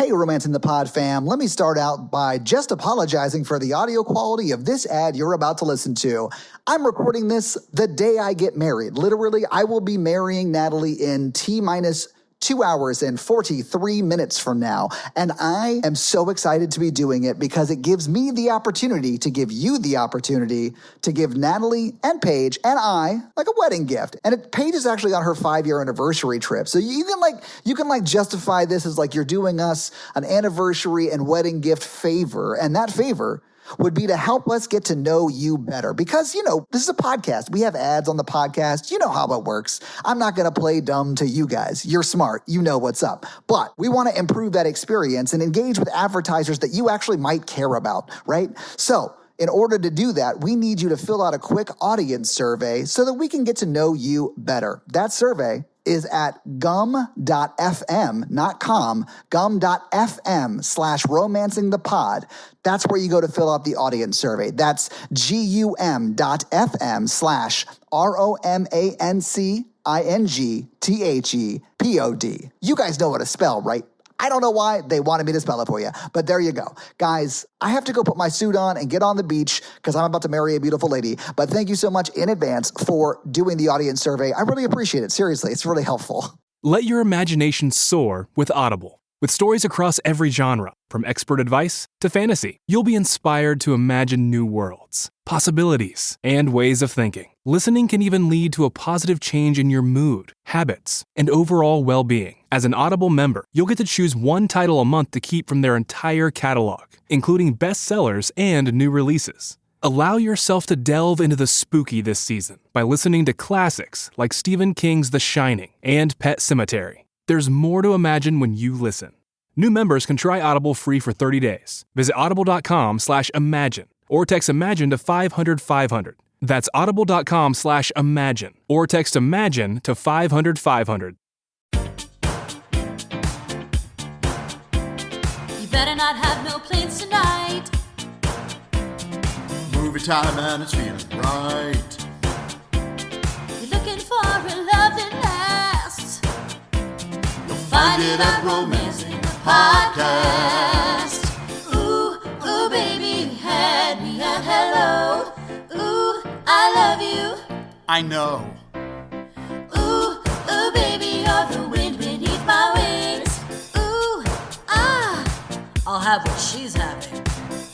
Hey, Romancing the Pod fam, let me start out by just apologizing for the audio quality of this ad you're about to listen to. I'm recording this the day I get married. Literally, I will be marrying Natalie in T-minus 2 hours and 43 minutes from now. And I am so excited to be doing it because it gives me the opportunity to give you the opportunity to give Natalie and Paige and I like a wedding gift. And Paige is actually on her 5-year anniversary trip. So you can justify this as like you're doing us an anniversary and wedding gift favor. And that favor would be to help us get to know you better. Because, this is a podcast. We have ads on the podcast. You know how it works. I'm not going to play dumb to you guys. You're smart. You know what's up. But we want to improve that experience and engage with advertisers that you actually might care about, right? So in order to do that, we need you to fill out a quick audience survey so that we can get to know you better. That survey is at gum.fm, not com, gum.fm/romancingthepod. That's where you go to fill out the audience survey. That's gum.fm/romancingthepod. You guys know what to spell, right? I don't know why they wanted me to spell it for you, but there you go. Guys, I have to go put my suit on and get on the beach because I'm about to marry a beautiful lady. But thank you so much in advance for doing the audience survey. I really appreciate it. Seriously, it's really helpful. Let your imagination soar with Audible. With stories across every genre, from expert advice to fantasy, you'll be inspired to imagine new worlds, possibilities, and ways of thinking. Listening can even lead to a positive change in your mood, habits, and overall well-being. As an Audible member, you'll get to choose one title a month to keep from their entire catalog, including bestsellers and new releases. Allow yourself to delve into the spooky this season by listening to classics like Stephen King's The Shining and Pet Sematary. There's more to imagine when you listen. New members can try Audible free for 30 days. Visit audible.com/imagine or text imagine to 500-500. That's audible.com/imagine or text imagine to 500-500. You better not have no plans tonight. Movie time and it's feeling right. You're looking for a love that lasts. Find it at Romancing the Podcast. Ooh, ooh, baby, you had me at hello. Ooh, I love you. I know. Ooh, ooh, baby, you're the wind beneath my wings. Ooh, I'll have what she's having.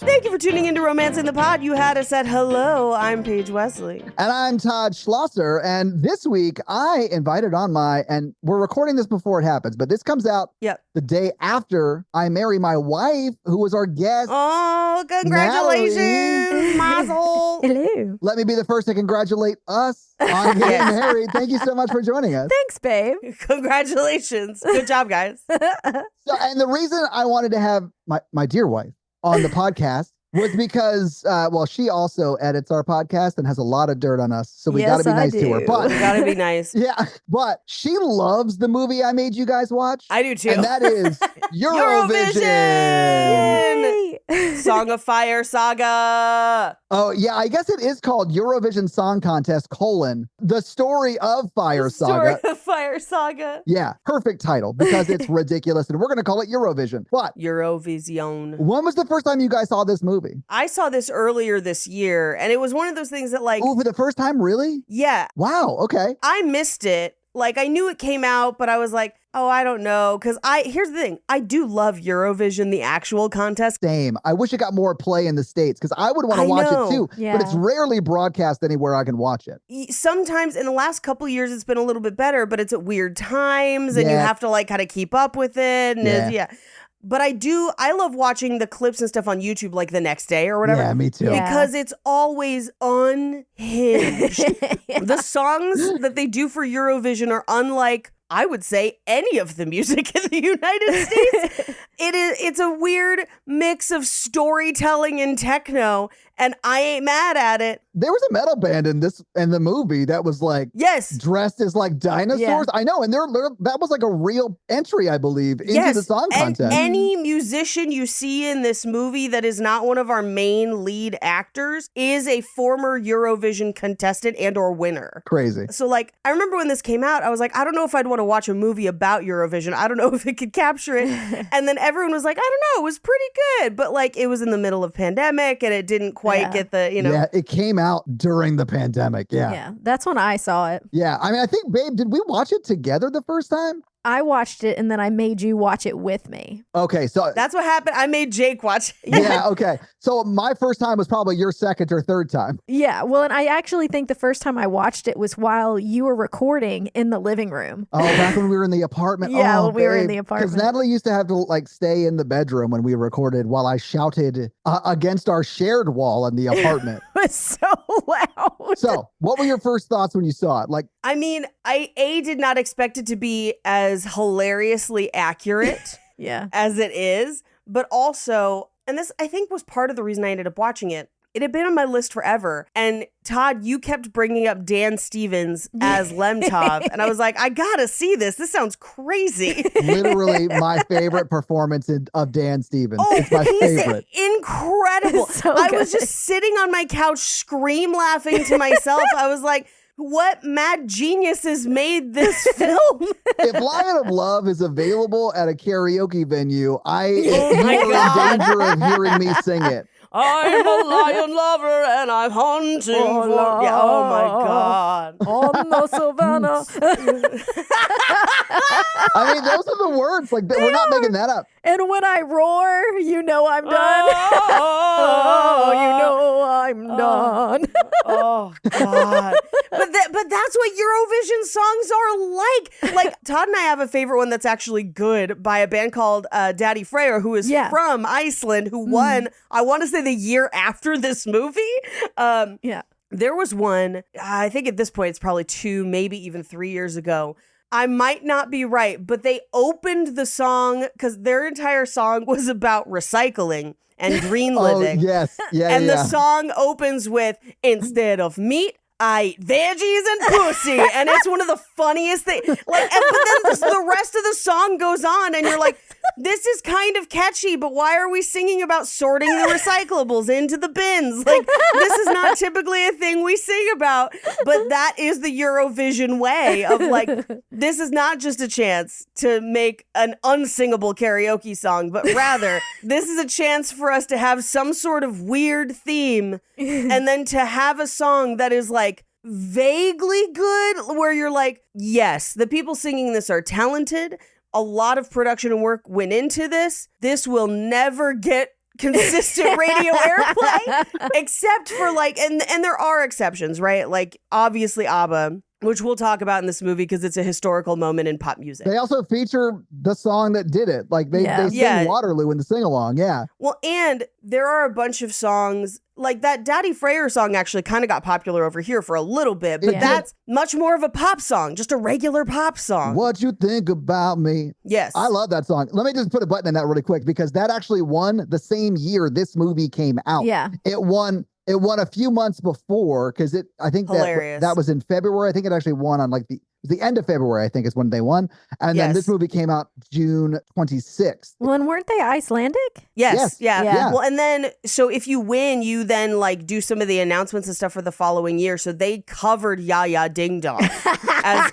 Thank you for tuning into Romancing the Pod. You had us at hello. I'm Paige Wesley. And I'm Todd Schlosser. And this week I invited on and we're recording this before it happens, but this comes out the day after I marry my wife, who was our guest. Oh, congratulations, Mazel. Hello. Let me be the first to congratulate us on getting married. Thank you so much for joining us. Thanks, babe. Congratulations. Good job, guys. And the reason I wanted to have my dear wife on the podcast was because, she also edits our podcast and has a lot of dirt on us. So we got to be nice to her. But we got to be nice. Yeah. But she loves the movie I made you guys watch. I do too. And that is Eurovision. Yay! Song of Fire Saga. Oh, yeah. I guess it is called Eurovision Song Contest, the Story of Fire Saga. Story of Fire Saga. Yeah. Perfect title because it's ridiculous. And we're going to call it Eurovision. But Eurovision. When was the first time you guys saw this movie? I saw this earlier this year, and it was one of those things that Oh, for the first time? Really? Yeah. Wow. Okay. I missed it. Like, I knew it came out, but I was like, oh, I don't know. Because here's the thing. I do love Eurovision, the actual contest. Same. I wish it got more play in the States because I would want to watch it too. Yeah. But it's rarely broadcast anywhere I can watch it. Sometimes in the last couple of years, it's been a little bit better, but it's at weird times and you have to like kind of keep up with it. And But I love watching the clips and stuff on YouTube like the next day or whatever. Yeah, me too. Because it's always unhinged. The songs that they do for Eurovision are unlike, I would say, any of the music in the United States. It's a weird mix of storytelling and techno. and I ain't mad at it. There was a metal band in the movie that was like Yes. dressed as like dinosaurs. Yeah. I know, and that was like a real entry, I believe, into Yes. the song contest. And any musician you see in this movie that is not one of our main lead actors is a former Eurovision contestant and or winner. Crazy. So like, I remember when this came out, I was like, I don't know if I'd want to watch a movie about Eurovision. I don't know if it could capture it. And then everyone was like, I don't know, it was pretty good. But like, it was in the middle of pandemic and it didn't quite get the, Yeah, it came out during the pandemic. Yeah. Yeah, that's when I saw it. Yeah. I mean, I think, babe, did we watch it together the first time? I watched it and then I made you watch it with me. Okay. So that's what happened. I made Jake watch. yeah. Okay. So my first time was probably your second or third time. Yeah. Well, and I actually think the first time I watched it was while you were recording in the living room. Oh, back when we were in the apartment. Yeah, oh, when we were in babe. the apartment. Because Natalie used to have to like stay in the bedroom when we recorded while I shouted against our shared wall in the apartment. It was so loud. So what were your first thoughts when you saw it? Like, I mean, I did not expect it to be as hilariously accurate Yeah. as it is, but also, and this I think was part of the reason I ended up watching it. It had been on my list forever. And Todd, you kept bringing up Dan Stevens as Lemtov. And I was like, I gotta see this. This sounds crazy. literally my favorite performance of Dan Stevens. Oh, It's my favorite. Incredible. So I was good. just sitting on my couch, scream laughing to myself. I was like, what mad geniuses made this film? If Lion of Love is available at a karaoke venue, you my are God. in danger of hearing me sing it. I'm a lion lover and I'm hunting for... Yeah, oh my God. On the savannah. I mean, those are the words. Like, we're not making that up. And when I roar, you know I'm done. Oh, you know I'm done. Oh God! But that's what Eurovision songs are like. Like Todd and I have a favorite one that's actually good by a band called Daddy Freyr, who is from Iceland, who won. I want to say the year after this movie. Yeah. There was one. I think at this point it's probably 2, maybe even 3 years ago. I might not be right, but they opened the song because their entire song was about recycling and green living. Oh, yes. Yeah, And yeah. the song opens with, instead of meat, I eat veggies and pussy. And it's one of the funniest things. Like, but then the rest of the song goes on and you're like, this is kind of catchy, but why are we singing about sorting the recyclables into the bins? Like, this is not typically a thing we sing about, but that is the Eurovision way of like, this is not just a chance to make an unsingable karaoke song, but rather this is a chance for us to have some sort of weird theme and then to have a song that is like vaguely good, where you're like, yes, the people singing this are talented. A lot of production and work went into this. This will never get consistent radio airplay, except for like, and there are exceptions, right? Like obviously ABBA, which we'll talk about in this movie because it's a historical moment in pop music. They also feature the song that did it. Like they sing Waterloo in the sing-along. Yeah. Well, and there are a bunch of songs like that Daddy Freyr song actually kind of got popular over here for a little bit, but that's much more of a pop song, just a regular pop song. What you think about me? Yes. I love that song. Let me just put a button in that really quick because that actually won the same year this movie came out. Yeah. It won a few months before because I think that was in February. I think it actually won on like the end of February, I think is when they won. And then this movie came out June 26th. Well, and weren't they Icelandic? Yes. Yeah. Yeah. Well, and then, so if you win, you then like do some of the announcements and stuff for the following year. So they covered Ya Ya Ding Dong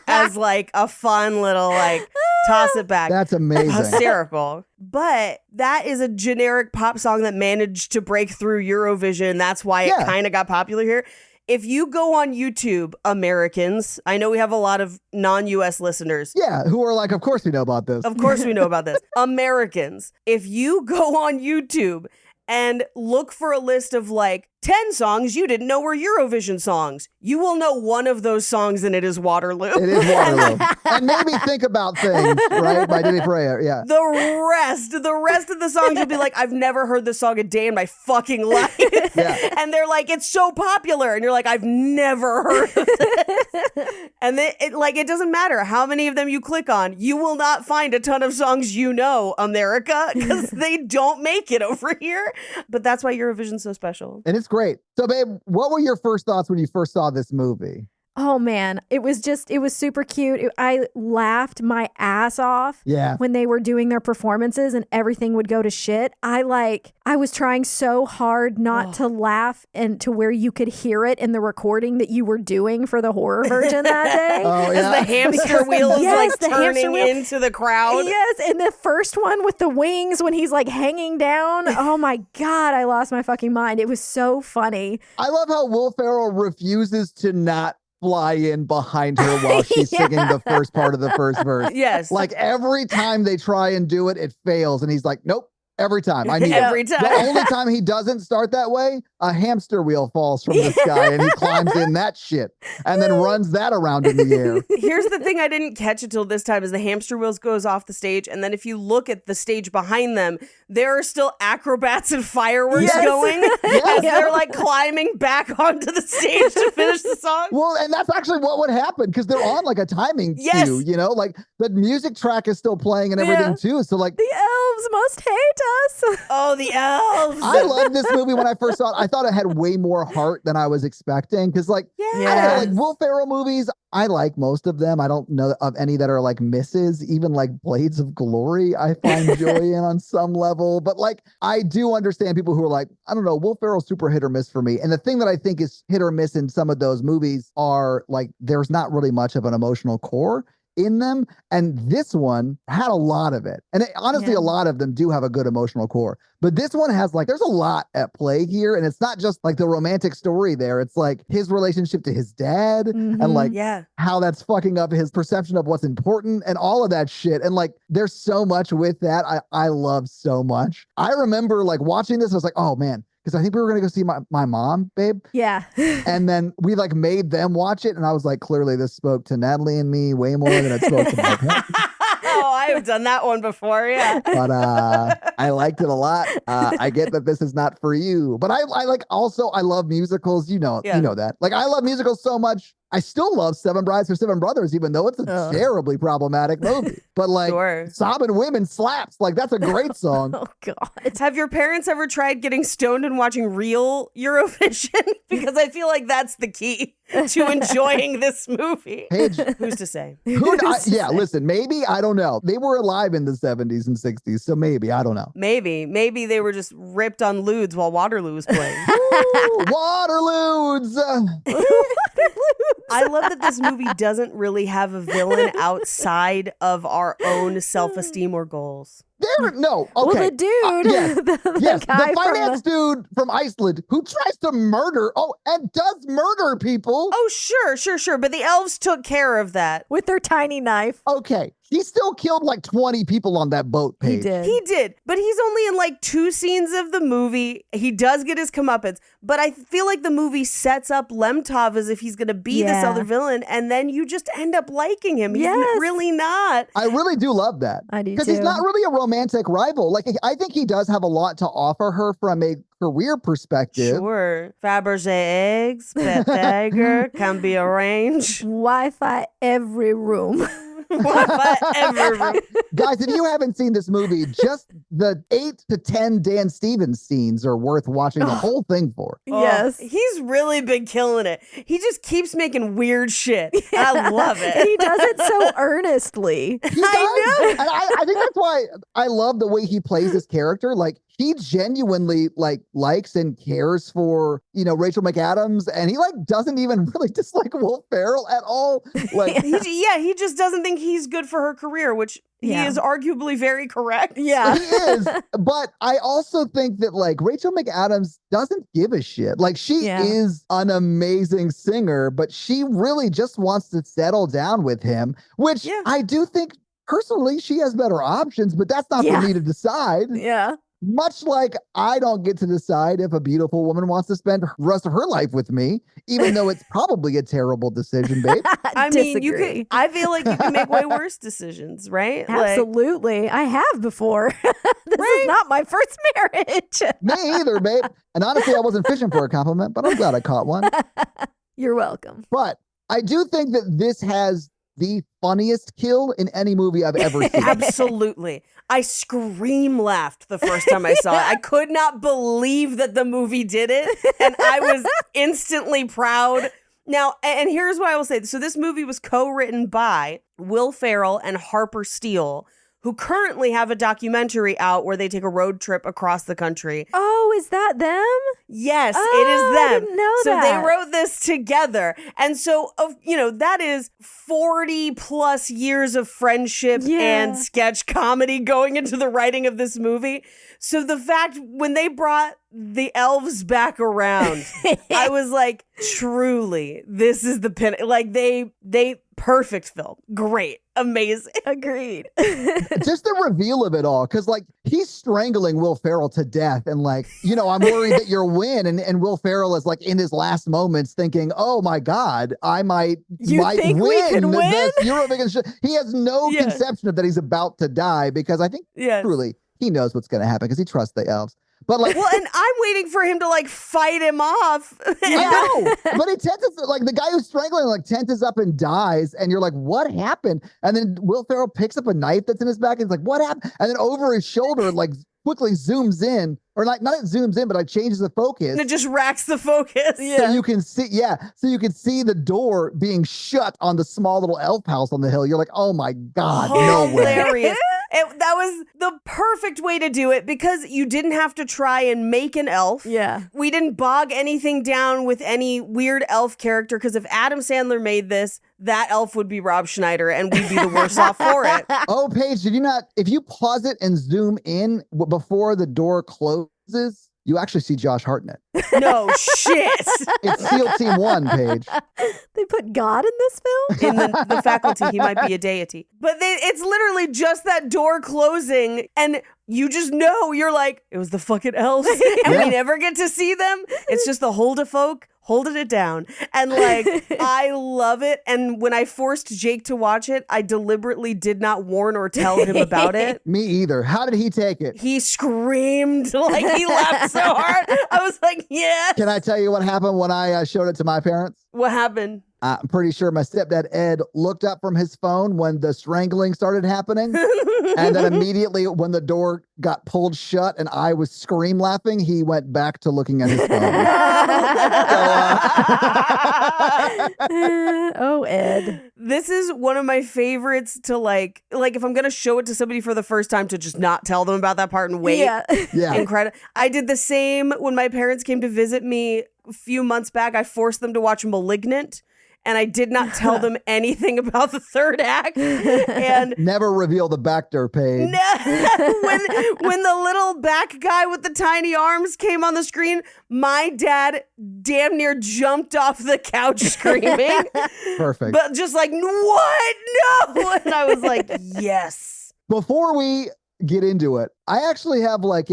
as like a fun little like toss it back. That's amazing. Hysterical. But that is a generic pop song that managed to break through Eurovision. That's why it kind of got popular here. If you go on YouTube, Americans, I know we have a lot of non-US listeners. Yeah, who are like, of course we know about this. Of course we know about this. Americans, if you go on YouTube and look for a list of like 10 songs you didn't know were Eurovision songs, you will know one of those songs and it is Waterloo. It is Waterloo. And maybe Think About Things, right? By Daddy Freyr, yeah. The rest of the songs, you'll be like, I've never heard this song a day in my fucking life. Yeah. And they're like, it's so popular. And you're like, I've never heard of this. And it doesn't matter how many of them you click on, you will not find a ton of songs you know, America, because they don't make it over here. But that's why Eurovision's so special. And it's great. So, babe, what were your first thoughts when you first saw this movie? Oh man, it was super cute. I laughed my ass off when they were doing their performances and everything would go to shit. I was trying so hard not to laugh and to where you could hear it in the recording that you were doing for the horror version that day. Oh, yeah. As the hamster wheel is turning into the crowd. Yes, and the first one with the wings when he's like hanging down. Oh my God, I lost my fucking mind. It was so funny. I love how Will Ferrell refuses to not fly in behind her while she's singing the first part of the first verse. Yes. Like every time they try and do it, it fails. And he's like, nope. Every time. I need every time. The only time he doesn't start that way, a hamster wheel falls from the sky and he climbs in that shit and then runs that around in the air. Here's the thing I didn't catch until this time is the hamster wheels goes off the stage. And then if you look at the stage behind them, there are still acrobats and fireworks going as they're like climbing back onto the stage to finish the song. Well, and that's actually what would happen because they're on like a timing cue, you know, like the music track is still playing and everything too. So like the elves must hate us. Oh, the elves. I loved this movie when I first saw it. I thought it had way more heart than I was expecting because like, I don't know, like Will Ferrell movies, I like most of them. I don't know of any that are like misses, even like Blades of Glory, I find joy in on some level. But like, I do understand people who are like, I don't know, Will Ferrell's super hit or miss for me. And the thing that I think is hit or miss in some of those movies are like, there's not really much of an emotional core in them. And this one had a lot of it. And honestly, a lot of them do have a good emotional core. But this one has like, there's a lot at play here. And it's not just like the romantic story there. It's like his relationship to his dad and like how that's fucking up his perception of what's important and all of that shit. And like, there's so much with that I love so much. I remember like watching this, I was like, oh man, because I think we were going to go see my mom, babe. Yeah. And then we like made them watch it. And I was like, clearly this spoke to Natalie and me way more than it spoke to my parents. Oh, I have done that one before, yeah. But I liked it a lot. I get that this is not for you. But I like also, I love musicals. You know that. Like I love musicals so much. I still love Seven Brides for Seven Brothers, even though it's a terribly problematic movie. But like, Sobbing Women slaps. Like, that's a great song. Oh, God. Have your parents ever tried getting stoned and watching real Eurovision? Because I feel like that's the key to enjoying this movie. Paige, who's to say? Listen, maybe, I don't know. They were alive in the 70s and 60s, so maybe, I don't know. Maybe they were just ripped on lewds while Waterloo was playing. Ooh, Waterloods! I love that this movie doesn't really have a villain outside of our own self-esteem or goals. No, okay. Well, the dude, the finance dude from Iceland who tries to murder, and does murder people. Oh, sure. But the elves took care of that. With their tiny knife. Okay. He still killed like 20 people on that boat, Paige. He did. But he's only in like 2 scenes of the movie. He does get his comeuppance. But I feel like the movie sets up Lemtov as if he's going to be this other villain. And then you just end up liking him. He's really not. I really do love that. I do too. Because he's not really a romantic rival. Like, I think he does have a lot to offer her from a career perspective. Sure. Fabergé eggs, Pythagoras, can be arranged. Wi-Fi every room. Guys, if you haven't seen this movie, just the 8 to 10 Dan Stevens scenes are worth watching the whole thing for. Yes. He's really been killing it. He just keeps making weird shit. I love it. And he does it so earnestly. I know. And I think that's why I love the way he plays his character. Like, he genuinely likes and cares for, Rachel McAdams, and he doesn't even really dislike Will Ferrell at all. Like, he just doesn't think he's good for her career, which he is arguably very correct. Yeah, he is. But I also think that Rachel McAdams doesn't give a shit. Like, she is an amazing singer, but she really just wants to settle down with him, which I do think personally she has better options, but that's not for me to decide. Yeah. Much like I don't get to decide if a beautiful woman wants to spend the rest of her life with me, even though it's probably a terrible decision, babe. I mean, I feel like you can make way worse decisions, right? Absolutely. I have before. This is not my first marriage. Me either, babe. And honestly, I wasn't fishing for a compliment, but I'm glad I caught one. You're welcome. But I do think that this has the funniest kill in any movie I've ever seen. Absolutely. I scream laughed the first time I saw it. I could not believe that the movie did it, and I was instantly proud. Now, and here's what I will say. So this movie was co-written by Will Ferrell and Harper Steele, who currently have a documentary out where they take a road trip across the country. Oh, is that them? Yes, it is them. I didn't know so that. they wrote this together. And so, that is 40 plus years of friendship and sketch comedy going into the writing of this movie. So the fact when they brought the elves back around, I was like, truly, this is the pin. Like they perfect film. Great. Amazing. Agreed. Just the reveal of it all. Cause like he's strangling Will Ferrell to death. And like, I'm worried that you'll win. And Will Ferrell is like in his last moments thinking, oh my God, I might think we win. could win? This Eurovision. He has no conception of that he's about to die because I think truly he knows what's going to happen because he trusts the elves. But like, well, and I'm waiting for him to like fight him off. I know, but it tenses like the guy who's strangling like tenses up and dies, and you're like, what happened? And then Will Ferrell picks up a knife that's in his back, and he's like, what happened? And then over his shoulder, like quickly zooms in, or like not it zooms in, but like changes the focus. And it just racks the focus. So you can see, so you can see the door being shut on the small little elf house on the hill. You're like, oh my God, no way. Hilarious. That was the perfect way to do it because you didn't have to try and make an elf. Yeah. We didn't bog anything down with any weird elf character because if Adam Sandler made this, that elf would be Rob Schneider and we'd be the worse off for it. Oh, Paige, did you not, if you pause it and zoom in before the door closes, you actually see Josh Hartnett. No shit. It's SEAL Team 1, Paige. They put God in this film? In the faculty, he might be a deity. But it's literally just that door closing and you just know, you're like, it was the fucking elves. And we never get to see them. It's just the Hold-a-folk holding it down. And like, I love it. And when I forced Jake to watch it, I deliberately did not warn or tell him about it. Me either. How did he take it? He screamed, like he laughed so hard. I was like, yeah. Can I tell you what happened when I showed it to my parents? What happened? I'm pretty sure my stepdad, Ed, looked up from his phone when the strangling started happening. And then immediately when the door got pulled shut and I was scream laughing, he went back to looking at his phone. Oh, Ed. This is one of my favorites to like if I'm going to show it to somebody for the first time to just not tell them about that part and wait. Yeah. Incredible. I did the same when my parents came to visit me a few months back. I forced them to watch Malignant. And I did not tell them anything about the third act. And never reveal the back door page. when the little back guy with the tiny arms came on the screen, my dad damn near jumped off the couch screaming. Perfect. But just like, what? No. And I was like, yes. Before we get into it, I actually have like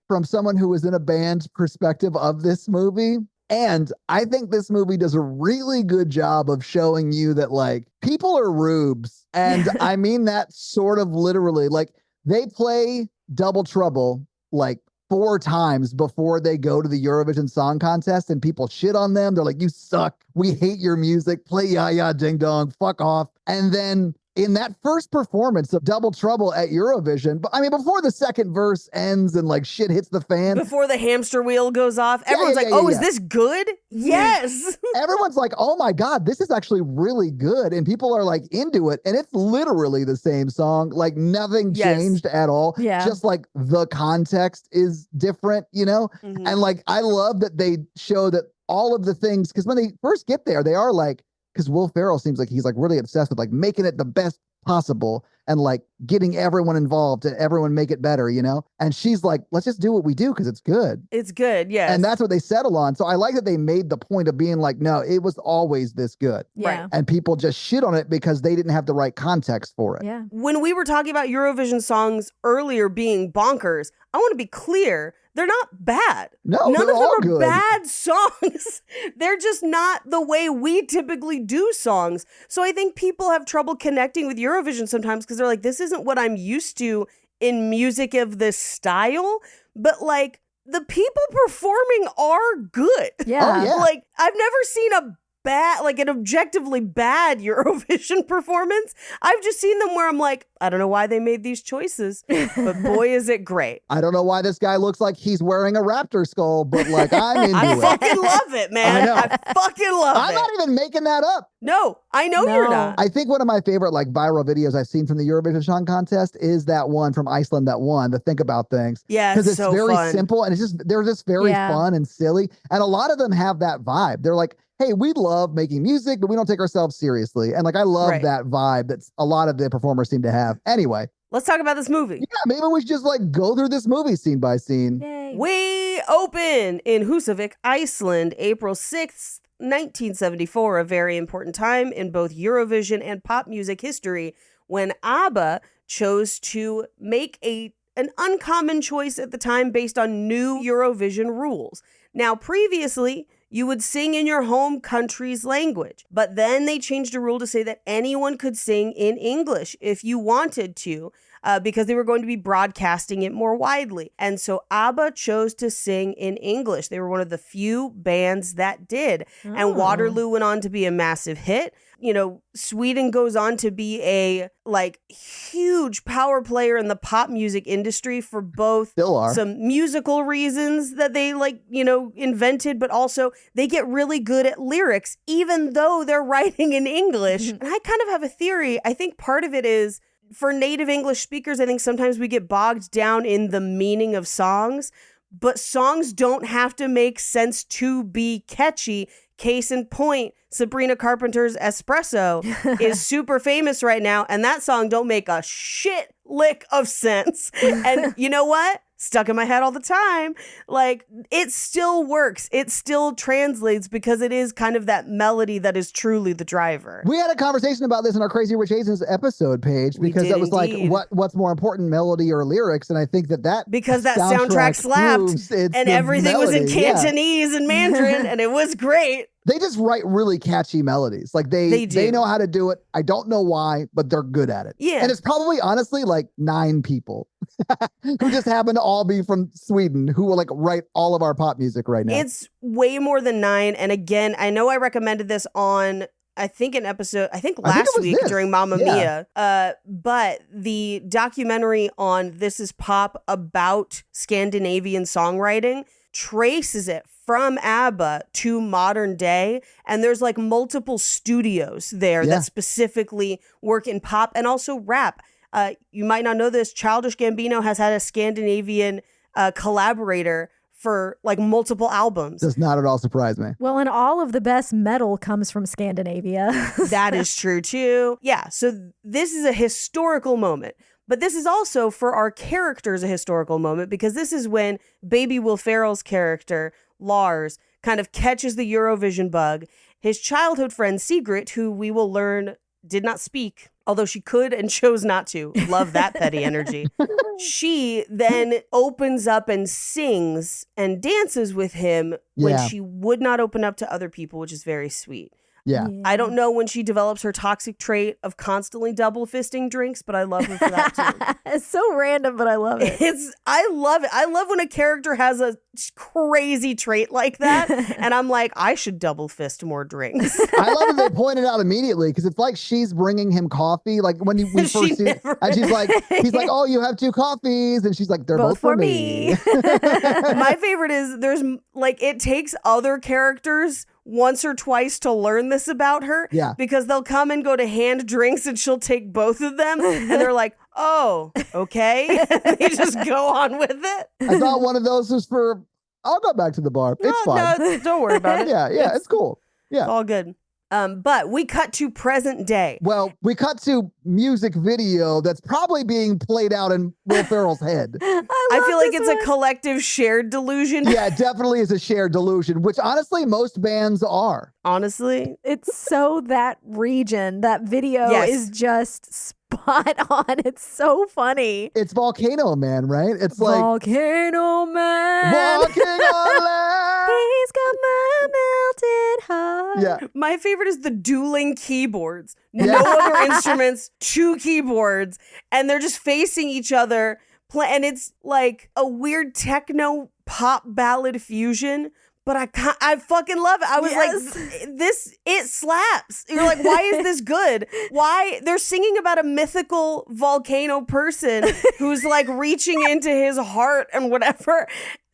from someone who was in a band perspective of this movie. And I think this movie does a really good job of showing you that like people are rubes. And I mean that sort of literally. Like they play Double Trouble like 4 times before they go to the Eurovision Song Contest and people shit on them. They're like, you suck. We hate your music. Play Ya Ya Ding Dong. Fuck off. And then in that first performance of Double Trouble at Eurovision, but I mean, before the second verse ends and like shit hits the fan. Before the hamster wheel goes off, everyone's is this good? Yes. Everyone's like, oh my God, this is actually really good. And people are like into it. And it's literally the same song. Like nothing changed at all. Yeah. Just like the context is different, Mm-hmm. And like, I love that they show that all of the things, because when they first get there, they are like, because Will Ferrell seems like he's like really obsessed with like making it the best possible and like getting everyone involved and everyone make it better, And she's like, let's just do what we do because it's good. It's good, yes. And that's what they settle on. So I like that they made the point of being like, no, it was always this good. Yeah. Right. And people just shit on it because they didn't have the right context for it. Yeah. When we were talking about Eurovision songs earlier being bonkers, I want to be clear. They're not bad. No, None they're of them all are good. bad songs. They're just not the way we typically do songs. So I think people have trouble connecting with Eurovision sometimes because they're like, this isn't what I'm used to in music of this style. But like the people performing are good. Yeah. Oh, yeah. Like I've never seen a bad, like an objectively bad Eurovision performance. I've just seen them where I'm like, I don't know why they made these choices, but boy, is it great. I don't know why this guy looks like he's wearing a raptor skull, but like I'm into I it. fucking love it, man. I fucking love it. I'm not even making that up. No, I know you're not. I think one of my favorite like viral videos I've seen from the Eurovision Song Contest is that one from Iceland that won, the Think About Things. Yeah, because it's so very fun. simple and they're just very fun and silly. And a lot of them have that vibe. They're like, hey, we love making music, but we don't take ourselves seriously. And like, I love that vibe that a lot of the performers seem to have. Anyway. Let's talk about this movie. Yeah, maybe we should just like go through this movie scene by scene. Yay. We open in Húsavík, Iceland, April 6th, 1974, a very important time in both Eurovision and pop music history when ABBA chose to make an uncommon choice at the time based on new Eurovision rules. Now, previously, you would sing in your home country's language, but then they changed a rule to say that anyone could sing in English if you wanted to, because they were going to be broadcasting it more widely. And so ABBA chose to sing in English. They were one of the few bands that did. Oh. And Waterloo went on to be a massive hit. You know, Sweden goes on to be a like huge power player in the pop music industry for both some musical reasons that they like, you know, invented, but also they get really good at lyrics, even though they're writing in English. And I kind of have a theory. I think part of it is for native English speakers, I think sometimes we get bogged down in the meaning of songs, but songs don't have to make sense to be catchy. Case in point, Sabrina Carpenter's Espresso is super famous right now, and that song don't make a shit lick of sense. And you know what? Stuck in my head all the time. Like, it still works. It still translates because it is kind of that melody that is truly the driver. We had a conversation about this in our Crazy Rich Asians episode page because that was indeed. Like, what's more important, melody or lyrics? And I think because that soundtrack slapped and everything melody. Was in Cantonese and Mandarin and it was great. They just write really catchy melodies. Like they know how to do it. I don't know why, but they're good at it. Yeah. And it's probably honestly like 9 people who just happen to all be from Sweden who will like write all of our pop music right now. It's way more than 9. And again, I know I recommended this on last week during Mamma Mia. But the documentary on This Is Pop about Scandinavian songwriting traces it from ABBA to modern day. And there's like multiple studios there that specifically work in pop and also rap. You might not know this. Childish Gambino has had a Scandinavian collaborator for like multiple albums. Does not at all surprise me. Well, and all of the best metal comes from Scandinavia. That is true too. Yeah. So this is a historical moment. But this is also, for our characters, a historical moment because this is when baby Will Ferrell's character, Lars, kind of catches the Eurovision bug. His childhood friend, Sigrid, who we will learn did not speak, although she could and chose not to. Love that petty energy. She then opens up and sings and dances with him when she would not open up to other people, which is very sweet. Yeah. I don't know when she develops her toxic trait of constantly double fisting drinks, but I love her for that too. It's so random, but I love it. I love it. I love when a character has a crazy trait like that. And I'm like, I should double fist more drinks. I love that they point it out immediately because it's like she's bringing him coffee. Like when we first see it, and he's like, oh, you have 2 coffees. And she's like, they're both for me. My favorite is there's like, it takes other characters once or twice to learn this about her. Yeah. Because they'll come and go to hand drinks and she'll take both of them. And they're like, oh, okay. They just go on with it. I thought one of those was for, I'll go back to the bar. It's fine. No, don't worry about it. Yeah, it's cool. Yeah. It's all good. But we cut to present day. Well, we cut to music video that's probably being played out in Will Ferrell's head. I feel like it's a collective shared delusion. Yeah, it definitely is a shared delusion, which honestly most bands are. Honestly. It's so that region. That video is just spot on. It's so funny. It's Volcano Man, right? It's like Volcano Man. Walking on land. He's got my melted heart. Yeah. My favorite is the dueling keyboards. No other instruments, 2 keyboards, and they're just facing each other. And it's like a weird techno pop ballad fusion, but I fucking love it. I was like, it slaps. You're like, why is this good? Why? They're singing about a mythical volcano person who's like reaching into his heart and whatever.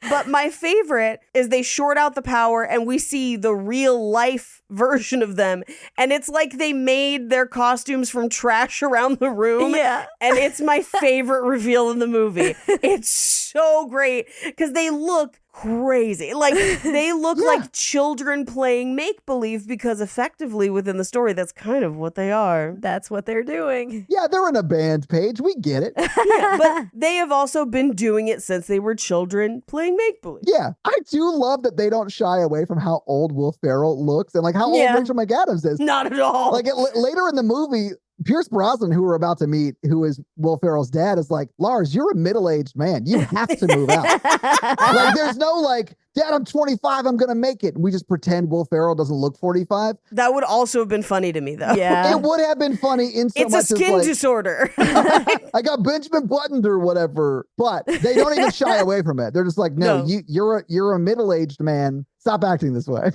But my favorite is they short out the power and we see the real life version of them. And it's like they made their costumes from trash around the room. Yeah. And it's my favorite reveal in the movie. It's so great because they look crazy. Like they look like children playing make-believe because effectively within the story, that's kind of what they are. That's what they're doing. Yeah, they're in a band, Paige. We get it. Yeah, but they have also been doing it since they were children playing make-believe. Yeah, I do love that they don't shy away from how old Will Ferrell looks and like how old Rachel McAdams is. Not at all. Like later in the movie, Pierce Brosnan, who we're about to meet, who is Will Ferrell's dad, is like, Lars, you're a middle-aged man. You have to move out. Like, there's no like, Dad, I'm 25. I'm going to make it. And we just pretend Will Ferrell doesn't look 45. That would also have been funny to me, though. Yeah. It would have been funny in so it's much a skin as, like, disorder. I got Benjamin Buttoned or whatever. But they don't even shy away from it. They're just like, no. You're a middle-aged man. Stop acting this way.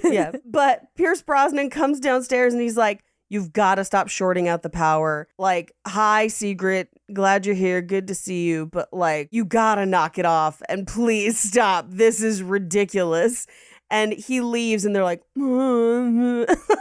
Yeah. But Pierce Brosnan comes downstairs and he's like, you've got to stop shorting out the power. Like, hi, Secret. Glad you're here. Good to see you. But like, you got to knock it off. And please stop. This is ridiculous. And he leaves and they're like,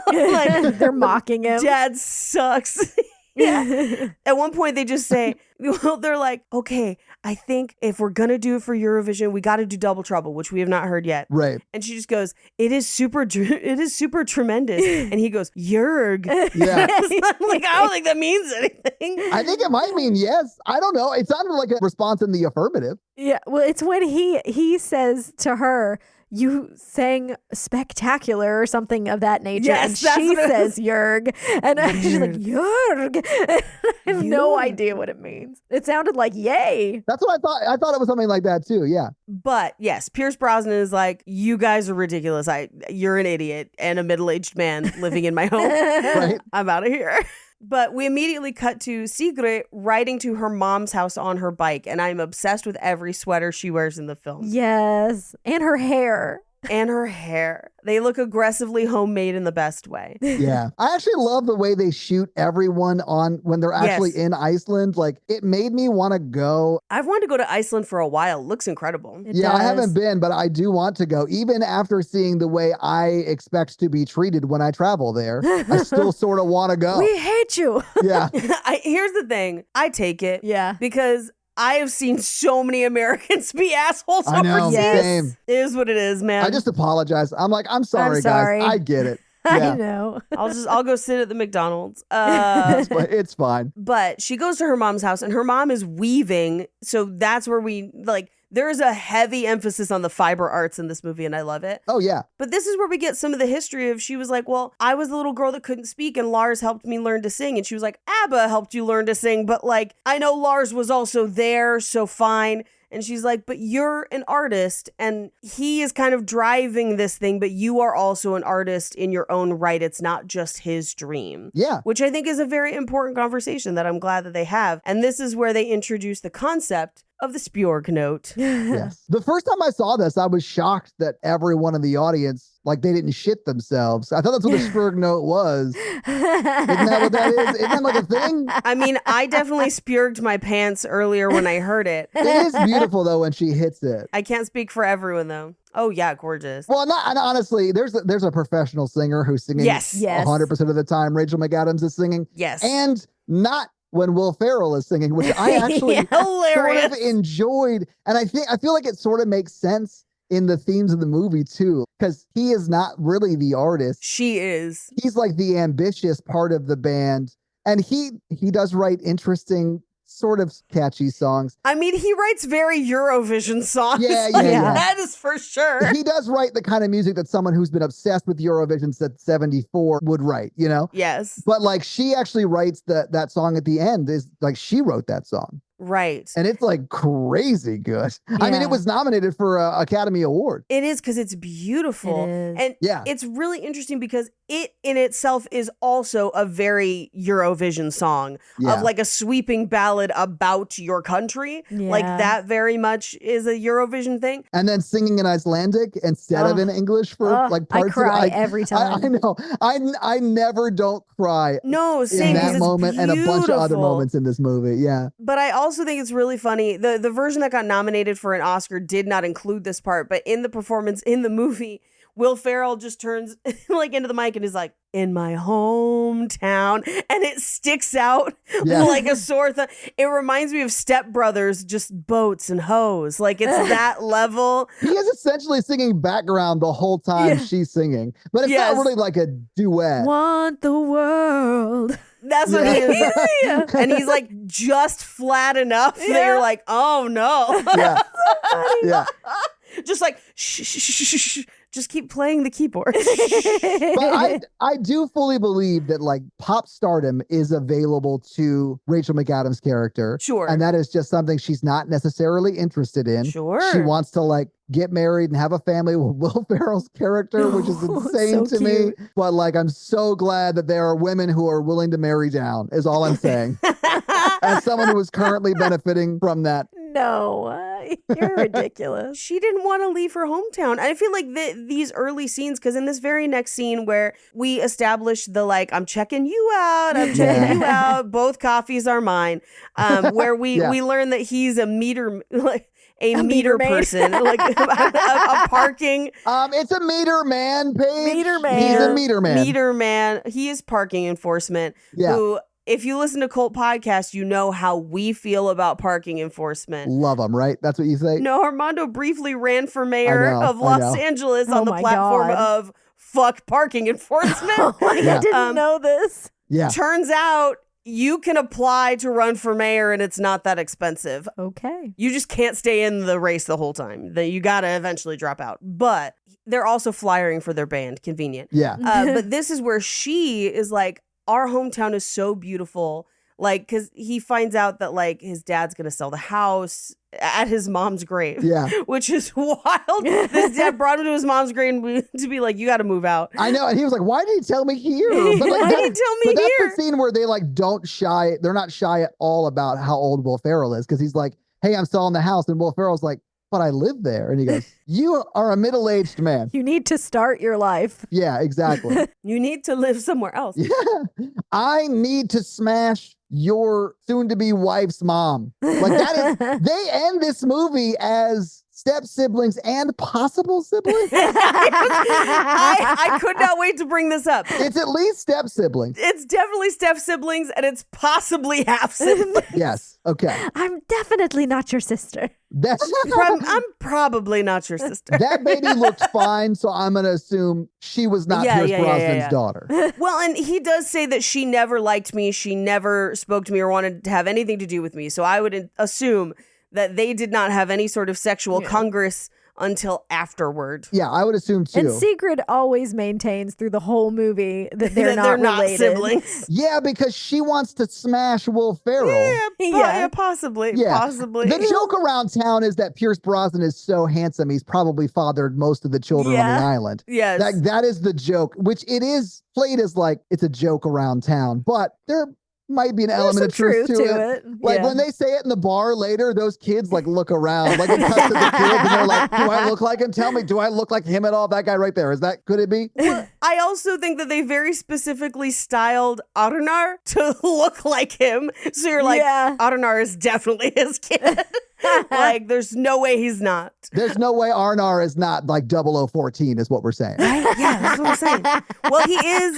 like they're mocking him. Dad sucks. Yeah. At one point they just say, well, they're like, okay, I think if we're going to do it for Eurovision, we got to do Double Trouble, which we have not heard yet. Right. And she just goes, it is super tremendous. And he goes, Jurg. Yeah. I'm like, I don't think that means anything. I think it might mean yes. I don't know. It sounded like a response in the affirmative. Yeah. Well, it's when he says to her, you sang spectacular or something of that nature. Yes, and she says Jurg. And she's like, Jurg. I have no idea what it means. It sounded like yay. That's what I thought. I thought it was something like that too. Yeah. But yes, Pierce Brosnan is like, you guys are ridiculous. You're an idiot and a middle-aged man living in my home. Right. I'm out of here. But we immediately cut to Sigrid riding to her mom's house on her bike. And I'm obsessed with every sweater she wears in the film. Yes. And her hair. And her hair. They look aggressively homemade in the best way. Yeah. I actually love the way they shoot everyone on when they're actually in Iceland. Like, it made me want to go. I've wanted to go to Iceland for a while. It looks incredible. It does. I haven't been, but I do want to go. Even after seeing the way I expect to be treated when I travel there, I still sort of want to go. We hate you. Yeah. Here's the thing. I take it. Yeah. Because I have seen so many Americans be assholes I know, overseas. same. It is what it is, man. I just apologize. I'm like, I'm sorry, sorry. guys. I get it. Yeah. I know. I'll go sit at the McDonald's. It's fine. But she goes to her mom's house and her mom is weaving. So that's where there is a heavy emphasis on the fiber arts in this movie, and I love it. Oh, yeah. But this is where we get some of the history of, she was like, well, I was the little girl that couldn't speak and Lars helped me learn to sing. And she was like, ABBA helped you learn to sing. But like, I know Lars was also there, so fine. And she's like, but you're an artist and he is kind of driving this thing, but you are also an artist in your own right. It's not just his dream. Yeah. Which I think is a very important conversation that I'm glad that they have. And this is where they introduce the concept of the Spjorg note. Yes. The first time I saw this, I was shocked that everyone in the audience, like, they didn't shit themselves. I thought that's what the Spjorg note was. Isn't that what that is? Isn't that like a thing? I mean, I definitely spjorged my pants earlier when I heard it. It is beautiful, though, when she hits it. I can't speak for everyone, though. Oh, yeah, gorgeous. Well, and honestly, there's a professional singer who's singing Yes. 100% of the time. Rachel McAdams is singing. Yes. And not when Will Ferrell is singing, which I actually sort of enjoyed. And I feel like it sort of makes sense in the themes of the movie too, because he is not really the artist. She is. He's like the ambitious part of the band. And he does write interesting, sort of catchy songs. I mean, he writes very Eurovision songs. Yeah. That is for sure. He does write the kind of music that someone who's been obsessed with Eurovision since 74 would write, you know? Yes. But like, she actually writes that song at the end is like, she wrote that song. Right. And it's like crazy good. I mean, it was nominated for an Academy Award. It is, because it's beautiful. And it's really interesting because it in itself is also a very Eurovision song of like a sweeping ballad about your country. Like that very much is a Eurovision thing. And then singing in Icelandic instead of in English for like parts I cry of it. every time. I know. I never don't cry. No, same. In that moment and a bunch of other moments in this movie. Yeah. But I also think it's really funny. The version that got nominated for an Oscar did not include this part, but in the performance in the movie, Will Ferrell just turns like into the mic and is like, in my hometown, and it sticks out like a sore thumb. It reminds me of Step Brothers, just boats and hoes. Like it's that level. He is essentially singing background the whole time she's singing, but it's not really like a duet. Want the world. That's what he is. And he's like just flat enough that you're like, oh no. Yeah. Just like, shh. Just keep playing the keyboard. But I do fully believe that like pop stardom is available to Rachel McAdams' character. Sure. And that is just something she's not necessarily interested in. Sure. She wants to like get married and have a family with Will Ferrell's character, which is insane to me. But like, I'm so glad that there are women who are willing to marry down, is all I'm saying. As someone who is currently benefiting from that. No, you're ridiculous. She didn't want to leave her hometown. And I feel like these early scenes, because in this very next scene where we establish the like, I'm checking you out, both coffees are mine, where we learn that he's a meter, like a meter person, like a parking. It's a meter man, Paige. Meter man. He's a meter man. Meter man. He is parking enforcement. Who, if you listen to Cult Podcast, you know how we feel about parking enforcement. Love them, right? That's what you say? No, Armando briefly ran for mayor of Los Angeles on the platform of fuck parking enforcement. I didn't know this. Yeah. Turns out you can apply to run for mayor and it's not that expensive. Okay. You just can't stay in the race the whole time. You got to eventually drop out. But they're also flyering for their band. Convenient. Yeah. But this is where she is like, our hometown is so beautiful. Like, because he finds out that like his dad's going to sell the house at his mom's grave. Yeah. Which is wild. This dad brought him to his mom's grave to be like, you got to move out. I know. And he was like, why did he tell me here? But like, why did he tell me here? That's the scene where they like they're not shy at all about how old Will Ferrell is. Because he's like, hey, I'm selling the house. And Will Ferrell's like, but I live there. And he goes, you are a middle-aged man. You need to start your life. Yeah, exactly. You need to live somewhere else. Yeah. I need to smash your soon-to-be wife's mom. Like that is, they end this movie as step siblings and possible siblings. I could not wait to bring this up. It's at least step siblings. It's definitely step siblings and it's possibly half siblings. Yes. Okay. I'm definitely not your sister. I'm probably not your sister. That baby looked fine, so I'm going to assume she was not Pierce Brosnan's daughter. Well, and he does say that she never liked me. She never spoke to me or wanted to have anything to do with me. So I would assume that they did not have any sort of sexual congress until afterward. Yeah, I would assume too. And Sigrid always maintains through the whole movie that they're not related. Siblings. Yeah, because she wants to smash Will Ferrell. Yeah, possibly. Yeah. Possibly. The joke around town is that Pierce Brosnan is so handsome, he's probably fathered most of the children on the island. Yes. That is the joke, which it is played as like it's a joke around town, but there might be an element of truth to it. Like when they say it in the bar later, those kids like look around, like it cuts to the kids and they're like, do I look like him? Tell me, do I look like him at all? That guy right there. Could it be? Well, I also think that they very specifically styled Arnar to look like him. So you're like, Arnar is definitely his kid. Like, there's no way he's not. There's no way Arnar is not like 0014 is what we're saying. Right? Yeah, that's what I'm saying. Well,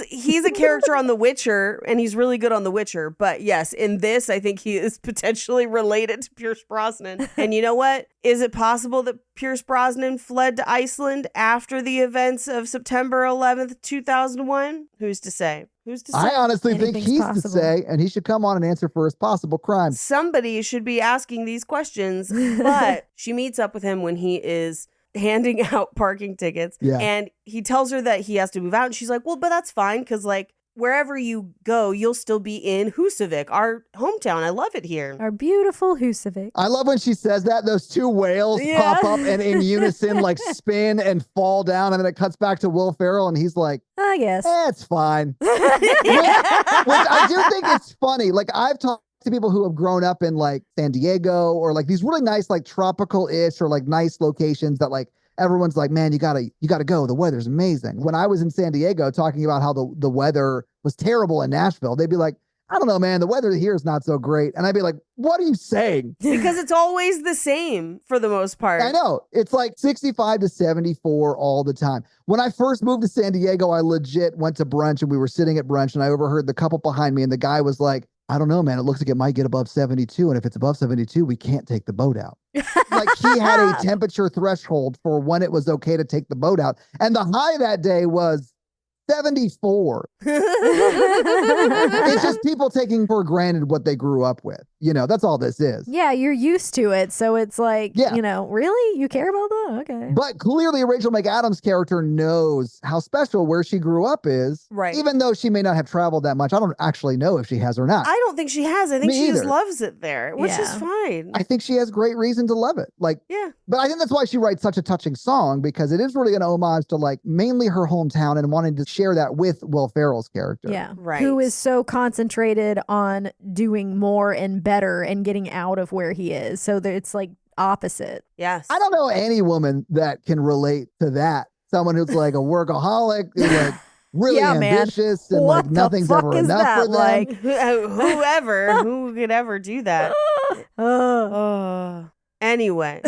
he's a character on The Witcher, and he's really good on The Witcher. But yes, in this, I think he is potentially related to Pierce Brosnan. And you know what? Is it possible that Pierce Brosnan fled to Iceland after the events of September 11th, 2001? Who's to say? Who's to say? I honestly think he's to say, and he should come on and answer for his possible crimes. Somebody should be asking these questions. But she meets up with him when he is handing out parking tickets. Yeah. And he tells her that he has to move out. And she's like, well, but that's fine. Because like wherever you go, you'll still be in Husavik, our hometown. I love it here. Our beautiful Husavik. I love when she says that. Those two whales pop up and in unison like spin and fall down. And then it cuts back to Will Ferrell and he's like, I guess. it's fine. Which I do think it's funny. Like I've talked to people who have grown up in like San Diego or like these really nice like tropical-ish or like nice locations that like everyone's like, man, you gotta go. The weather's amazing. When I was in San Diego talking about how the weather was terrible in Nashville, they'd be like, I don't know, man, the weather here is not so great. And I'd be like, what are you saying? Because it's always the same for the most part. I know. It's like 65 to 74 all the time. When I first moved to San Diego, I legit went to brunch and we were sitting at brunch and I overheard the couple behind me and the guy was like, I don't know, man. It looks like it might get above 72. And if it's above 72, we can't take the boat out. Like he had a temperature threshold for when it was okay to take the boat out. And the high that day was 74. It's just people taking for granted what they grew up with. You know, that's all this is. Yeah, you're used to it. So it's like, you know, really? You care about that? Okay. But clearly Rachel McAdams' character knows how special where she grew up is. Right. Even though she may not have traveled that much. I don't actually know if she has or not. I don't think she has. I think Me she just either. loves it there, which is fine. I think she has great reason to love it. Like, yeah. But I think that's why she writes such a touching song because it is really an homage to like mainly her hometown and wanting to share that with Will Ferrell's character. Yeah. Right. Who is so concentrated on doing more and better and getting out of where he is. So that it's like opposite. Yes. I don't know any woman that can relate to that. Someone who's like a workaholic, who's like really ambitious and What like nothing's the fuck ever is enough that for them. like? Who could ever do that? Anyway.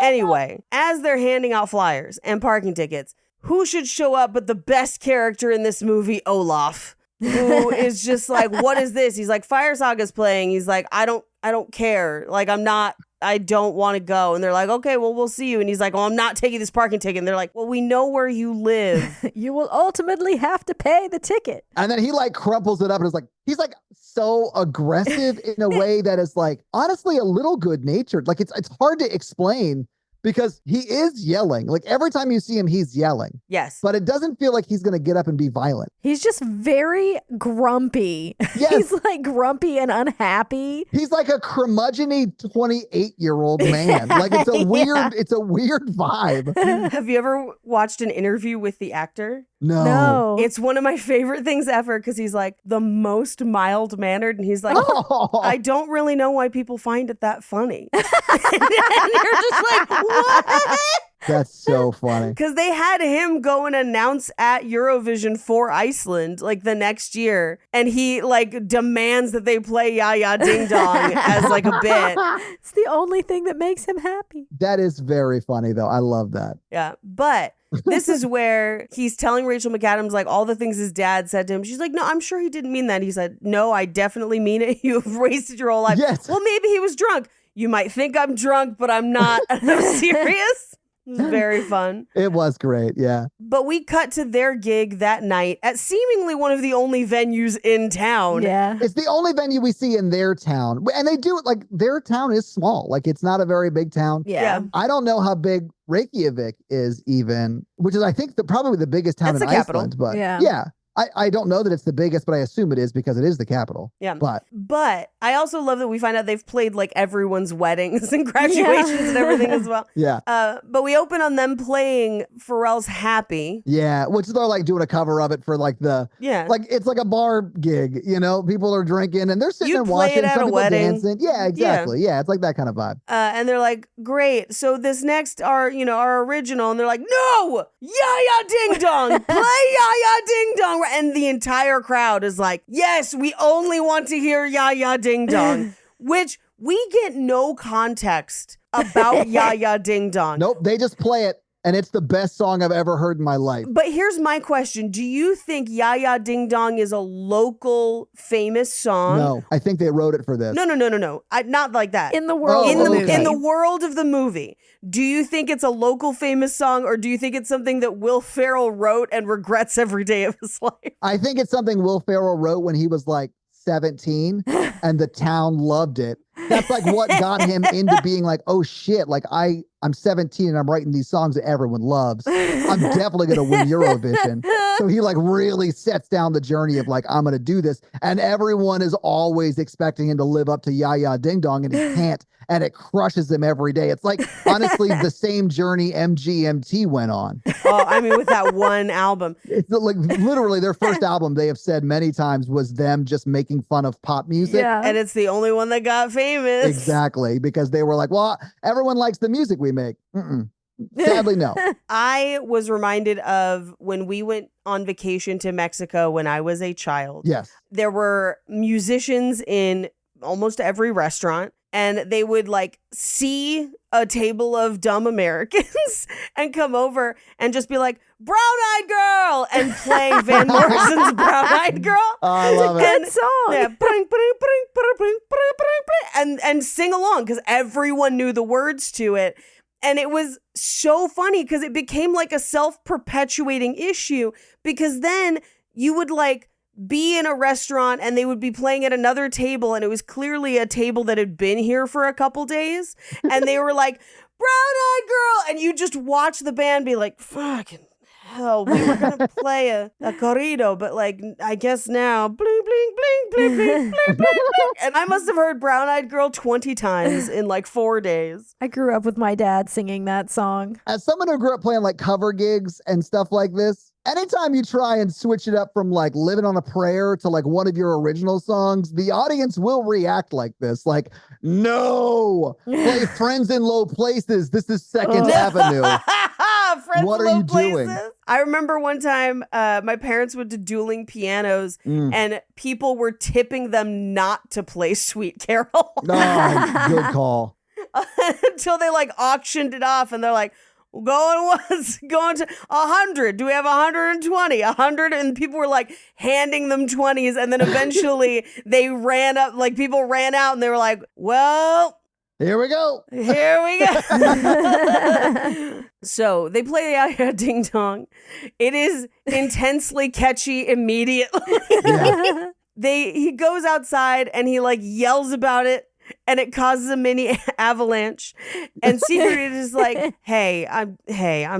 Anyway, as they're handing out flyers and parking tickets, who should show up but the best character in this movie, Olaf, who is just like, what is this? He's like, Fire Saga's playing. He's like, I don't care. Like, I don't want to go. And they're like, okay, well, we'll see you. And he's like, I'm not taking this parking ticket. And they're like, well, we know where you live. You will ultimately have to pay the ticket. And then he like crumples it up and is like, he's like so aggressive in a way that is like, honestly, a little good natured. Like it's hard to explain because he is yelling. Like every time you see him, he's yelling. Yes. But it doesn't feel like he's going to get up and be violent. He's just very grumpy. Yes. He's like grumpy and unhappy. He's like a curmudgeon-y 28-year-old man. Like it's a weird vibe. Have you ever watched an interview with the actor? No. It's one of my favorite things ever because he's like the most mild-mannered and he's like, I don't really know why people find it that funny. And you're just like, what? That's so funny. Because they had him go and announce at Eurovision for Iceland like the next year. And he like demands that they play Ya Ya Ding Dong as like a bit. It's the only thing that makes him happy. That is very funny though. I love that. Yeah. But this is where he's telling Rachel McAdams like all the things his dad said to him. She's like, no, I'm sure he didn't mean that. He said, no, I definitely mean it. You've wasted your whole life. Yes. Well, maybe he was drunk. You might think I'm drunk, but I'm not. I'm serious. It was very fun. It was great, yeah. But we cut to their gig that night at seemingly one of the only venues in town. Yeah. It's the only venue we see in their town. And they do it like their town is small. Like it's not a very big town. Yeah. I don't know how big Reykjavik is even, which is I think probably the biggest town That's in the capital. Iceland. But Yeah. I don't know that it's the biggest, but I assume it is because it is the capital. Yeah. But I also love that we find out they've played like everyone's weddings and graduations and everything as well. yeah. But we open on them playing Pharrell's Happy. Yeah. Which they're like doing a cover of it for like like it's like a bar gig, you know, people are drinking and they're sitting You'd and play watching it at some a people wedding. dancing. Yeah, exactly. Yeah. It's like that kind of vibe. And they're like, great. So this next our original. And they're like, no, Ya Ya Ding Dong, play Ya Ya Ding Dong. And the entire crowd is like, yes, we only want to hear Ya Ya Ding Dong, which we get no context about Ya Ya Ding Dong. Nope. They just play it. And it's the best song I've ever heard in my life. But here's my question. Do you think Ya Ya Ding Dong is a local famous song? No, I think they wrote it for this. No. Not like that. In the world. in of the the movie. in the world of the movie, do you think it's a local famous song, or do you think it's something that Will Ferrell wrote and regrets every day of his life? I think it's something Will Ferrell wrote when he was like 17 and the town loved it. That's like what got him into being like, oh shit, like I'm 17 and I'm writing these songs that everyone loves. I'm definitely going to win Eurovision. So he like really sets down the journey of like, I'm going to do this. And everyone is always expecting him to live up to Ya Ya Ding Dong, and he can't. And it crushes him every day. It's like, honestly, the same journey MGMT went on. Oh, I mean, with that one album. It's like literally their first album, they have said many times, was them just making fun of pop music. Yeah. And it's the only one that got famous. Exactly. Because they were like, well, everyone likes the music we make. Sadly, no. I was reminded of when we went on vacation to Mexico when I was a child. Yes. There were musicians in almost every restaurant, and they would like see a table of dumb Americans and come over and just be like, "Brown-Eyed Girl," and play Van Morrison's Brown-Eyed Girl. Oh, I love it. Good song. Yeah, and sing along because everyone knew the words to it. And it was so funny because it became like a self-perpetuating issue, because then you would like be in a restaurant and they would be playing at another table, and it was clearly a table that had been here for a couple days, and they were like, "Brown-Eyed Girl," and you just watch the band be like, "Fucking hell, we were gonna play a corrido, but like I guess now bling bling bling bling bling bling bling bling." And I must have heard Brown-Eyed Girl 20 times in like 4 days. I grew up with my dad singing that song. As someone who grew up playing like cover gigs and stuff like this, anytime you try and switch it up from like Living on a Prayer to like one of your original songs, the audience will react like this. Like, no, play Friends in Low Places. This is Second Avenue. Friends What in are Low you doing? Places. I remember one time my parents went to dueling pianos and people were tipping them not to play Sweet Carol. Oh, good call. Until they like auctioned it off and they're like, going once, going to 100. Do we have 120? 100? And people were like handing them 20s. And then eventually they ran up, like people ran out and they were like, well, here we go. Here we go. So they play Ya Ya Ding Dong. It is intensely catchy immediately. Yeah. He goes outside and he like yells about it, and it causes a mini avalanche. And Secret is like, hey, I'm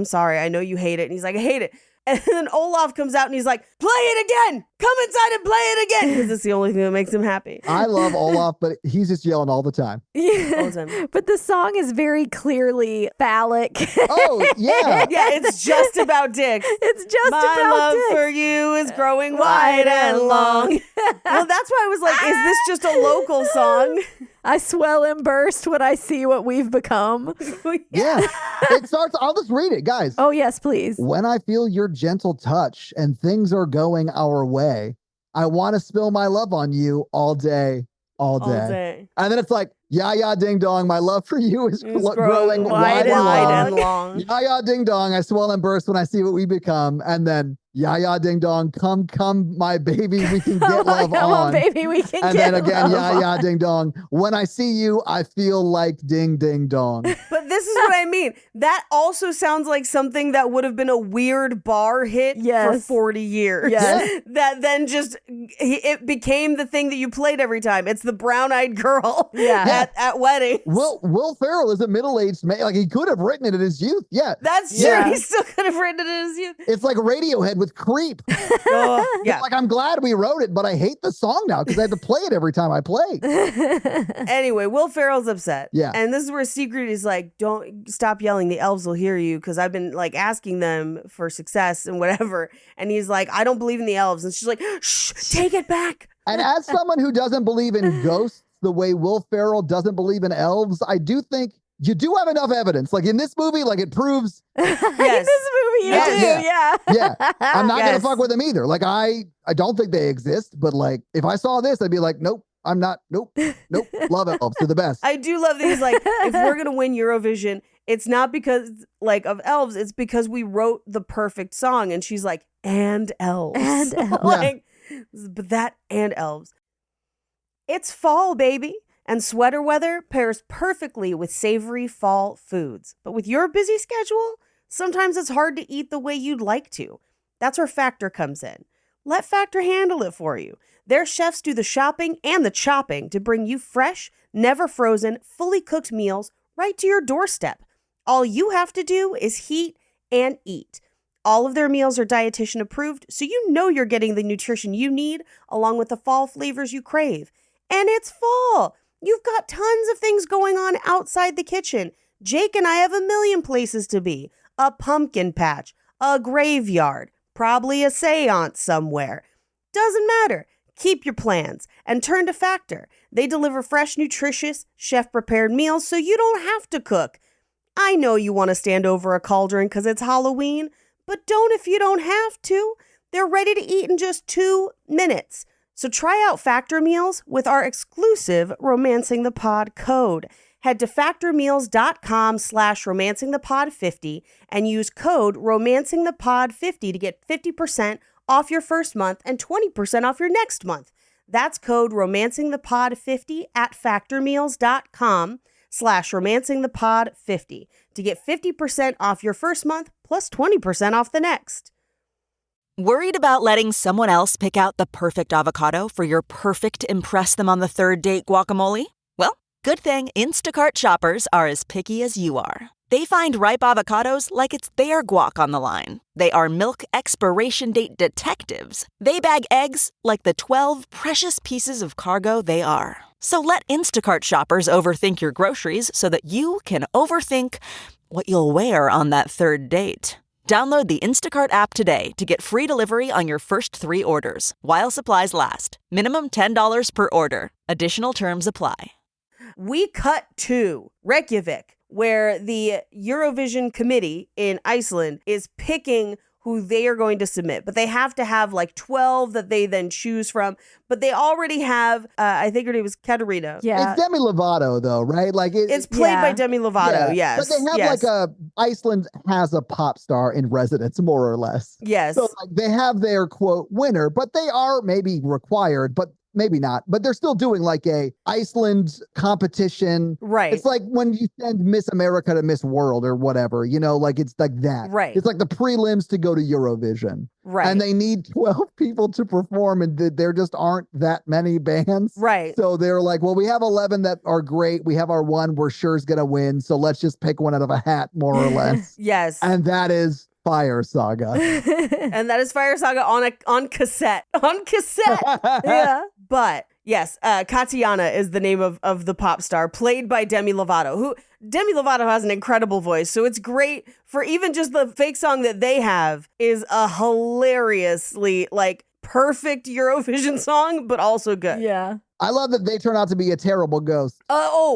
sorry. I know you hate it. And he's like, I hate it. And then Olaf comes out and he's like, play it again. Come inside and play it again. Because it's the only thing that makes him happy. I love Olaf, but he's just yelling all the time. Yeah. All the time. But the song is very clearly phallic. Oh, yeah. Yeah, it's just about dicks. It's just My about love dicks. for you is growing wide and long. Well, that's why I was like, is this just a local song? I swell and burst when I see what we've become. Yeah. It starts, I'll just read it, guys. Oh, yes, please. When I feel your gentle touch and things are going our way, I want to spill my love on you all day, all day. All day. And then it's like, Ya Ya Ding Dong, my love for you is It's growing wide and and long. long. Ya Ya Ding Dong, I swell and burst when I see what we become. And then Ya Ya Ding Dong, come, my baby, we can get love Come on. baby, we can And get then again, love Ya Ya Ding Dong, when I see you, I feel like ding ding dong. But this is what I mean. That also sounds like something that would have been a weird bar hit for Yes. 40 years. Yes. That then just, it became the thing that you played every time. It's the brown-eyed girl at weddings. Will Ferrell is a middle-aged man. Like, he could have written it in his youth. Yeah. That's true. Yeah. He still could have written it in his youth. It's like Radiohead with Creep. Oh, yeah. Like, I'm glad we wrote it, but I hate the song now because I have to play it every time I play. Anyway, Will Ferrell's upset. Yeah. And this is where Secret is like, don't stop yelling. The elves will hear you, because I've been like asking them for success and whatever. And he's like, I don't believe in the elves. And she's like, shh, take it back. And as someone who doesn't believe in ghosts the way Will Ferrell doesn't believe in elves, I do think you do have enough evidence. Like in this movie, like it proves. Yes. In this movie, you Yes. do, yeah. Yeah. I'm not Yes. going to fuck with them either. Like I don't think they exist, but like if I saw this, I'd be like, nope, I'm not. Nope. Love elves. They're the best. I do love that he's like, if we're going to win Eurovision, it's not because like of elves, it's because we wrote the perfect song. And she's like, and elves. And elves. Like, but that and elves. It's fall, baby. And sweater weather pairs perfectly with savory fall foods. But with your busy schedule, sometimes it's hard to eat the way you'd like to. That's where Factor comes in. Let Factor handle it for you. Their chefs do the shopping and the chopping to bring you fresh, never frozen, fully cooked meals right to your doorstep. All you have to do is heat and eat. All of their meals are dietitian approved, so you know you're getting the nutrition you need along with the fall flavors you crave. And it's fall. You've got tons of things going on outside the kitchen. Jake and I have a million places to be. A pumpkin patch, a graveyard, probably a seance somewhere. Doesn't matter. Keep your plans and turn to Factor. They deliver fresh, nutritious, chef-prepared meals so you don't have to cook. I know you want to stand over a cauldron because it's Halloween, but don't if you don't have to. They're ready to eat in just 2 minutes. So try out Factor meals with our exclusive Romancing the Pod code. Head to factormeals.com/romancingthepod50 and use code romancingthepod50 to get 50% off your first month and 20% off your next month. That's code romancingthepod50 at factormeals.com/romancingthepod50 to get 50% off your first month plus 20% off the next. Worried about letting someone else pick out the perfect avocado for your perfect impress them on the third date guacamole? Well, good thing Instacart shoppers are as picky as you are. They find ripe avocados like it's their guac on the line. They are milk expiration date detectives. They bag eggs like the 12 precious pieces of cargo they are. So let Instacart shoppers overthink your groceries so that you can overthink what you'll wear on that third date. Download the Instacart app today to get free delivery on your first 3 orders, while supplies last. Minimum $10 per order. Additional terms apply. We cut to Reykjavik, where the Eurovision committee in Iceland is picking who they are going to submit. But they have to have like 12 that they then choose from. But they already have, I think her name was Katarina. Yeah. It's Demi Lovato, though, right? Like it's played by Demi Lovato, yes. But they have Iceland has a pop star in residence, more or less. Yes. So like, they have their, quote, winner, but they are maybe required, but maybe not, but they're still doing like a Iceland competition. Right. It's like when you send Miss America to Miss World or whatever, you know, like it's like that. Right. It's like the prelims to go to Eurovision. Right. And they need 12 people to perform, and there just aren't that many bands. Right. So they're like, well, we have 11 that are great. We have our one we're sure is going to win. So let's just pick one out of a hat, more or less. Yes. And that is Fire Saga. And that is Fire Saga on cassette. On cassette. Yeah. But yes, Katiana is the name of the pop star, played by Demi Lovato, who Demi Lovato has an incredible voice. So it's great for even just the fake song that they have is a hilariously like perfect Eurovision song, but also good. Yeah. I love that they turn out to be a terrible ghost.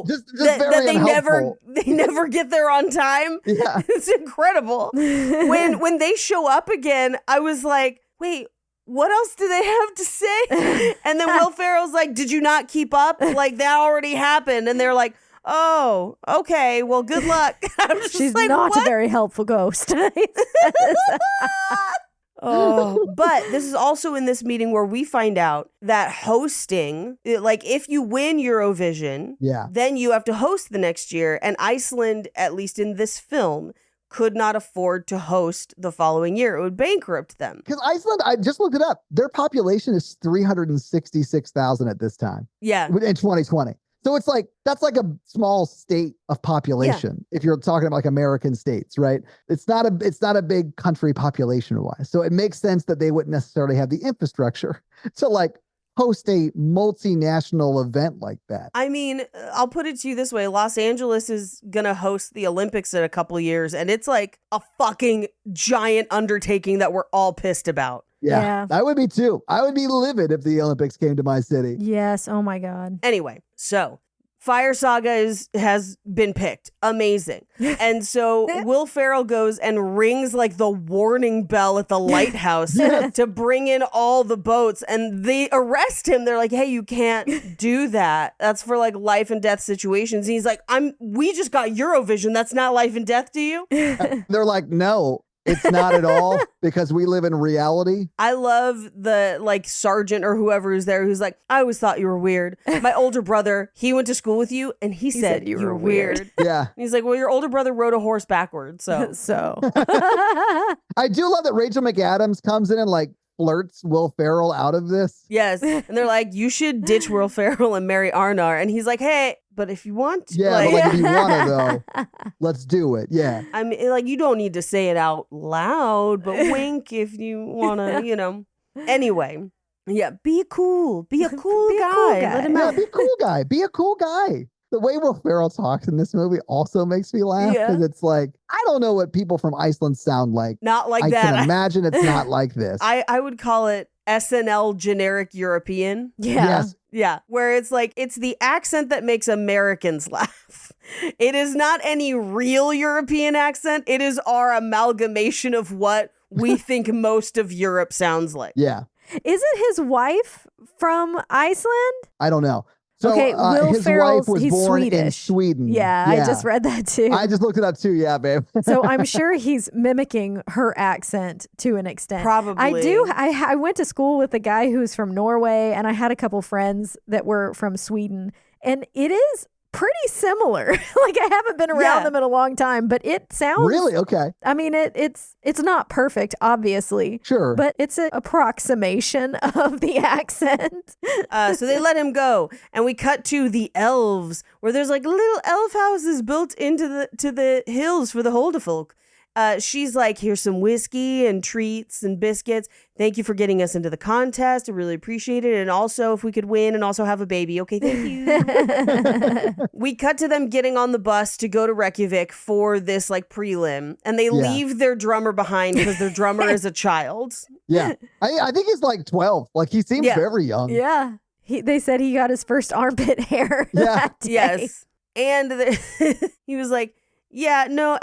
Just that very they unhelpful. never get there on time. Yeah. It's incredible. When they show up again, I was like, wait, what else do they have to say? And then Will Ferrell's like, did you not keep up? Like that already happened. And they're like, oh, okay, well, good luck. I'm just She's like, not what? a very helpful ghost. Oh, but this is also in this meeting where we find out that hosting, like if you win Eurovision, then you have to host the next year. And Iceland, at least in this film, could not afford to host the following year. It would bankrupt them. Because Iceland, I just looked it up. Their population is 366,000 at this time. Yeah. In 2020. So it's like, that's like a small state of population. If you're talking about like American states, right? It's not a big country population wise. So it makes sense that they wouldn't necessarily have the infrastructure to like host a multinational event like that. I mean, I'll put it to you this way. Los Angeles is going to host the Olympics in a couple years, and it's like a fucking giant undertaking that we're all pissed about. Yeah, I would be too. I would be livid if the Olympics came to my city. Yes. Oh my God. Anyway, so Fire Saga has been picked. Amazing. And so Will Ferrell goes and rings like the warning bell at the lighthouse to bring in all the boats, and they arrest him. They're like, hey, you can't do that. That's for like life and death situations. And he's like, we just got Eurovision. That's not life and death to you. They're like, no. It's not at all, because we live in reality. I love the like sergeant or whoever is there who's like, I always thought you were weird. My older brother, he went to school with you and he said you were weird. Yeah. And he's like, well, your older brother rode a horse backwards. So. So. I do love that Rachel McAdams comes in and like flirts Will Ferrell out of this. Yes. And they're like, you should ditch Will Ferrell and marry Arnar. And he's like, hey, but if you want to. Yeah, but if you want to, though, let's do it. Yeah. I mean, like, you don't need to say it out loud, but wink if you want to, Anyway. Yeah, be cool. Be a cool guy. Let him out. Be a cool guy. Be a cool guy. The way Will Ferrell talks in this movie also makes me laugh because it's like, I don't know what people from Iceland sound like. Not like that. I can imagine it's not like this. I would call it SNL generic European. Yeah. Yes. Yeah. Where it's like, it's the accent that makes Americans laugh. It is not any real European accent. It is our amalgamation of what we think most of Europe sounds like. Yeah. Isn't his wife from Iceland? I don't know. So, okay, Will his Ferrell's, wife was he's born Swedish. in Sweden. Yeah, I just read that too. I just looked it up too. Yeah, babe. So I'm sure he's mimicking her accent to an extent. Probably. I went to school with a guy who's from Norway, and I had a couple friends that were from Sweden, and it is pretty similar. Like, I haven't been around them in a long time, but it sounds really okay. I mean, it's not perfect, obviously. Sure. But it's an approximation of the accent. So they let him go, and we cut to the elves, where there's like little elf houses built into the hills for the Holdefolk. She's like, here's some whiskey and treats and biscuits. Thank you for getting us into the contest. I really appreciate it. And also, if we could win and also have a baby. Okay, thank you. We cut to them getting on the bus to go to Reykjavik for this like prelim. And they leave their drummer behind because their drummer is a child. Yeah. I think he's like 12. Like, he seems very young. Yeah. They said he got his first armpit hair. Yeah. Yes. And he was like, yeah, no,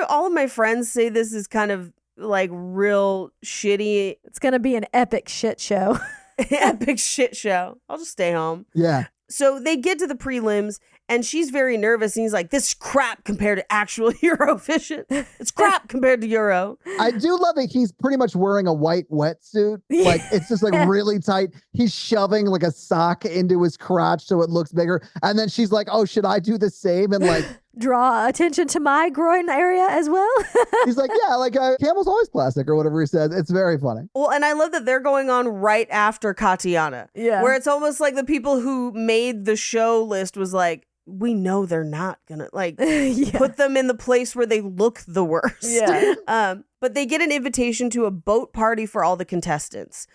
all of my friends say this is kind of like real shitty. It's going to be an epic shit show. Epic shit show. I'll just stay home. Yeah. So they get to the prelims and she's very nervous. And he's like, this is crap compared to actual Eurovision. It's crap compared to Euro. I do love that he's pretty much wearing a white wetsuit. Like, it's just like really tight. He's shoving like a sock into his crotch so it looks bigger. And then she's like, oh, should I do the same? And like, draw attention to my groin area as well. He's like, yeah, like Camel's always plastic or whatever he says. It's very funny. Well, and I love that they're going on right after Katiana. Yeah. Where it's almost like the people who made the show list was like, we know they're not gonna put them in the place where they look the worst. Yeah. But they get an invitation to a boat party for all the contestants.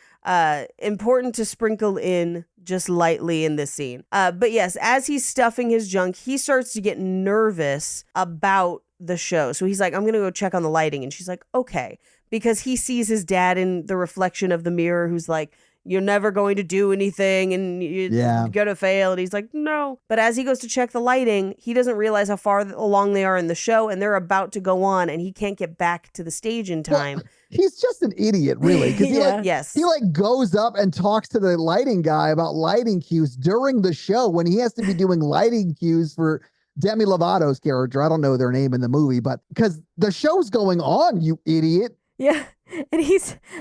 Important to sprinkle in just lightly in this scene. But yes, as he's stuffing his junk, he starts to get nervous about the show. So he's like, I'm gonna go check on the lighting. And she's like, okay. Because he sees his dad in the reflection of the mirror who's like, you're never going to do anything and you're going to fail. And he's like, no. But as he goes to check the lighting, he doesn't realize how far along they are in the show and they're about to go on and he can't get back to the stage in time. Well, he's just an idiot, really. Because he like goes up and talks to the lighting guy about lighting cues during the show when he has to be doing lighting cues for Demi Lovato's character. I don't know their name in the movie, but because the show's going on, you idiot. Yeah. And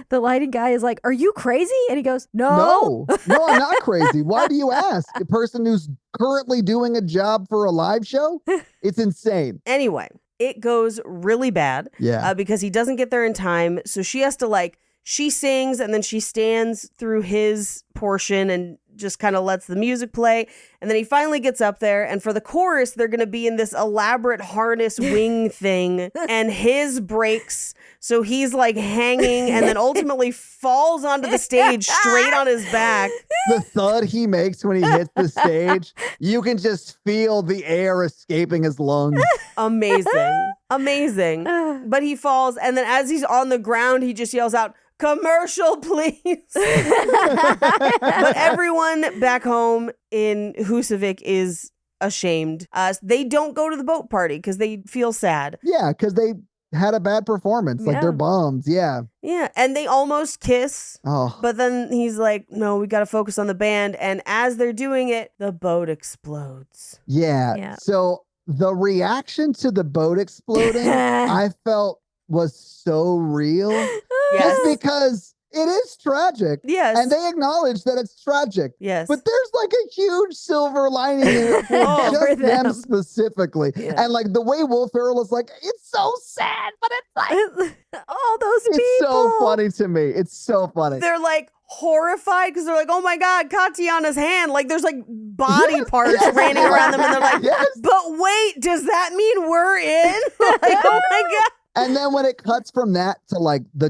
the lighting guy is like, are you crazy? And he goes, no, I'm not crazy. Why do you ask? A person who's currently doing a job for a live show? It's insane. Anyway, it goes really bad. Yeah. Because he doesn't get there in time. So she has to she sings and then she stands through his portion and just kind of lets the music play. And then he finally gets up there. And for the chorus, they're going to be in this elaborate harness wing thing. And his breaks. So he's like hanging and then ultimately falls onto the stage straight on his back. The thud he makes when he hits the stage, you can just feel the air escaping his lungs. Amazing. But he falls. And then as he's on the ground, he just yells out, commercial, please. But everyone back home in Husavik is ashamed. They don't go to the boat party because they feel sad. Yeah, because they had a bad performance. Like, they're bummed. Yeah. Yeah. And they almost kiss. Oh. But then he's like, no, we got to focus on the band. And as they're doing it, the boat explodes. Yeah. So the reaction to the boat exploding, I felt was so real. Yes. Just because it is tragic. Yes. And they acknowledge that it's tragic. Yes. But there's like a huge silver lining here for just them specifically. Yeah. And like the way Will Ferrell is like, it's so sad, but it's like all those people. It's so funny to me. It's so funny. They're like horrified because they're like, oh my God, Katiana's hand. Like there's like body parts raining around them. And they're like, but wait, does that mean we're in? Like, oh my God. And then when it cuts from that to like the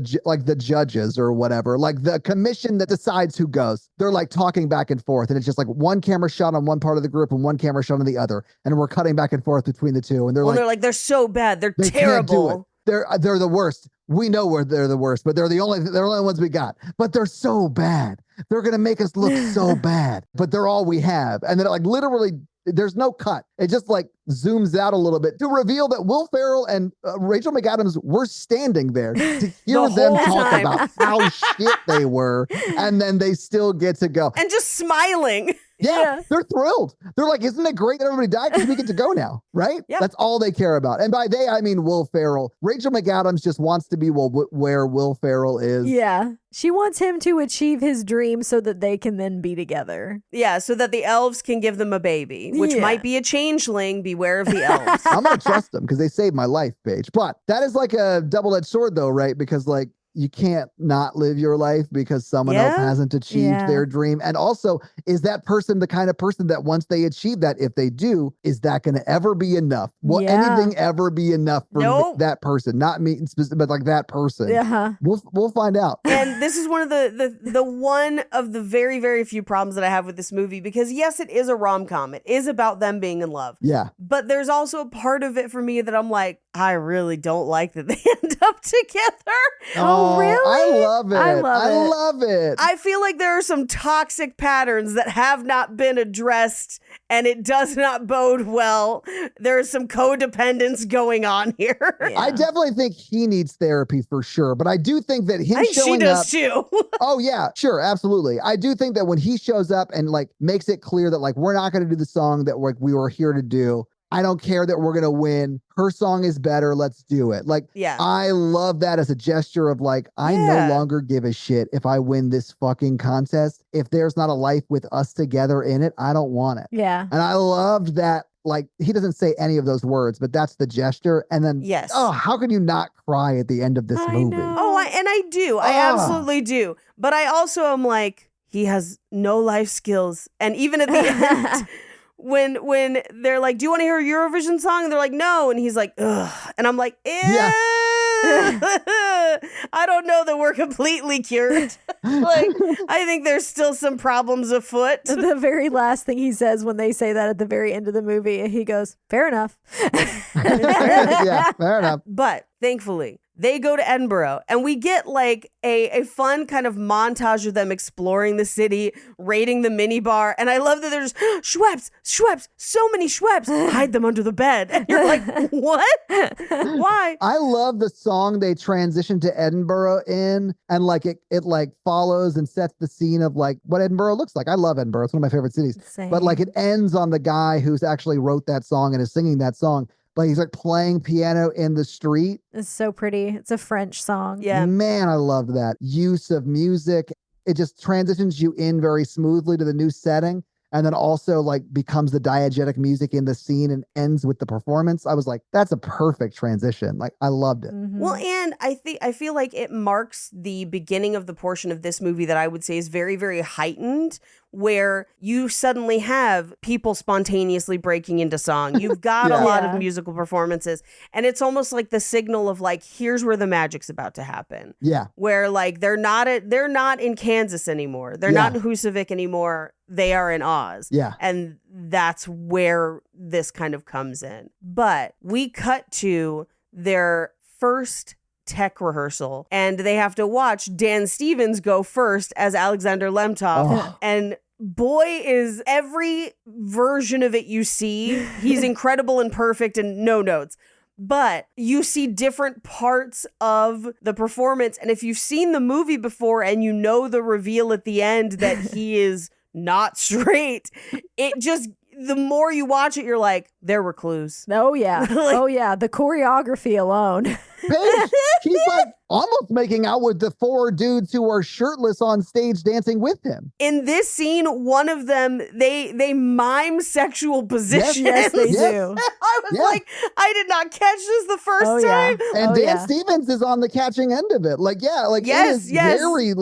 judges or whatever, like the commission that decides who goes, they're like talking back and forth. And it's just like one camera shot on one part of the group and one camera shot on the other. And we're cutting back and forth between the two. And they're like, they're so bad. They're terrible. They're the worst. We know they're the worst, but they're the only ones we got. But they're so bad. They're going to make us look so bad, but they're all we have. And then like literally there's no cut. It just like zooms out a little bit to reveal that Will Ferrell and Rachel McAdams were standing there to hear them talk about how shit they were. And then they still get to go. And just smiling. Yeah, they're thrilled. They're like, isn't it great that everybody died? Because we get to go now, right? Yeah. That's all they care about. And by they, I mean Will Ferrell. Rachel McAdams just wants to be where Will Ferrell is. Yeah. She wants him to achieve his dream so that they can then be together. Yeah, so that the elves can give them a baby, which might be a changeling. Beware of the elves. I'm going to trust them because they saved my life, Paige. But that is like a double-edged sword though, right? Because like, you can't not live your life because someone else hasn't achieved their dream. And also, is that person the kind of person that once they achieve that, if they do, is that going to ever be enough? Will anything ever be enough for that person? Not me, but like that person. Yeah. We'll find out. And this is one of the one of the very, very few problems that I have with this movie, because yes, it is a rom-com. It is about them being in love. Yeah. But there's also a part of it for me that I'm like, I really don't like that they end up together. Oh, really? I love it. I love it. I feel like there are some toxic patterns that have not been addressed, and it does not bode well. There is some codependence going on here. Yeah. I definitely think he needs therapy for sure, but I do think that him she showing does up, too. Oh yeah, sure, absolutely. I do think that when he shows up and like makes it clear that like we're not going to do the song that we were here to do. I don't care that we're going to win. Her song is better. Let's do it. Like, I love that as a gesture of like, I no longer give a shit if I win this fucking contest. If there's not a life with us together in it, I don't want it. Yeah. And I loved that. Like, he doesn't say any of those words, but that's the gesture. And then, how can you not cry at the end of this movie? Know. Oh, I do. I absolutely do. But I also am like, he has no life skills. And even at the end, when they're like, do you want to hear a Eurovision song? And they're like, no. And he's like, ugh. And I'm like, I don't know that we're completely cured. Like, I think there's still some problems afoot. The very last thing he says when they say that at the very end of the movie, he goes, fair enough. Yeah, fair enough. But thankfully, they go to Edinburgh, and we get like a fun kind of montage of them exploring the city, raiding the minibar. And I love that there's Schweppes, so many Schweppes, hide them under the bed. And you're like, what? Why? I love the song they transition to Edinburgh in, and like it like follows and sets the scene of like what Edinburgh looks like. I love Edinburgh. It's one of my favorite cities. Same. But like it ends on the guy who's actually wrote that song and is singing that song. But he's like playing piano in the street. It's so pretty. It's a French song. Yeah. Man, I love that use of music. It just transitions you in very smoothly to the new setting. And then also like becomes the diegetic music in the scene and ends with the performance. I was like, that's a perfect transition. Like, I loved it. Mm-hmm. Well, and I feel like it marks the beginning of the portion of this movie that I would say is very, very heightened, where you suddenly have people spontaneously breaking into song. You've got a lot of musical performances, and it's almost like the signal of like, here's where the magic's about to happen. Yeah. Where like they're not in Kansas anymore. They're not in Husavik anymore. They are in Oz. Yeah. And that's where this kind of comes in. But we cut to their first tech rehearsal, and they have to watch Dan Stevens go first as Alexander Lemtov. Oh. And boy, is every version of it you see, he's incredible and perfect and no notes. But you see different parts of the performance. And if you've seen the movie before and you know the reveal at the end that he is not straight, it just, the more you watch it, you're like, there were clues. Oh, yeah. Oh, yeah. The choreography alone. Paige, he's like almost making out with the 4 dudes who are shirtless on stage dancing with him. In this scene, one of them, they mime sexual positions. Yes, they do. I was like, I did not catch this the first time. And Dan Stevens is on the catching end of it. Like, yes. very,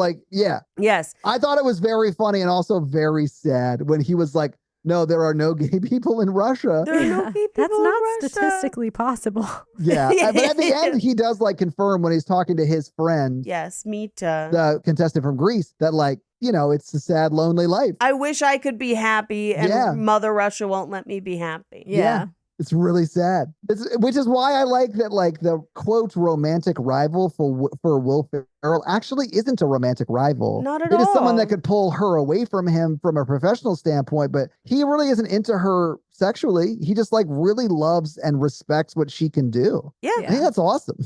Yes. I thought it was very funny and also very sad when he was like, no, there are no gay people in Russia. There are no gay people That's not in Russia. statistically possible. Yeah. But at the end, he does like confirm when he's talking to his friend. Yes, Mita. The contestant from Greece that like, it's a sad, lonely life. I wish I could be happy and Mother Russia won't let me be happy. Yeah. It's really sad. Which is why I like that, like, the quote romantic rival for Will Ferrell actually isn't a romantic rival. Not at all. It is someone that could pull her away from him from a professional standpoint, but he really isn't into her sexually. He just like really loves and respects what she can do. Yeah. I think that's awesome.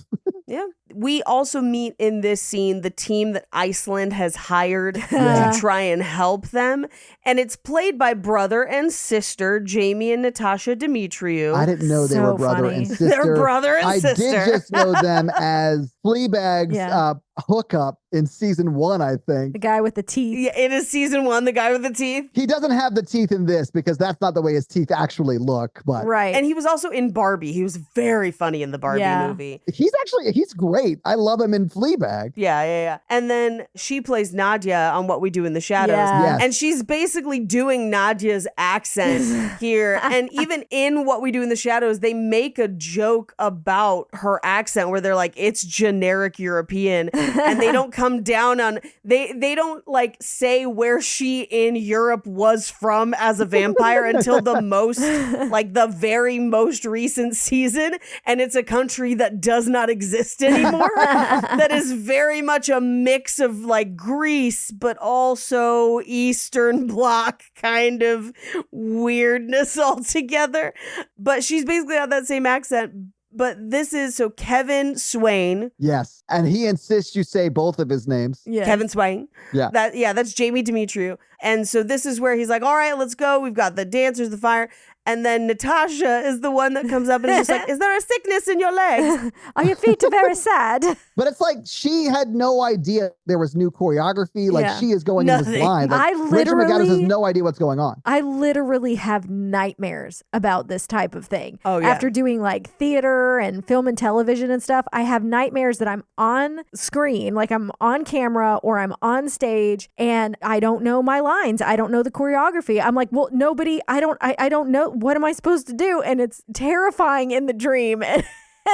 Yeah. We also meet in this scene the team that Iceland has hired to try and help them. And it's played by brother and sister, Jamie and Natasha Dimitriou. I didn't know they were brother and sister. They're brother and sister. I did just know them as Fleabag's hookup in season 1, I think. The guy with the teeth. Yeah, it is season 1, the guy with the teeth. He doesn't have the teeth in this because that's not the way his teeth actually look. But right. And he was also in Barbie. He was very funny in the Barbie movie. He's great. I love him in Fleabag. Yeah. And then she plays Nadia on What We Do in the Shadows. Yeah. Yes. And she's basically doing Nadia's accent here. And even in What We Do in the Shadows, they make a joke about her accent where they're like, it's generic European. And they don't come down on, they don't like say where she in Europe was from as a vampire until the very most recent season. And it's a country that does not exist anymore. That is very much a mix of like Greece, but also Eastern Bloc kind of weirdness altogether. But she's basically on that same accent. But this is Kevin Swain. Yes. And he insists you say both of his names. Yeah. Kevin Swain. Yeah. That's Jamie Dimitriou. And so this is where he's like, all right, let's go. We've got the dancers, the fire. And then Natasha is the one that comes up and is just like, is there a sickness in your legs? Are your feet very sad? But it's like she had no idea there was new choreography. Like she is going in this blind. Like, Rachel McAdams has no idea what's going on. I literally have nightmares about this type of thing. Oh, yeah. After doing like theater and film and television and stuff, I have nightmares that I'm on screen, like I'm on camera or I'm on stage and I don't know my lines. I don't know the choreography. I'm like, well, I don't know. What am I supposed to do? And it's terrifying in the dream. And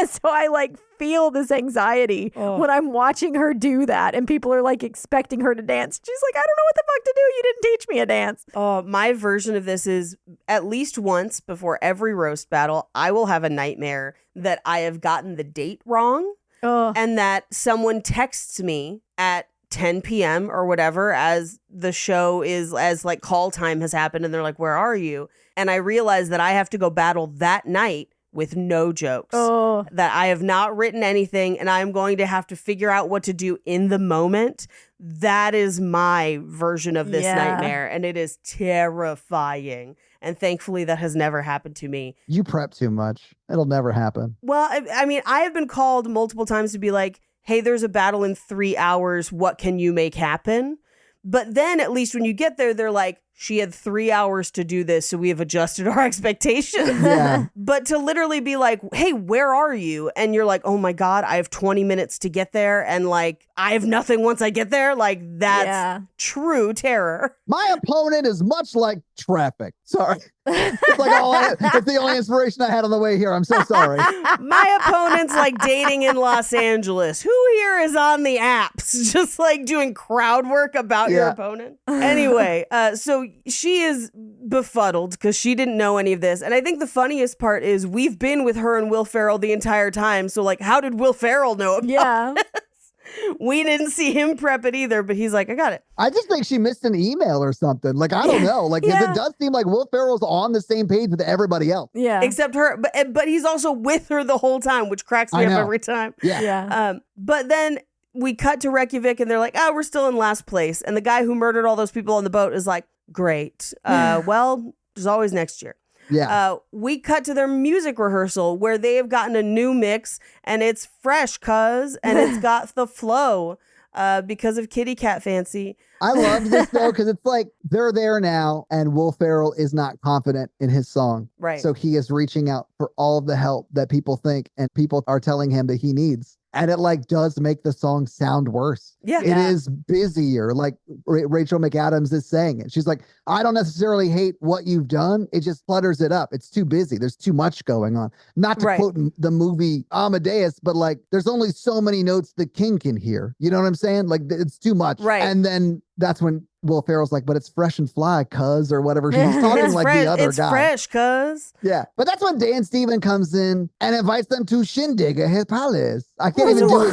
so I like feel this anxiety when I'm watching her do that. And people are like expecting her to dance. She's like, I don't know what the fuck to do. You didn't teach me a dance. Oh, my version of this is at least once before every roast battle, I will have a nightmare that I have gotten the date wrong and that someone texts me at 10 p.m. or whatever as the show is, as like call time has happened and they're like, where are you? And I realize that I have to go battle that night with no jokes, that I have not written anything and I'm going to have to figure out what to do in the moment. That is my version of this nightmare. And it is terrifying. And thankfully that has never happened to me. You prep too much. It'll never happen. Well, I mean, I have been called multiple times to be like, hey, there's a battle in 3 hours. What can you make happen? But then at least when you get there, they're like, she had 3 hours to do this, so we have adjusted our expectations. Yeah. But to literally be like, hey, where are you? And you're like, oh my God, I have 20 minutes to get there. And like, I have nothing once I get there. Like, that's true terror. My opponent is much like traffic. Sorry. It's like it's the only inspiration I had on the way here. I'm so sorry. My opponent's like dating in Los Angeles. Who here is on the apps? Just like doing crowd work about your opponent. Anyway, so she is befuddled because she didn't know any of this. And I think the funniest part is we've been with her and Will Ferrell the entire time. So like, how did Will Ferrell know about this? We didn't see him prep it either, but he's like, I got it. I just think she missed an email or something. Like, I don't know. Like, 'cause it does seem like Will Ferrell's on the same page with everybody else. Yeah. Except her. But he's also with her the whole time, which cracks me up every time. Yeah. But then we cut to Reykjavik and they're like, oh, we're still in last place. And the guy who murdered all those people on the boat is like, great. Well, is always next year. Yeah. We cut to their music rehearsal where they have gotten a new mix and it's fresh, and it's got the flow because of Kitty Cat Fancy. I love this though, because it's like they're there now and Will Ferrell is not confident in his song. Right. So he is reaching out for all of the help that people think and people are telling him that he needs. And it like does make the song sound worse. Yeah. It is busier. Like Rachel McAdams is saying it. She's like, I don't necessarily hate what you've done. It just clutters it up. It's too busy. There's too much going on. Not to quote the movie Amadeus, but like there's only so many notes the king can hear. You know what I'm saying? Like it's too much. Right. And then that's when Will Ferrell's like, but it's fresh and fly, cuz, or whatever. He's talking like the other guy. It's fresh, cuz. Yeah. But that's when Dan Stevens comes in and invites them to shindig at his palace. I can't even do his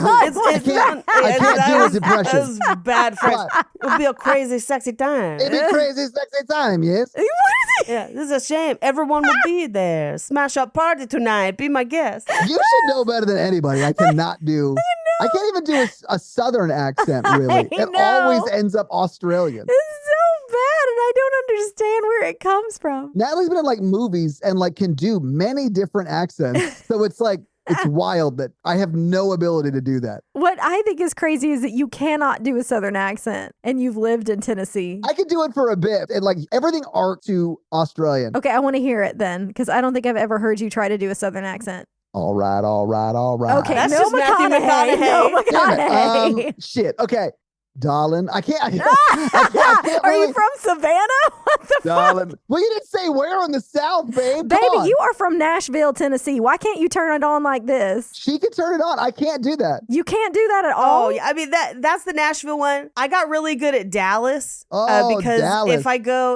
impression. That was bad French. It'll be a crazy, sexy time. It'll be crazy, sexy time, yes. What is it? Yeah, this is a shame. Everyone will be there. Smash up party tonight. Be my guest. You should know better than anybody. I cannot do. I can't even do a southern accent, really. It always ends up Australian. It's so bad, and I don't understand where it comes from. Natalie's been in like movies and like can do many different accents. So it's like, it's wild that I have no ability to do that. What I think is crazy is that you cannot do a southern accent and you've lived in Tennessee. I could do it for a bit. And like everything art to Australian. Okay, I want to hear it then, because I don't think I've ever heard you try to do a southern accent. All right, all right, all right. Okay, That's no just Matthew McConaughey. No Damn McConaughey. it. Shit. Okay. Darling, I can't Are really, you from Savannah? What the darling. fuck? Well, you didn't say where in the South, babe. Come Baby, on. you are from Nashville, Tennessee. Why can't you turn it on like this? She can turn it on. I can't do that. You can't do that at all. Oh, yeah. I mean that's the Nashville one. I got really good at Dallas because Dallas.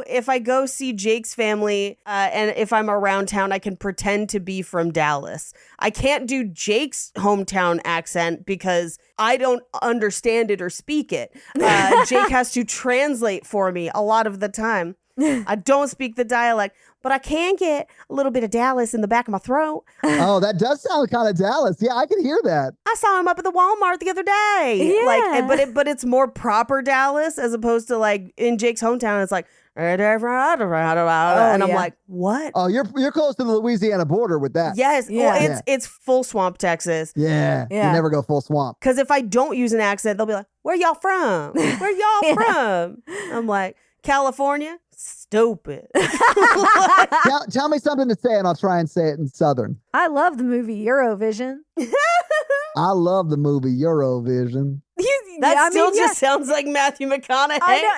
if I go see Jake's family and if I'm around town, I can pretend to be from Dallas. I can't do Jake's hometown accent because I don't understand it or speak it. Jake has to translate for me a lot of the time. I don't speak the dialect, but I can get a little bit of Dallas in the back of my throat. Oh, that does sound kind of Dallas. Yeah, I can hear that. I saw him up at the Walmart the other day. Yeah. Like, but it's more proper Dallas as opposed to like in Jake's hometown. It's like, and I'm like, what? Oh, you're close to the Louisiana border with that. Yes, Yeah. well, it's full swamp Texas. Yeah. Yeah. You never go full swamp. Because if I don't use an accent, they'll be like, where y'all from? Where y'all from? I'm like, California? Stupid. Tell me something to say and I'll try and say it in Southern. I love the movie Eurovision. I love the movie Eurovision. That just sounds like Matthew McConaughey. I know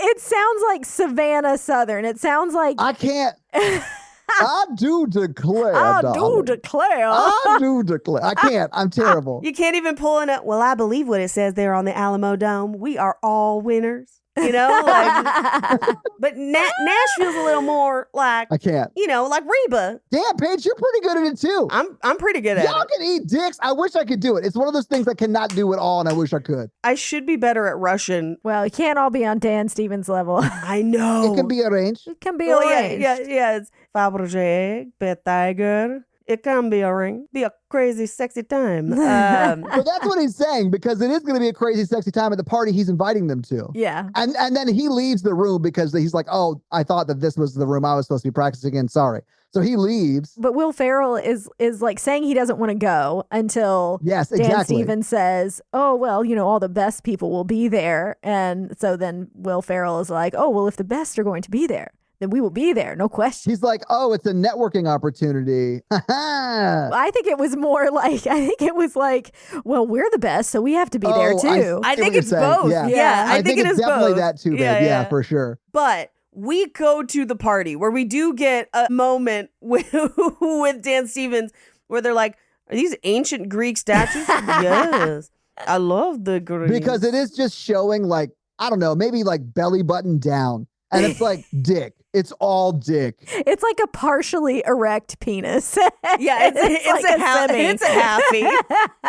it sounds like Savannah Southern. It sounds like I can't. I do declare. I darling. do declare. I do declare. I can't. I'm terrible. You can't even pull in a, well, I believe what it says there on the Alamo Dome. We are all winners. You know, like, but Nashville's a little more like, I can't. you know, like Reba. Damn, Paige, you're pretty good at it too. I'm pretty good at Y'all it. can eat dicks. I wish I could do it. It's one of those things I cannot do at all, and I wish I could. I should be better at Russian. Well, you can't all be on Dan Stevens' level. I know. It can be arranged. It can be Well, arranged. yeah. It's Fabergé, Tiger. It can be a ring. Be a crazy, sexy time. But that's what he's saying, because it is going to be a crazy, sexy time at the party he's inviting them to. Yeah. And then he leaves the room because he's like, oh, I thought that this was the room I was supposed to be practicing in. Sorry. So he leaves. But Will Ferrell is like saying he doesn't want to go until Yes, Dan exactly. Stevens says, oh, well, you know, all the best people will be there. And so then Will Ferrell is like, oh, well, if the best are going to be there, then we will be there. No question. He's like, oh, it's a networking opportunity. I think it was more like, well, we're the best, so we have to be there too. I see think what it's you're saying. both. Yeah, I think it it's is definitely both. that too, babe. Yeah, for sure. But we go to the party where we do get a moment with Dan Stevens where they're like, are these ancient Greek statues? Yes. I love the Greeks. Because it is just showing like, I don't know, maybe like belly button down. And it's like dick. It's all dick. It's like a partially erect penis. Yeah, it's like a half. semi. It's a halfie.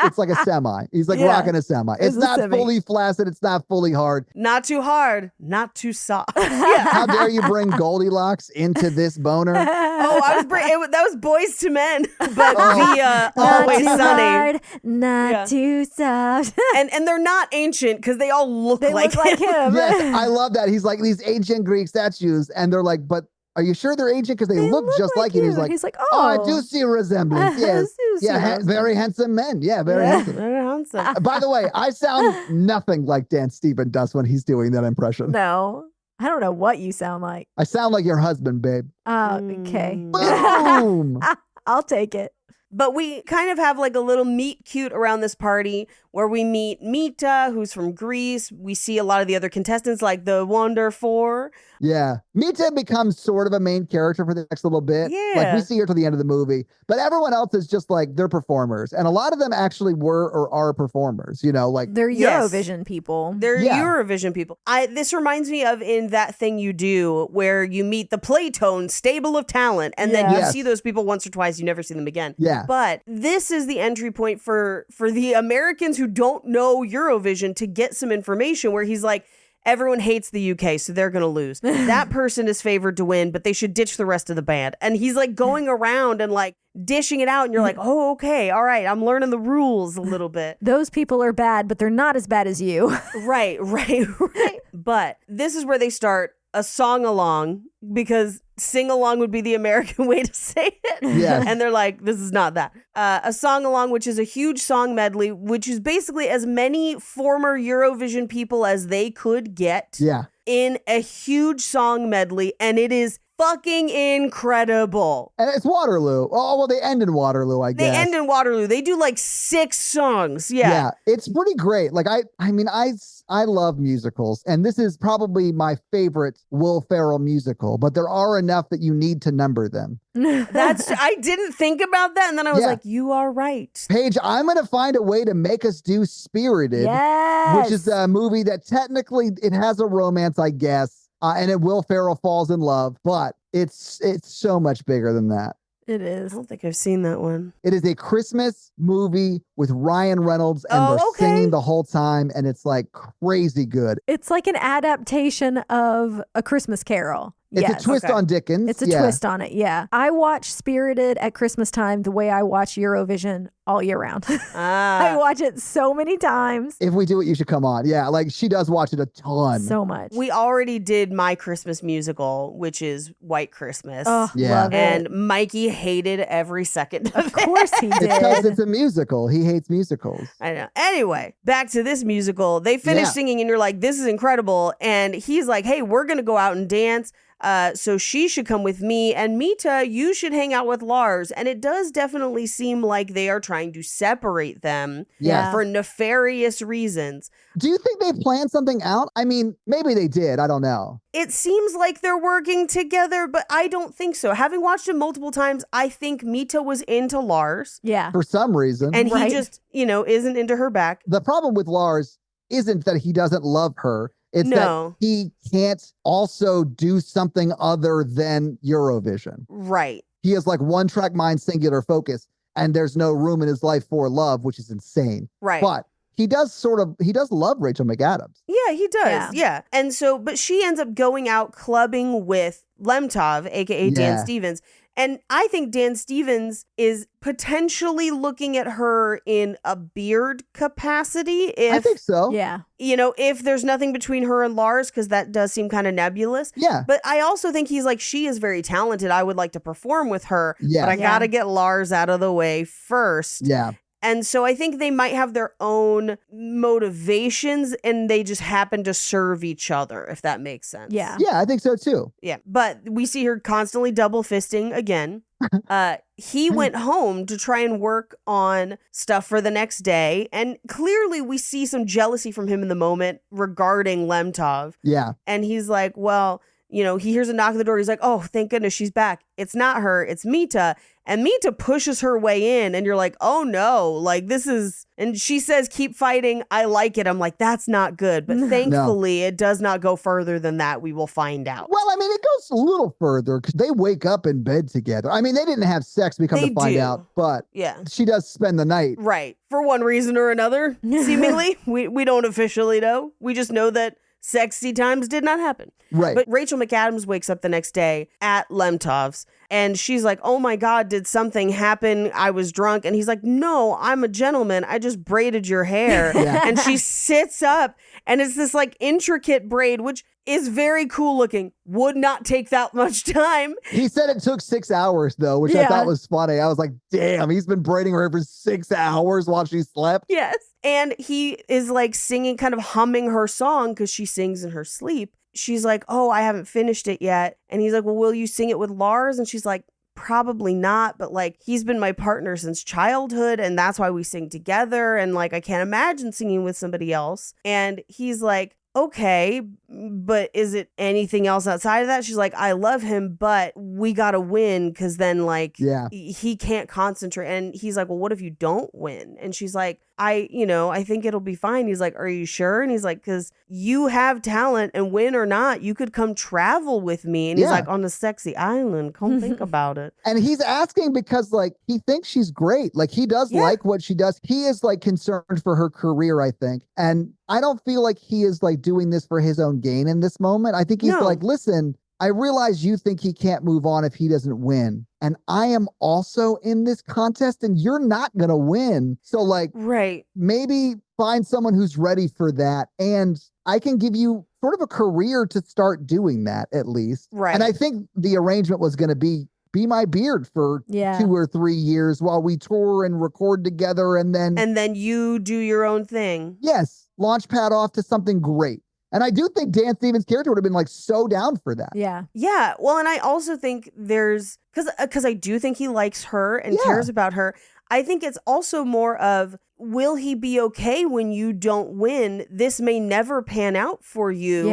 It's like a semi. He's like Yeah. rocking a semi. It's a not semi. fully flaccid. It's not fully hard. Not too hard, not too soft. Yeah. How dare you bring Goldilocks into this boner? Oh, that was Boys to Men, but Oh. via Not Always too Sunny. hard, not Yeah. too soft. And they're not ancient because they all look They like look like him. Yes, I love that. He's like these ancient Greek statues, and they're like, but are you sure they're ancient? Because they look just like you. And he's like, oh, I do see a resemblance. Yes. Very handsome men. Yeah, very handsome. Very handsome. By the way, I sound nothing like Dan Stevens does when he's doing that impression. No, I don't know what you sound like. I sound like your husband, babe. Okay. Boom. I'll take it. But we kind of have like a little meet cute around this party where we meet Mita, who's from Greece. We see a lot of the other contestants like the Wonder Four. Yeah. Mita becomes sort of a main character for the next little bit. Yeah. Like we see her to the end of the movie. But everyone else is just like they're performers. And a lot of them actually were or are performers, you know, like they're Eurovision people. They're Eurovision people. This reminds me of in That Thing You Do where you meet the Playtone stable of talent and then you see those people once or twice, you never see them again. Yeah. But this is the entry point for the Americans who don't know Eurovision to get some information where he's like, everyone hates the UK, so they're going to lose. That person is favored to win, but they should ditch the rest of the band. And he's like going around and like dishing it out. And you're like, oh, okay. All right. I'm learning the rules a little bit. Those people are bad, but they're not as bad as you. Right. But this is where they start a song along because sing along would be the American way to say it. Yes. And they're like, this is not that. A song along, which is a huge song medley, which is basically as many former Eurovision people as they could get in a huge song medley. And it is fucking incredible. And it's Waterloo. Oh, well, they end in Waterloo, I guess. They end in Waterloo. They do like 6 songs. Yeah. It's pretty great. Like, I mean, I love musicals, and this is probably my favorite Will Ferrell musical, but there are enough that you need to number them. I didn't think about that, and then I was like, you are right. Paige, I'm going to find a way to make us do Spirited, which is a movie that technically it has a romance, I guess. And it Will Ferrell falls in love, but it's so much bigger than that. It is. I don't think I've seen that one. It is a Christmas movie with Ryan Reynolds, and they're singing the whole time, and it's like crazy good. It's like an adaptation of A Christmas Carol. It's a twist on Dickens. It's a twist on it, yeah. I watch Spirited at Christmas time the way I watch Eurovision all year round. I watch it so many times. If we do it, you should come on. Yeah, like she does watch it a ton. So much. We already did my Christmas musical, which is White Christmas. Oh, love it. And Mikey hated every second of course he did. Because it's a musical. He hates musicals. I know. Anyway, back to this musical. They finish singing and you're like, this is incredible. And he's like, hey, we're going to go out and dance. So she should come with me, and Mita, you should hang out with Lars. And it does definitely seem like they are trying to separate them for nefarious reasons. Do you think they planned something out? I mean, maybe they did. I don't know. It seems like they're working together, but I don't think so. Having watched it multiple times, I think Mita was into Lars. Yeah. For some reason. And he just, isn't into her back. The problem with Lars isn't that he doesn't love her. It's that he can't also do something other than Eurovision. Right. He has like one track mind, singular focus, and there's no room in his life for love, which is insane. Right. But he does love Rachel McAdams. Yeah, he does. Yeah. And so, but she ends up going out clubbing with Lemtov, aka Dan Stevens. And I think Dan Stevens is potentially looking at her in a beard capacity. I think so. Yeah. If there's nothing between her and Lars, because that does seem kind of nebulous. Yeah. But I also think he's like, she is very talented. I would like to perform with her. Yeah. But I got to get Lars out of the way first. Yeah. And so I think they might have their own motivations and they just happen to serve each other, if that makes sense. Yeah. Yeah, I think so too. Yeah. But we see her constantly double fisting again. He went home to try and work on stuff for the next day. And clearly we see some jealousy from him in the moment regarding Lemtov. Yeah. And he's like, well, he hears a knock at the door. He's like, oh, thank goodness she's back. It's not her. It's Mita. And Mita pushes her way in and you're like, oh no, like this is, and she says, keep fighting. I like it. I'm like, that's not good. But thankfully it does not go further than that. We will find out. Well, I mean, it goes a little further because they wake up in bed together. I mean, they didn't have sex, we come to find out, but she does spend the night. Right. For one reason or another, seemingly. We don't officially know. We just know that sexy times did not happen. Right. But Rachel McAdams wakes up the next day at Lemtov's And she's like, oh my God, did something happen? I was drunk. And he's like, no, I'm a gentleman. I just braided your hair. And she sits up and it's this like intricate braid, which is very cool looking. Would not take that much time. He said it took 6 hours though, which I thought was funny. I was like, damn, he's been braiding her hair for 6 hours while she slept. Yes. And he is like singing, kind of humming her song because she sings in her sleep. She's like, oh, I haven't finished it yet. And he's like, well, will you sing it with Lars? And she's like, probably not. But like, he's been my partner since childhood. And that's why we sing together. And like, I can't imagine singing with somebody else. And he's like, okay, but is it anything else outside of that? She's like, I love him, but we got to win because then like he can't concentrate. And he's like, well, what if you don't win? And she's like, I think it'll be fine. He's like, are you sure? And he's like, because you have talent and win or not, you could come travel with me. And he's like, on a sexy island, come think about it. And he's asking because like he thinks she's great. Like he does like what she does. He is like concerned for her career, I think. And I don't feel like he is like doing this for his own gain in this moment. I think he's like, listen, I realize you think he can't move on if he doesn't win. And I am also in this contest and you're not going to win. So like, maybe find someone who's ready for that. And I can give you sort of a career to start doing that at least. Right. And I think the arrangement was going to be my beard for 2 or 3 years while we tour and record together. And then you do your own thing. Yes. Launch pad off to something great. And I do think Dan Stevens' character would have been like so down for that. Yeah. Yeah. Well, and I also think there's, because I do think he likes her and cares about her. I think it's also more of, will he be okay when you don't win? This may never pan out for you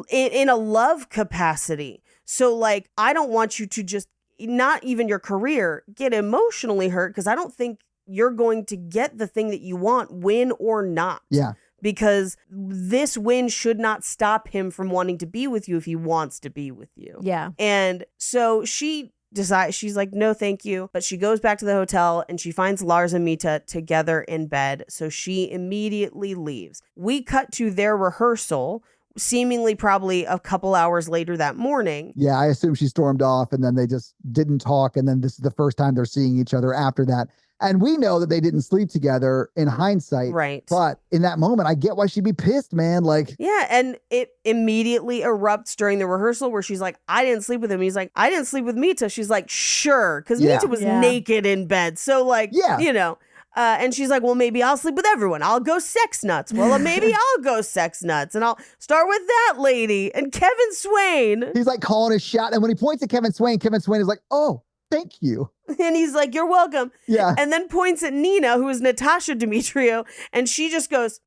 in a love capacity. So like, I don't want you to just, not even your career, get emotionally hurt because I don't think you're going to get the thing that you want, win or not. Yeah. Because this win should not stop him from wanting to be with you if he wants to be with you. Yeah. And so she decides, she's like, no, thank you. But she goes back to the hotel and she finds Lars and Mita together in bed. So she immediately leaves. We cut to their rehearsal, seemingly probably a couple hours later that morning. Yeah, I assume she stormed off and then they just didn't talk. And then this is the first time they're seeing each other after that. And we know that they didn't sleep together in hindsight. Right. But in that moment, I get why she'd be pissed, man. Like, yeah. And it immediately erupts during the rehearsal where she's like, I didn't sleep with him. He's like, I didn't sleep with Mita. She's like, sure. Because Mita was naked in bed. So like, you know. And she's like, well, maybe I'll sleep with everyone. I'll go sex nuts. Well, maybe I'll go sex nuts. And I'll start with that lady and Kevin Swain. He's like calling his shot. And when he points at Kevin Swain is like, oh, thank you. And he's like, you're welcome. Yeah. And then points at Nina, who is Natasha Demetriou. And she just goes.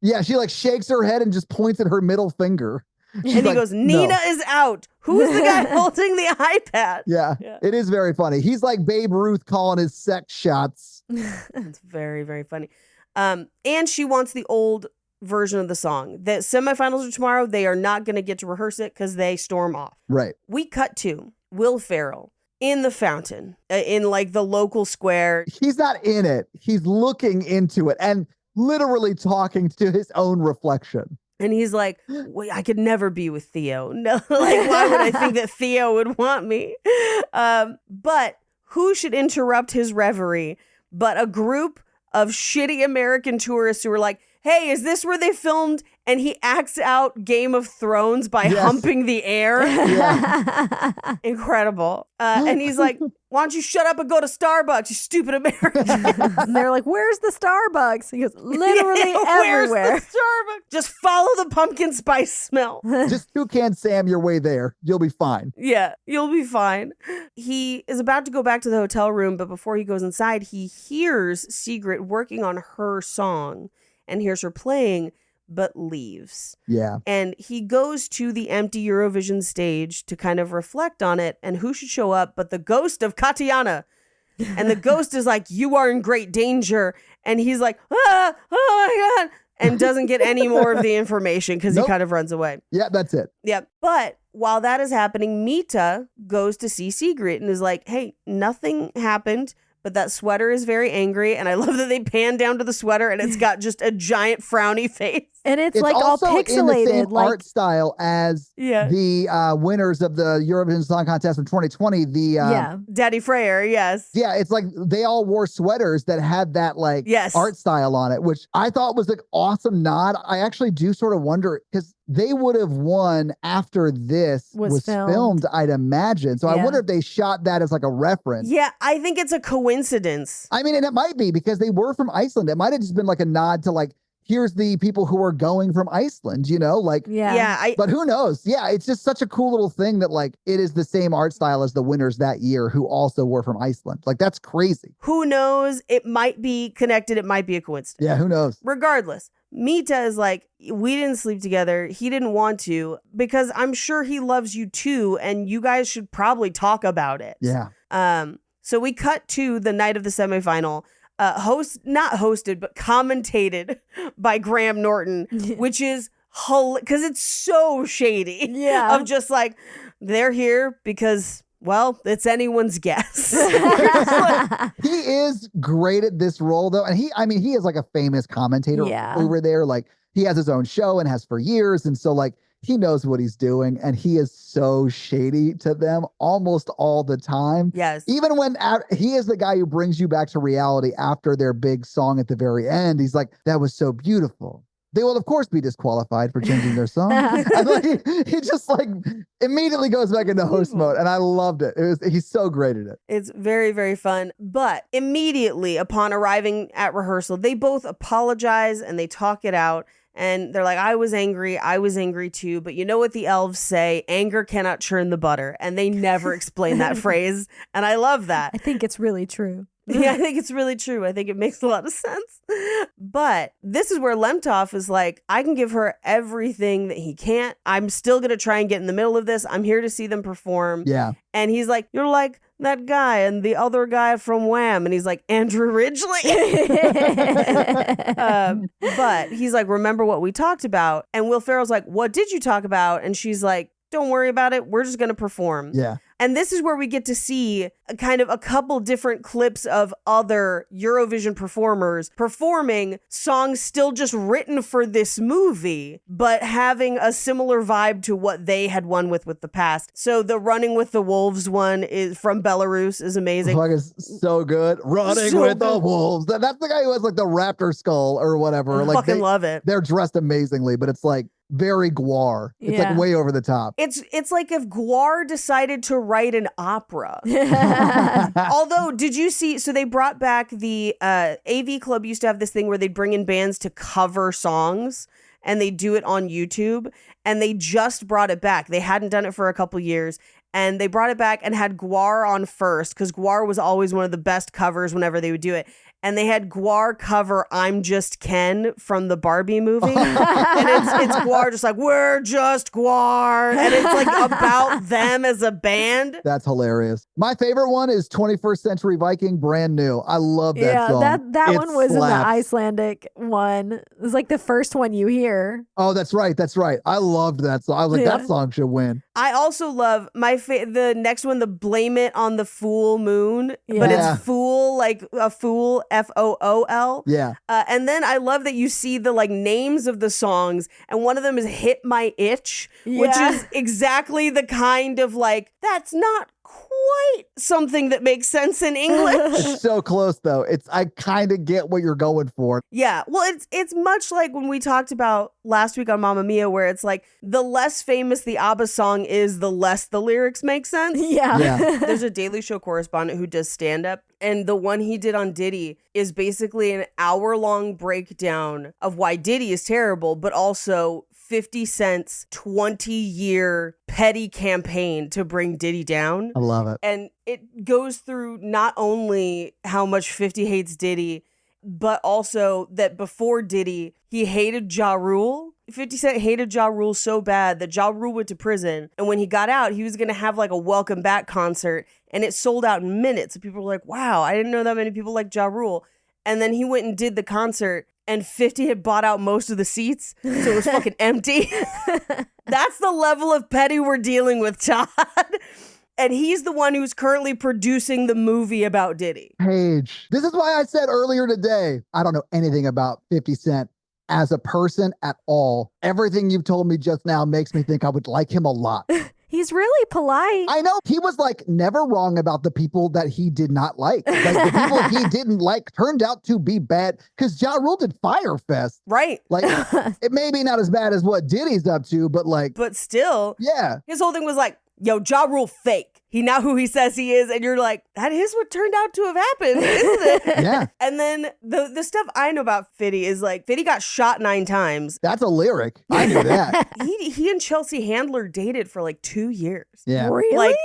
Yeah, she like shakes her head and just points at her middle finger. She's and he goes, Nina is out. Who's the guy holding the iPad? Yeah, it is very funny. He's like Babe Ruth calling his sex shots. It's very, very funny. And she wants the old version of the song. The semifinals are tomorrow. They are not going to get to rehearse it because they storm off. Right. We cut to Will Ferrell in the fountain, in like the local square. He's not in it. He's looking into it and literally talking to his own reflection. And he's like, wait, I could never be with Theo. No, like, why would I think that Theo would want me? But who should interrupt his reverie but a group of shitty American tourists who are like, hey, is this where they filmed? And he acts out Game of Thrones by humping the air. Yeah. Incredible. And he's like, why don't you shut up and go to Starbucks, you stupid American? And they're like, where's the Starbucks? He goes, literally everywhere. Where's the Starbucks? Just follow the pumpkin spice smell. Just Toucan Sam your way there. You'll be fine. Yeah, you'll be fine. He is about to go back to the hotel room, but before he goes inside, he hears Sigrid working on her song and hears her playing, but leaves. Yeah. And he goes to the empty Eurovision stage to kind of reflect on it. And who should show up but the ghost of Katiana? And the ghost is like, you are in great danger. And he's like, oh my God. And doesn't get any more of the information because he kind of runs away. Yeah, that's it. Yeah. But while that is happening, Mita goes to see Sigrid and is like, hey, nothing happened. but that sweater is very angry. And I love that they pan down to the sweater and it's got just a giant frowny face. And it's like all pixelated. In the same like art style as the winners of the Eurovision Song Contest from 2020. Daddy Freyr, yes. Yeah, it's like they all wore sweaters that had that art style on it, which I thought was an awesome nod. I actually do sort of wonder, because they would have won after this was filmed, I'd imagine. So I wonder if they shot that as like a reference. Yeah, I think it's a coincidence. I mean, and it might be because they were from Iceland. It might have just been like a nod to like, here's the people who are going from Iceland, you know, like, but who knows? Yeah. It's just such a cool little thing that like, it is the same art style as the winners that year who also were from Iceland. Like, that's crazy. Who knows? It might be connected. It might be a coincidence. Yeah. Who knows? Regardless, Mita is like, we didn't sleep together. He didn't want to, because I'm sure he loves you too. And you guys should probably talk about it. Yeah. So we cut to the night of the semifinal. Not hosted, but commentated by Graham Norton, which is because it's so shady. Yeah. Of just like, they're here because, well, it's anyone's guess. He is great at this role, though. And he is like a famous commentator over there. Like, he has his own show and has for years. And so, like, he knows what he's doing, and he is so shady to them almost all the time. Yes. Even when he is the guy who brings you back to reality after their big song at the very end. He's like, that was so beautiful. They will, of course, be disqualified for changing their song. And like, he just like immediately goes back into host mode, and I loved it. He's so great at it. It's very, very fun. But immediately upon arriving at rehearsal, they both apologize and they talk it out. And they're like, I was angry too. But you know what the elves say? Anger cannot churn the butter. And they never explain that phrase. And I love that. I think it's really true. Yeah, I think it's really true. I think it makes a lot of sense. But this is where Lemtov is like, I can give her everything that he can't. I'm still going to try and get in the middle of this. I'm here to see them perform. Yeah. And he's like, you're like that guy and the other guy from Wham. And he's like, Andrew Ridgeley. But he's like, remember what we talked about? And Will Ferrell's like, what did you talk about? And she's like, don't worry about it. We're just going to perform. Yeah. And this is where we get to see kind of a couple different clips of other Eurovision performers performing songs still just written for this movie, but having a similar vibe to what they had won with the past. So the Running with the Wolves one is from Belarus is amazing. Like, it's so good. Running with the Wolves. That's the guy who has like the raptor skull or whatever. I fucking love it. They're dressed amazingly, but it's like very Gwar. It's like way over the top. It's like if Gwar decided to write an opera. Although, did you see, so they brought back the AV Club used to have this thing where they'd bring in bands to cover songs and they do it on YouTube, and they just brought it back. They hadn't done it for a couple years. And they brought it back and had Gwar on first, because Gwar was always one of the best covers whenever they would do it. And they had Gwar cover I'm Just Ken from the Barbie movie. And it's Gwar just like, we're just Gwar. And it's like about them as a band. That's hilarious. My favorite one is 21st Century Viking, Brand New. I love that song. That one was slaps. In the Icelandic one. It was like the first one you hear. Oh, that's right. That's right. I loved that song. I was like, that song should win. I also love the next one, the Blame It on the Full Moon, but it's fool, like a fool, FOOL. Yeah. And then I love that you see the like names of the songs, and one of them is Hit My Itch, which is exactly the kind of like, that's not quite something that makes sense in English. It's so close though. I kind of get what you're going for. Yeah. Well, it's much like when we talked about last week on Mamma Mia, where it's like the less famous the ABBA song is, the less the lyrics make sense. Yeah. There's a Daily Show correspondent who does stand-up, and the one he did on Diddy is basically an hour-long breakdown of why Diddy is terrible, but also 50 Cent's 20-year petty campaign to bring Diddy down. I love it. And it goes through not only how much 50 hates Diddy, but also that before Diddy, he hated Ja Rule. 50 Cent hated Ja Rule so bad that Ja Rule went to prison. And when he got out, he was going to have like a welcome back concert. And it sold out in minutes. And people were like, wow, I didn't know that many people like Ja Rule. And then he went and did the concert, and 50 had bought out most of the seats, so it was fucking empty. That's the level of petty we're dealing with, Todd. And he's the one who's currently producing the movie about Diddy. Paige, this is why I said earlier today, I don't know anything about 50 Cent as a person at all. Everything you've told me just now makes me think I would like him a lot. He's really polite. I know. He was like never wrong about the people that he did not like. Like the people he didn't like turned out to be bad because Ja Rule did Fyre Fest. Right. Like it may be not as bad as what Diddy's up to, but like. But still. Yeah. His whole thing was like, yo, Ja Rule fake. He not who he says he is. And you're like, that is what turned out to have happened, isn't it? Yeah. And then the stuff I know about Fitty is like, Fitty got shot 9 times. That's a lyric. I knew that. He and Chelsea Handler dated for like 2 years. Yeah. Really? Like,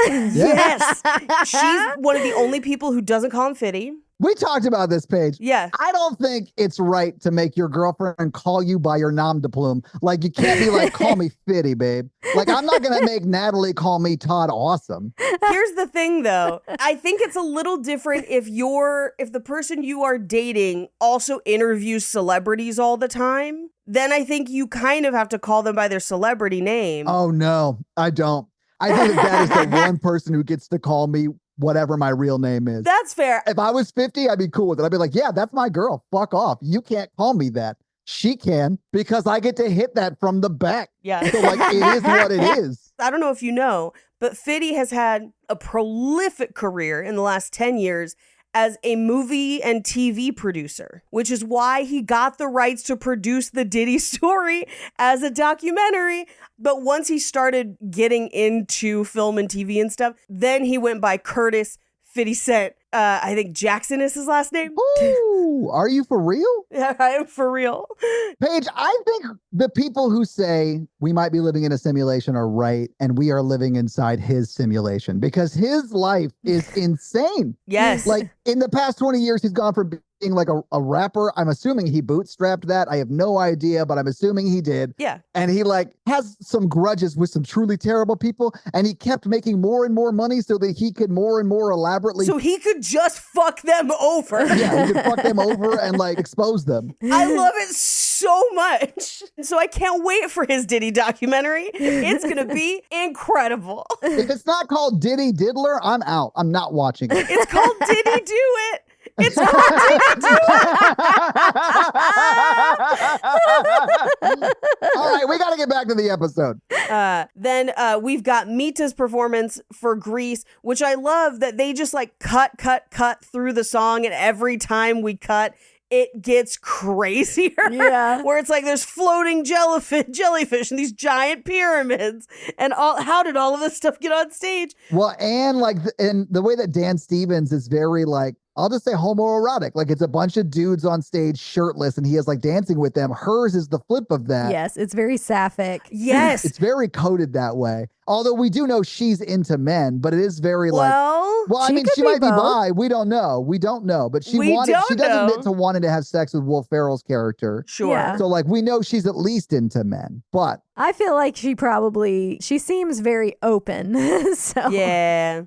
yes. She's one of the only people who doesn't call him Fitty. We talked about this, Paige. Yeah. I don't think it's right to make your girlfriend call you by your nom de plume. Like, you can't be like, call me Fitty, babe. Like, I'm not going to make Natalie call me Todd Awesome. Here's the thing, though. I think it's a little different if the person you are dating also interviews celebrities all the time. Then I think you kind of have to call them by their celebrity name. Oh, no, I don't. I think that is the one person who gets to call me whatever my real name is. That's fair. If I was 50, I'd be cool with it. I'd be like, yeah, that's my girl. Fuck off. You can't call me that. She can because I get to hit that from the back. Yeah. So like, it is what it is. I don't know if you know, but Fitty has had a prolific career in the last 10 years as a movie and TV producer, which is why he got the rights to produce the Diddy story as a documentary. But once he started getting into film and TV and stuff, then he went by Curtis 50 Cent. I think Jackson is his last name. Ooh, are you for real? Yeah, I am for real. Paige, I think the people who say we might be living in a simulation are right, and we are living inside his simulation because his life is insane. Yes. Like in the past 20 years, he's gone from being like a rapper. I'm assuming he bootstrapped that. I have no idea, but I'm assuming he did. Yeah. And he like has some grudges with some truly terrible people, and he kept making more and more money so that he could more and more elaborately. So he could just fuck them over. Yeah, he could fuck them over and like expose them. I love it so much. So I can't wait for his Diddy documentary. It's going to be incredible. If it's not called Diddy Diddler, I'm out. I'm not watching it. It's called Diddy Do It. It's called Diddy Do It. All right, we got to get back to the episode. Then we've got Mita's performance for Grease, which I love that they just like cut through the song, and every time we cut, it gets crazier. Yeah. Where it's like there's floating jellyfish and these giant pyramids. And how did all of this stuff get on stage? Well, and like, and the way that Dan Stevens is very like, I'll just say homoerotic. Like it's a bunch of dudes on stage shirtless and he is like dancing with them. Hers is the flip of that. Yes, it's very sapphic. Yes. It's very coded that way. Although we do know she's into men, but it is very well, I mean, she might be bi. We don't know. But she does admit to wanting to have sex with Will Ferrell's character. Sure. Yeah. So like we know she's at least into men, but I feel like she seems very open. So yeah.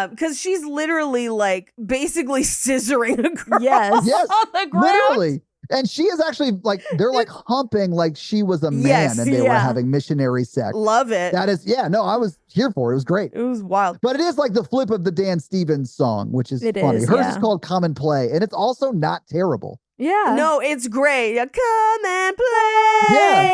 Because she's literally like basically scissoring a girl yes. on the ground. Literally. And she is actually like, they're like humping like she was a man Yes, and they were having missionary sex. Love it. That is, I was here for it. It was great. It was wild. But it is like the flip of the Dan Stevens song, which is funny. Hers is called Come and Play, and it's also not terrible. Yeah. No, it's great. Come and play. Yeah.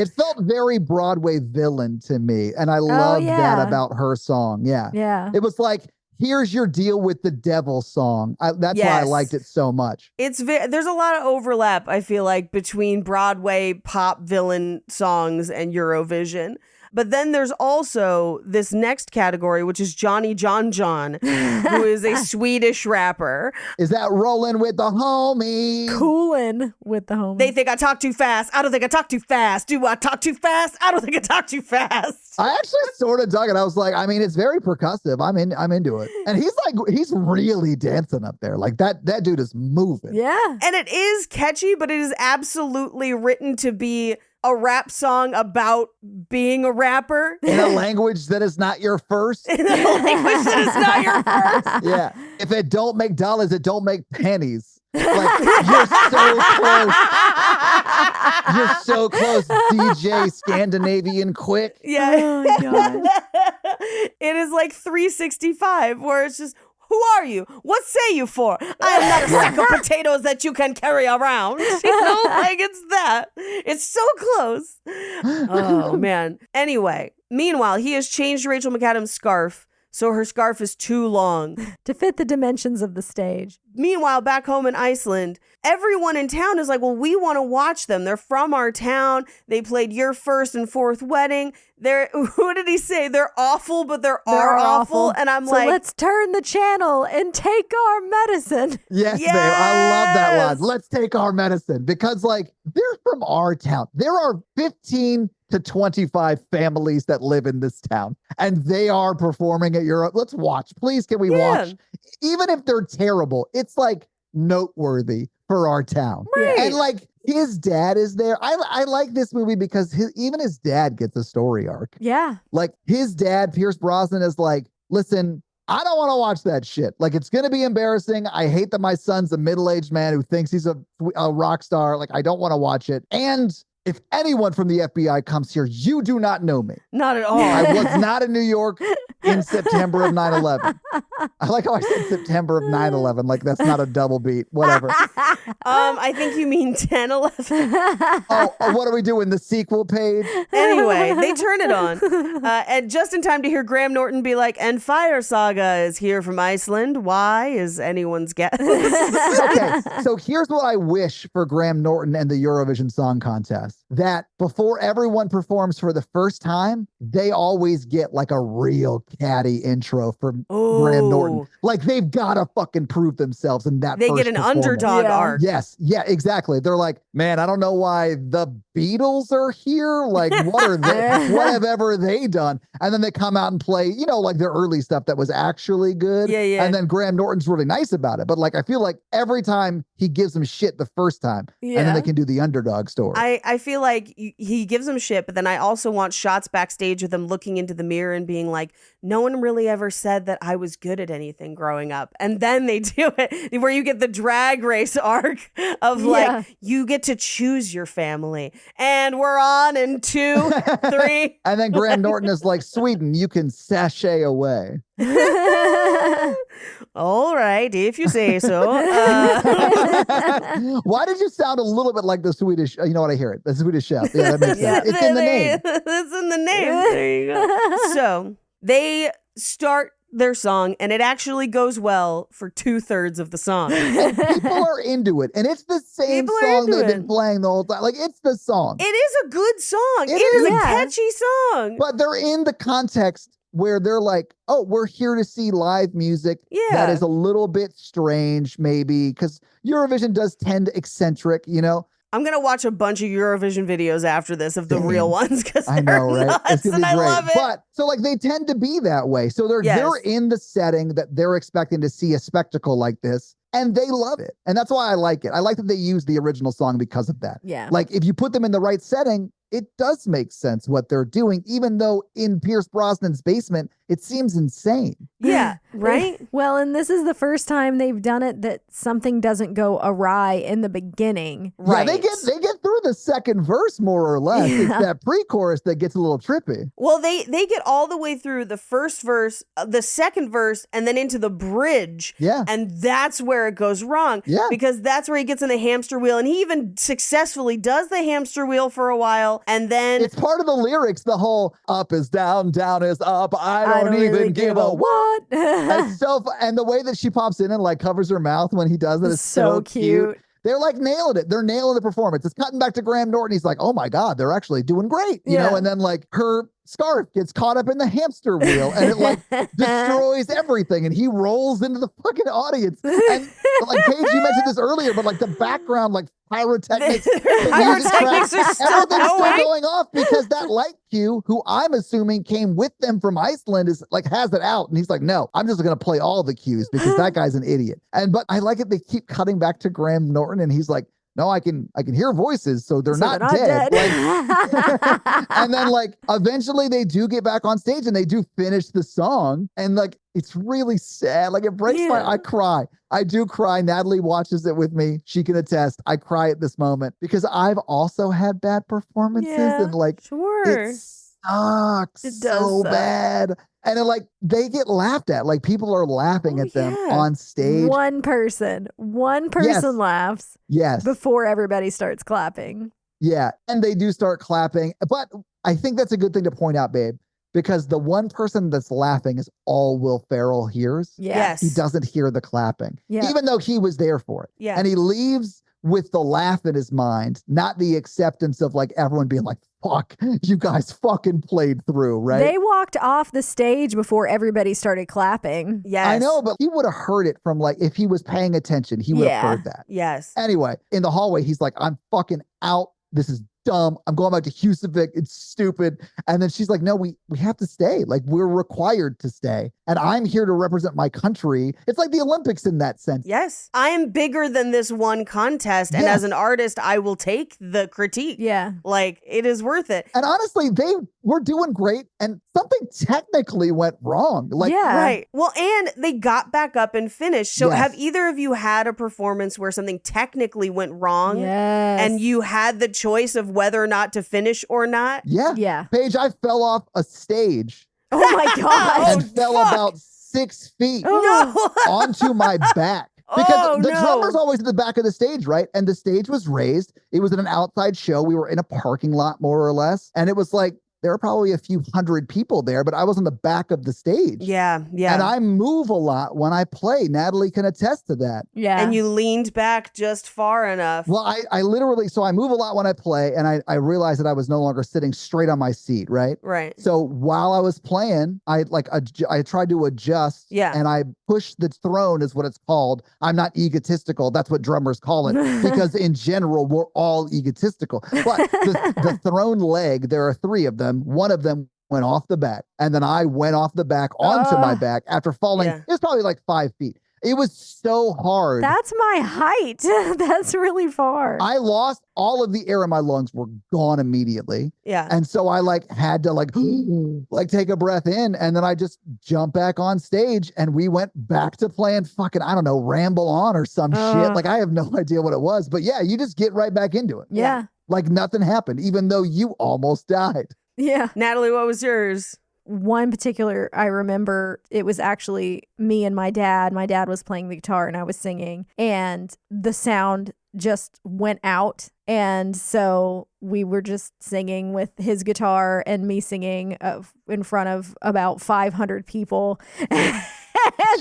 It felt very Broadway villain to me, and I loved that about her song. Yeah. Yeah. It was like, here's your deal with the devil song. That's why I liked it so much. There's a lot of overlap, I feel like, between Broadway pop villain songs and Eurovision. But then there's also this next category, which is Johnny John, who is a Swedish rapper. Is that rolling with the homie? Coolin' with the homie. They think I talk too fast. I don't think I talk too fast. Do I talk too fast? I don't think I talk too fast. I actually sort of dug it. I was like, I mean, it's very percussive. I'm into it. And he's really dancing up there. Like that dude is moving. Yeah. And it is catchy, but it is absolutely written to be a rap song about being a rapper. In a language that is not your first. In a language that is not your first. Yeah. If it don't make dollars, it don't make pennies. Like, you're so close. You're so close, DJ Scandinavian Quick. Yeah. Oh, God. It is like 365, where it's just, who are you? What say you for? I am not a sack of potatoes that you can carry around. Like it's that. It's so close. Oh, man. Anyway, meanwhile, he has changed Rachel McAdams' scarf, so her scarf is too long to fit the dimensions of the stage. Meanwhile, back home in Iceland, everyone in town is like, well, we want to watch them. They're from our town. They played Your First and Fourth Wedding. Who did he say? They're awful, but they're awful. And I'm so let's turn the channel and take our medicine. Yes, babe. I love that line. Let's take our medicine. Because, like, they're from our town. There are 15 to 25 families that live in this town, and they are performing at Europe. Let's watch. Please, can we watch? Even if they're terrible, it's like noteworthy for our town. Right. And like his dad is there. I like this movie because even his dad gets a story arc. Yeah. Like his dad, Pierce Brosnan, is like, listen, I don't want to watch that shit. Like, it's going to be embarrassing. I hate that my son's a middle-aged man who thinks he's a rock star. Like, I don't want to watch it. And if anyone from the FBI comes here, you do not know me. Not at all. I was not in New York in September of 9/11. I like how I said September of 9/11. Like, that's not a double beat. Whatever. I think you mean 10/11. Oh, what are we doing? The sequel page? Anyway, they turn it on. And just in time to hear Graham Norton be like, and Fire Saga is here from Iceland. Why is anyone's guess? Okay, so here's what I wish for Graham Norton and the Eurovision Song Contest. That before everyone performs for the first time, they always get like a real catty intro from Graham Norton. Like they've got to fucking prove themselves in that. They get an underdog arc. Yes, yeah, exactly. They're like, man, I don't know why the Beatles are here. Like, what are they? What have ever they done? And then they come out and play, you know, like their early stuff that was actually good. Yeah. And then Graham Norton's really nice about it. But like, I feel like every time he gives them shit the first time, and then they can do the underdog story. I feel like he gives them shit, but then I also want shots backstage with them looking into the mirror and being like, no one really ever said that I was good at anything growing up. And then they do it where you get the drag race arc of like, you get to choose your family. And we're on in 2, 3. And then Graham Norton is like, Sweden, you can sashay away. All right, if you say so. Why did you sound a little bit like the Swedish? You know what? I hear it. The Swedish chef. Yeah, that makes sense. It's in the name. It's in the name. There you go. So they start their song, and it actually goes well for 2/3 of the song. And people are into it, and it's the same song they've been playing the whole time. Like, it's the song. It is a good song. It is a catchy song. But they're in the context where they're like, oh, we're here to see live music that is a little bit strange, maybe, because Eurovision does tend eccentric, you know? I'm going to watch a bunch of Eurovision videos after this of the real ones because I know, right? Nuts, and I love it. But so like they tend to be that way. So they're in the setting that they're expecting to see a spectacle like this. And they love it. And that's why I like it. I like that they use the original song because of that. Yeah. Like if you put them in the right setting, it does make sense what they're doing, even though in Pierce Brosnan's basement, it seems insane. Yeah, right? Well, and this is the first time they've done it that something doesn't go awry in the beginning. Right. Yeah, they get through the second verse more or less. Yeah. It's that pre-chorus that gets a little trippy. Well, they get all the way through the first verse, the second verse, and then into the bridge. Yeah. And that's where it goes wrong. Yeah. Because that's where he gets in the hamster wheel, and he even successfully does the hamster wheel for a while. And then it's part of the lyrics, the whole up is down, down is up. I don't even give a what. And the way that she pops in and like covers her mouth when he does it is so cute. They're like nailing it. They're nailing the performance. It's cutting back to Graham Norton. He's like, oh my God, they're actually doing great. You know, and then like her scarf gets caught up in the hamster wheel and it like destroys everything. And he rolls into the fucking audience. And like Paige, you mentioned this earlier, but like the background, like pyrotechnics, pyrotechnics are still going off because that light cue, who I'm assuming came with them from Iceland, is like has it out. And he's like, no, I'm just going to play all the cues because that guy's an idiot. But I like it. They keep cutting back to Graham Norton and he's like, no, I can hear voices, so they're not dead. Like, and then like eventually they do get back on stage and they do finish the song. And like it's really sad. Like it breaks I cry. I do cry. Natalie watches it with me. She can attest. I cry at this moment because I've also had bad performances and like sucks It does so suck. bad. And then, like, they get laughed at. Like, people are laughing at them on stage. One person laughs before everybody starts clapping. Yeah. And they do start clapping. But I think that's a good thing to point out, babe, because the one person that's laughing is all Will Ferrell hears. Yeah. Yes. He doesn't hear the clapping, even though he was there for it. Yeah. And he leaves with the laugh in his mind, not the acceptance of like everyone being like, fuck, you guys fucking played through, right? They walked off the stage before everybody started clapping. Yes. I know, but he would have heard it from like, if he was paying attention, he would have heard that. Yes. Anyway, in the hallway, he's like, I'm fucking out. This is dumb. I'm going back to Husavik. It's stupid. And then she's like, no, we have to stay. Like, we're required to stay. And I'm here to represent my country. It's like the Olympics in that sense. Yes. I am bigger than this one contest. And as an artist, I will take the critique. Yeah. Like, it is worth it. And honestly, they were doing great. And something technically went wrong. Like, Right. Well, and they got back up and finished. So have either of you had a performance where something technically went wrong? Yes. And you had the choice of whether or not to finish or not? Yeah. Yeah. Paige, I fell off a stage. Oh my God. And fell about 6 feet No. onto my back. Because the drummer's always at the back of the stage, right? And the stage was raised. It was an outside show. We were in a parking lot, more or less. And it was like, there were probably a few hundred people there, but I was on the back of the stage. Yeah. And I move a lot when I play. Natalie can attest to that. Yeah. And you leaned back just far enough. Well, I literally, so I move a lot when I play, and I realized that I was no longer sitting straight on my seat, right? Right. So while I was playing, I tried to adjust. Yeah. And I pushed the throne, is what it's called. I'm not egotistical. That's what drummers call it, because in general, we're all egotistical. But the throne leg, there are 3 of them. One of them went off the back, and then I went off the back onto my back after falling. It was probably like 5 feet. It was so hard. That's my height. That's really far. I lost all of the air in my lungs, were gone immediately. Yeah. And so I like had to like take a breath in, and then I just jumped back on stage, and we went back to playing fucking, I don't know, Ramble On or some shit. Like, I have no idea what it was, but yeah, you just get right back into it. Yeah. Like nothing happened, even though you almost died. Yeah. Natalie, what was yours? One particular, I remember it was actually me and my dad. My dad was playing the guitar and I was singing, and the sound just went out. And so we were just singing with his guitar and me singing in front of about 500 people. And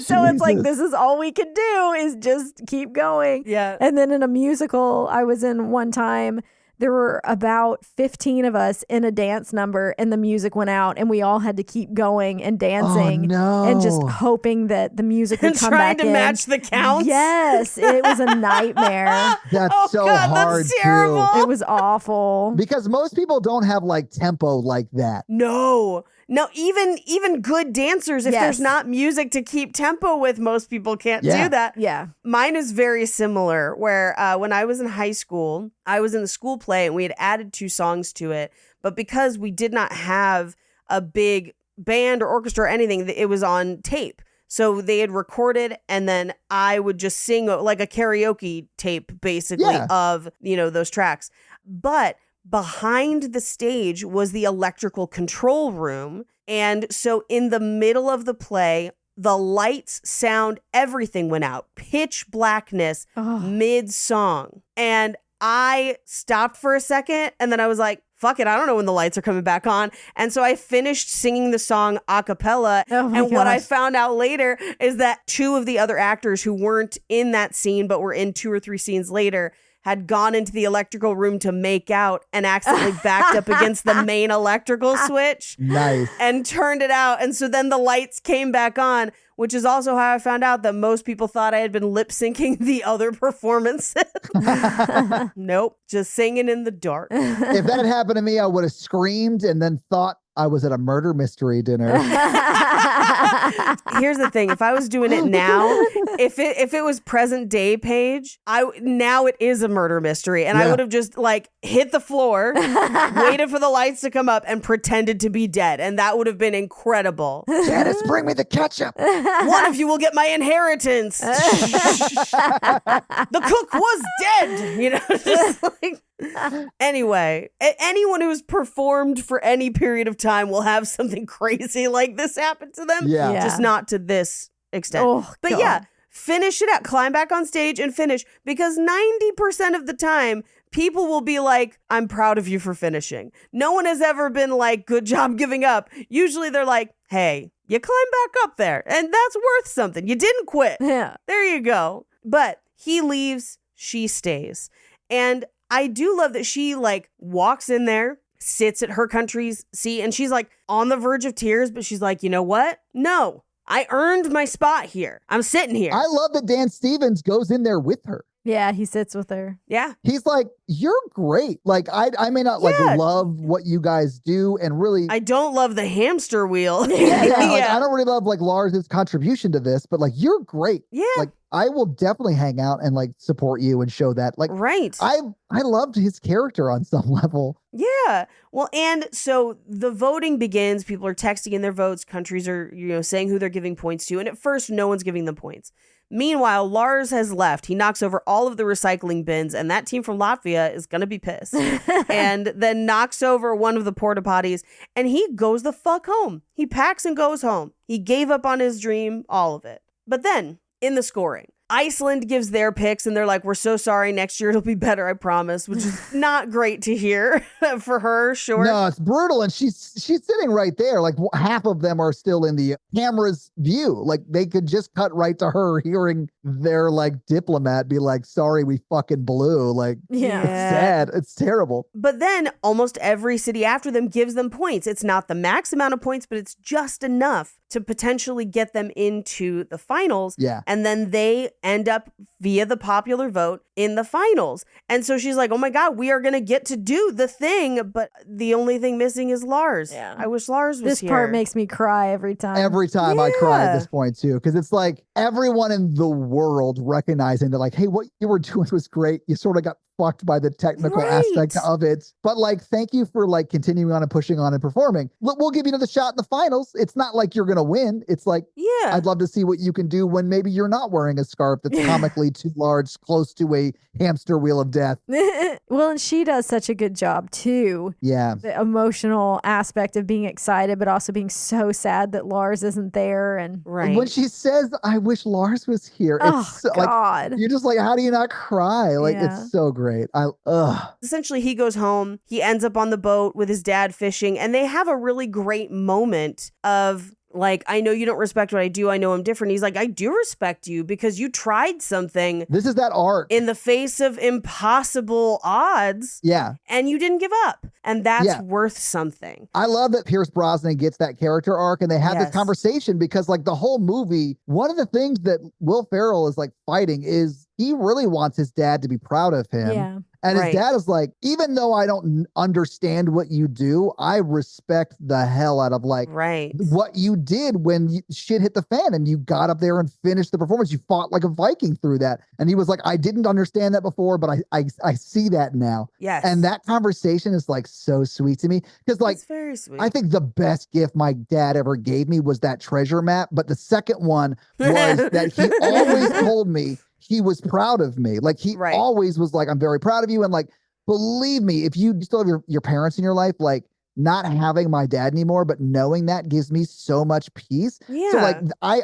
so it's like, this is all we can do is just keep going. Yeah. And then in a musical I was in one time, there were about 15 of us in a dance number, and the music went out, and we all had to keep going and dancing and just hoping that the music would come back in. Trying to match the counts? Yes, it was a nightmare. That's so God, hard that's terrible. too. It was awful. Because most people don't have like tempo like that. No, even good dancers, if there's not music to keep tempo with, most people can't do that. Yeah. Mine is very similar, where when I was in high school, I was in the school play and we had added 2 songs to it. But because we did not have a big band or orchestra or anything, it was on tape. So they had recorded, and then I would just sing like a karaoke tape, basically, of, those tracks. But behind the stage was the electrical control room. And so in the middle of the play, the lights, sound, everything went out. Pitch blackness mid-song. And I stopped for a second, and then I was like, fuck it, I don't know when the lights are coming back on. And so I finished singing the song a cappella. What I found out later is that 2 of the other actors who weren't in that scene, but were in 2 or 3 scenes later, had gone into the electrical room to make out and accidentally backed up against the main electrical switch. Nice. And turned it out. And so then the lights came back on, which is also how I found out that most people thought I had been lip syncing the other performances. Nope, just singing in the dark. If that had happened to me, I would have screamed and then thought I was at a murder mystery dinner. Here's the thing. If I was doing it now, if it was present day Paige, now it is a murder mystery. And I would have just like hit the floor, waited for the lights to come up, and pretended to be dead. And that would have been incredible. Janice, bring me the ketchup. One of you will get my inheritance. The cook was dead. Just like... Anyway, anyone who's performed for any period of time will have something crazy like this happen to them. Yeah. Just not to this extent. Oh, but God. yeah, finish it out. Climb back on stage and finish, because 90% of the time, people will be like, I'm proud of you for finishing. No one has ever been like, good job giving up. Usually they're like, hey, you climb back up there, and that's worth something. You didn't quit. Yeah. There you go. But he leaves, she stays. And I do love that she like walks in there, sits at her country's seat, and she's like on the verge of tears, but she's like, you know what? No, I earned my spot here. I'm sitting here. I love that Dan Stevens goes in there with her. Yeah, he sits with her. Yeah. He's like, you're great. Like, I may not like love what you guys do, and really, I don't love the hamster wheel. yeah, like, I don't really love like Lars's contribution to this, but like, you're great. Yeah. Like, I will definitely hang out and like support you and show that. Like, Right. I loved his character on some level. Yeah. Well, and so the voting begins. People are texting in their votes. Countries are, saying who they're giving points to. And at first, no one's giving them points. Meanwhile, Lars has left. He knocks over all of the recycling bins, and that team from Latvia is going to be pissed. And then knocks over one of the porta potties, and he goes the fuck home. He packs and goes home. He gave up on his dream, all of it. But then, in the scoring, Iceland gives their picks, and they're like, we're so sorry. Next year it'll be better, I promise, which is not great to hear for her, sure. No, it's brutal. And she's sitting right there. Like, half of them are still in the camera's view. Like, they could just cut right to her hearing their like diplomat be like, sorry, we fucking blew. Like, Yeah. it's sad. It's terrible. But then almost every city after them gives them points. It's not the max amount of points, but it's just enough to potentially get them into the finals. Yeah. And then they end up via the popular vote in the finals. And so she's like, oh my God, we are going to get to do the thing. But the only thing missing is Lars. Yeah. I wish Lars was This here. part makes me cry every time. Every time I cry at Yeah. this point too, because it's like everyone in the world recognizing that, like, hey, what you were doing was great. You sort of got fucked by the technical Right. aspect of it, but like, thank you for like continuing on and pushing on and performing. We'll give you another shot in the finals. It's not like you're gonna win. It's like, Yeah. I'd love to see what you can do when maybe you're not wearing a scarf that's comically too large, close to a hamster wheel of death. Well, and she does such a good job too. Yeah. The emotional aspect of being excited, but also being so sad that Lars isn't there. And Right. When she says, I wish Lars was here, oh it's so, like, God, you're just like, how do you not cry? Like, Yeah. it's so great. Essentially, he goes home. He ends up on the boat with his dad fishing, and they have a really great moment of like, I know you don't respect what I do. I know I'm different. He's like, I do respect you because you tried something This is that arc. in the face of impossible odds. Yeah. And you didn't give up. And that's Yeah. worth something. I love that Pierce Brosnan gets that character arc and they have Yes. this conversation because like the whole movie, one of the things that Will Ferrell is like fighting is he really wants his dad to be proud of him. yeah, And Right. his dad is like, even though I don't understand what you do, I respect the hell out of like Right. what you did when shit hit the fan and you got up there and finished the performance. You fought like a Viking through that. And he was like, I didn't understand that before, but I see that now. Yes. And that conversation is like so sweet to me because like, it's very sweet. I think the best gift my dad ever gave me was that treasure map. But the second one was that he always told me he was proud of me. Like he Right. always was like, I'm very proud of you. And like, believe me, if you still have your parents in your life, like not having my dad anymore, but knowing that gives me so much peace. Yeah. So like I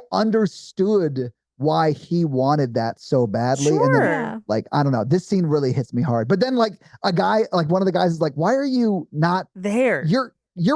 understood why he wanted that so badly. And then yeah. like, I don't know, this scene really hits me hard. But then like a guy, like one of the guys is like, why are you not, there. you're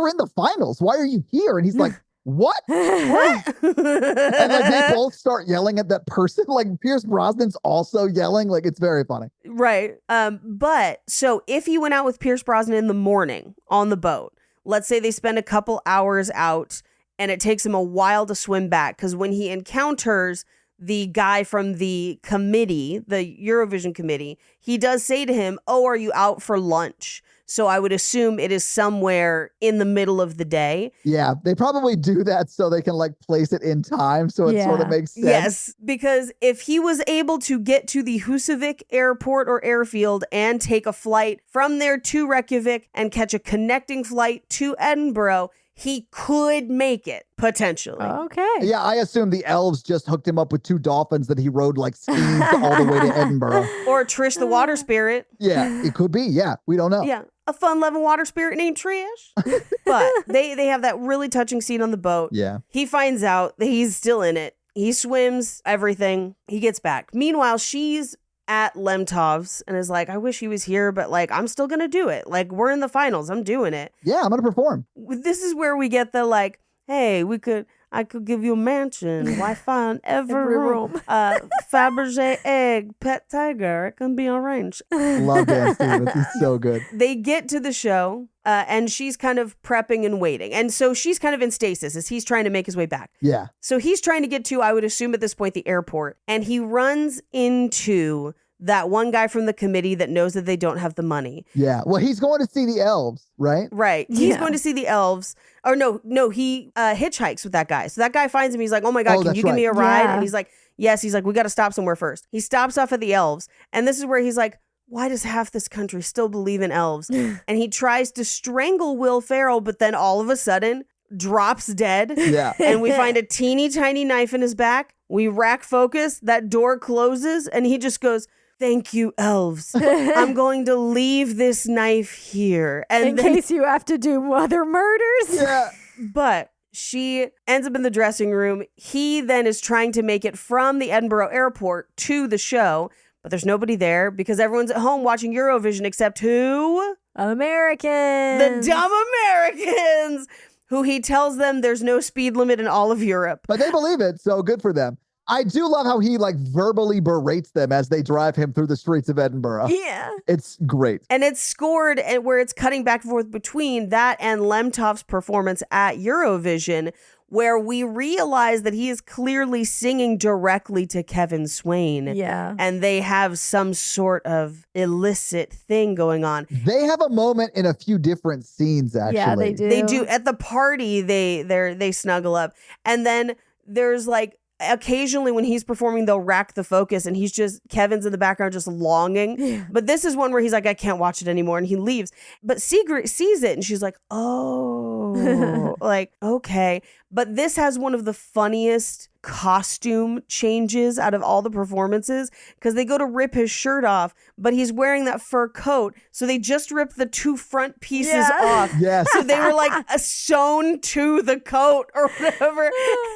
in the finals. Why are you here? And he's like, what? What? And like they both start yelling at that person. Like Pierce Brosnan's also yelling. Like it's very funny. Right. But so if you went out with Pierce Brosnan in the morning on the boat, let's say they spend a couple hours out and it takes him a while to swim back because when he encounters the guy from the committee, the Eurovision committee, he does say to him, oh, are you out for lunch? So I would assume it is somewhere in the middle of the day. Yeah, they probably do that so they can like place it in time so it sort of Yeah. makes sense. Yes, because if he was able to get to the Husavik airport or airfield and take a flight from there to Reykjavik and catch a connecting flight to Edinburgh, he could make it, potentially. Okay. Yeah, I assume the elves just hooked him up with 2 dolphins that he rode like skis all the way to Edinburgh. Or Trish the water spirit. Yeah, it could be. Yeah, we don't know. Yeah, a fun-loving water spirit named Trish. But they have that really touching scene on the boat. Yeah. He finds out that he's still in it. He swims, everything. He gets back. Meanwhile, she's at Lemtov's and is like, I wish he was here, but like, I'm still going to do it. Like, we're in the finals. I'm doing it. Yeah, I'm going to perform. This is where we get the like, hey, I could give you a mansion, Wi-Fi in every room. Fabergé egg, pet tiger. It can be arranged. Love Dan Stevens. He's so good. They get to the show, and she's kind of prepping and waiting. And so she's kind of in stasis as he's trying to make his way back. Yeah. So he's trying to get to, I would assume at this point, the airport. And he runs into that one guy from the committee that knows that they don't have the money. Yeah. Well, he's going to see the elves, right? Right. He's going to see the elves. Or no, he hitchhikes with that guy. So that guy finds him. He's like, oh my God, can you give me a ride? Yeah. And he's like, yes. He's like, we got to stop somewhere first. He stops off at the elves. And this is where he's like, why does half this country still believe in elves? And he tries to strangle Will Ferrell, but then all of a sudden drops dead. Yeah. And we find a teeny tiny knife in his back. We rack focus. That door closes. And he just goes, thank you, elves. I'm going to leave this knife here. And in case you have to do other murders. Yeah. But she ends up in the dressing room. He then is trying to make it from the Edinburgh airport to the show, but there's nobody there because everyone's at home watching Eurovision except who? Americans. The dumb Americans, who he tells them there's no speed limit in all of Europe. But they believe it, so good for them. I do love how he like verbally berates them as they drive him through the streets of Edinburgh. Yeah. It's great. And it's scored and where it's cutting back and forth between that and Lemtov's performance at Eurovision, where we realize that he is clearly singing directly to Kevin Swain. Yeah. And they have some sort of illicit thing going on. They have a moment in a few different scenes, actually. Yeah, they do. They do. At the party, they snuggle up. And then there's like, occasionally when he's performing, they'll rack the focus and Kevin's in the background just longing. Yeah. But this is one where he's like, I can't watch it anymore. And he leaves. But Sigrid sees it and she's like, oh, like, okay. But this has one of the funniest costume changes out of all the performances because they go to rip his shirt off, but he's wearing that fur coat. So they just ripped the 2 front pieces off. Yes. So they were like sewn to the coat or whatever.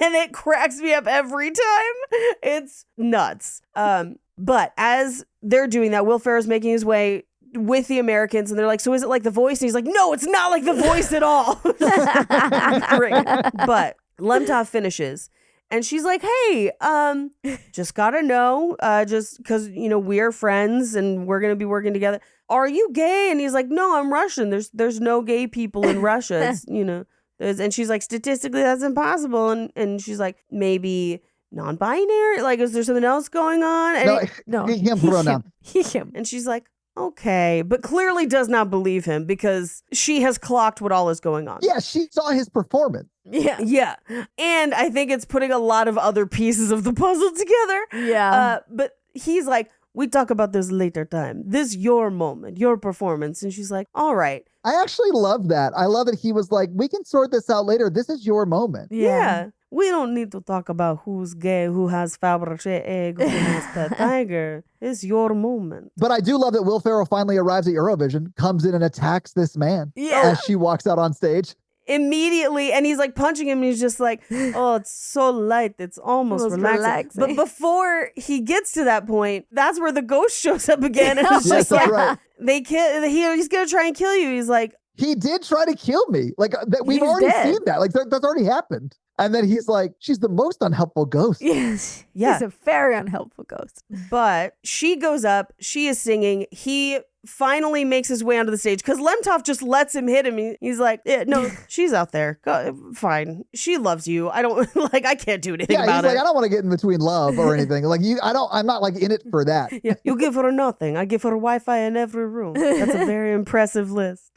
And it cracks me up every time. It's nuts. But as they're doing that, Will Ferrell's making his way with the Americans and they're like, so is it like The Voice? And he's like, no, it's not like The Voice at all. Great. But Lemtov finishes and she's like, hey, just gotta know, just because, we're friends and we're gonna be working together. Are you gay? And he's like, no, I'm Russian. There's no gay people in Russia. It's, and she's like, statistically, that's impossible. And she's like, maybe non-binary? Like, is there something else going on? And no, him pronoun. Him. And she's like, okay, but clearly does not believe him because she has clocked what all is going on. Yeah, she saw his performance. Yeah. Yeah. And I think it's putting a lot of other pieces of the puzzle together. Yeah. But he's like, we talk about this later time. This your moment, your performance. And she's like, all right. I actually love that. I love that he was like, we can sort this out later. This is your moment. Yeah. We don't need to talk about who's gay, who has Fabergé egg, who has pet tiger. It's your moment. But I do love that Will Ferrell finally arrives at Eurovision, comes in and attacks this man as she walks out on stage. Immediately, and he's like punching him, and he's just like, oh, it's so light, it's almost relaxing. But before he gets to that point, that's where the ghost shows up again. And it's just like, right. He's gonna try and kill you. He's like, he did try to kill me. Like, we've already seen that. Like, that's already happened. And then he's like, she's the most unhelpful ghost. Yes. Yeah. He's a very unhelpful ghost. But she goes up, she is singing. He finally makes his way onto the stage because Lemtov just lets him hit him. He's like, yeah, no, she's out there. Fine. She loves you. I don't I can't do anything about it. He's like, I don't want to get in between love or anything. Like I'm not like in it for that. Yeah. You give her nothing. I give her Wi-Fi in every room. That's a very impressive list.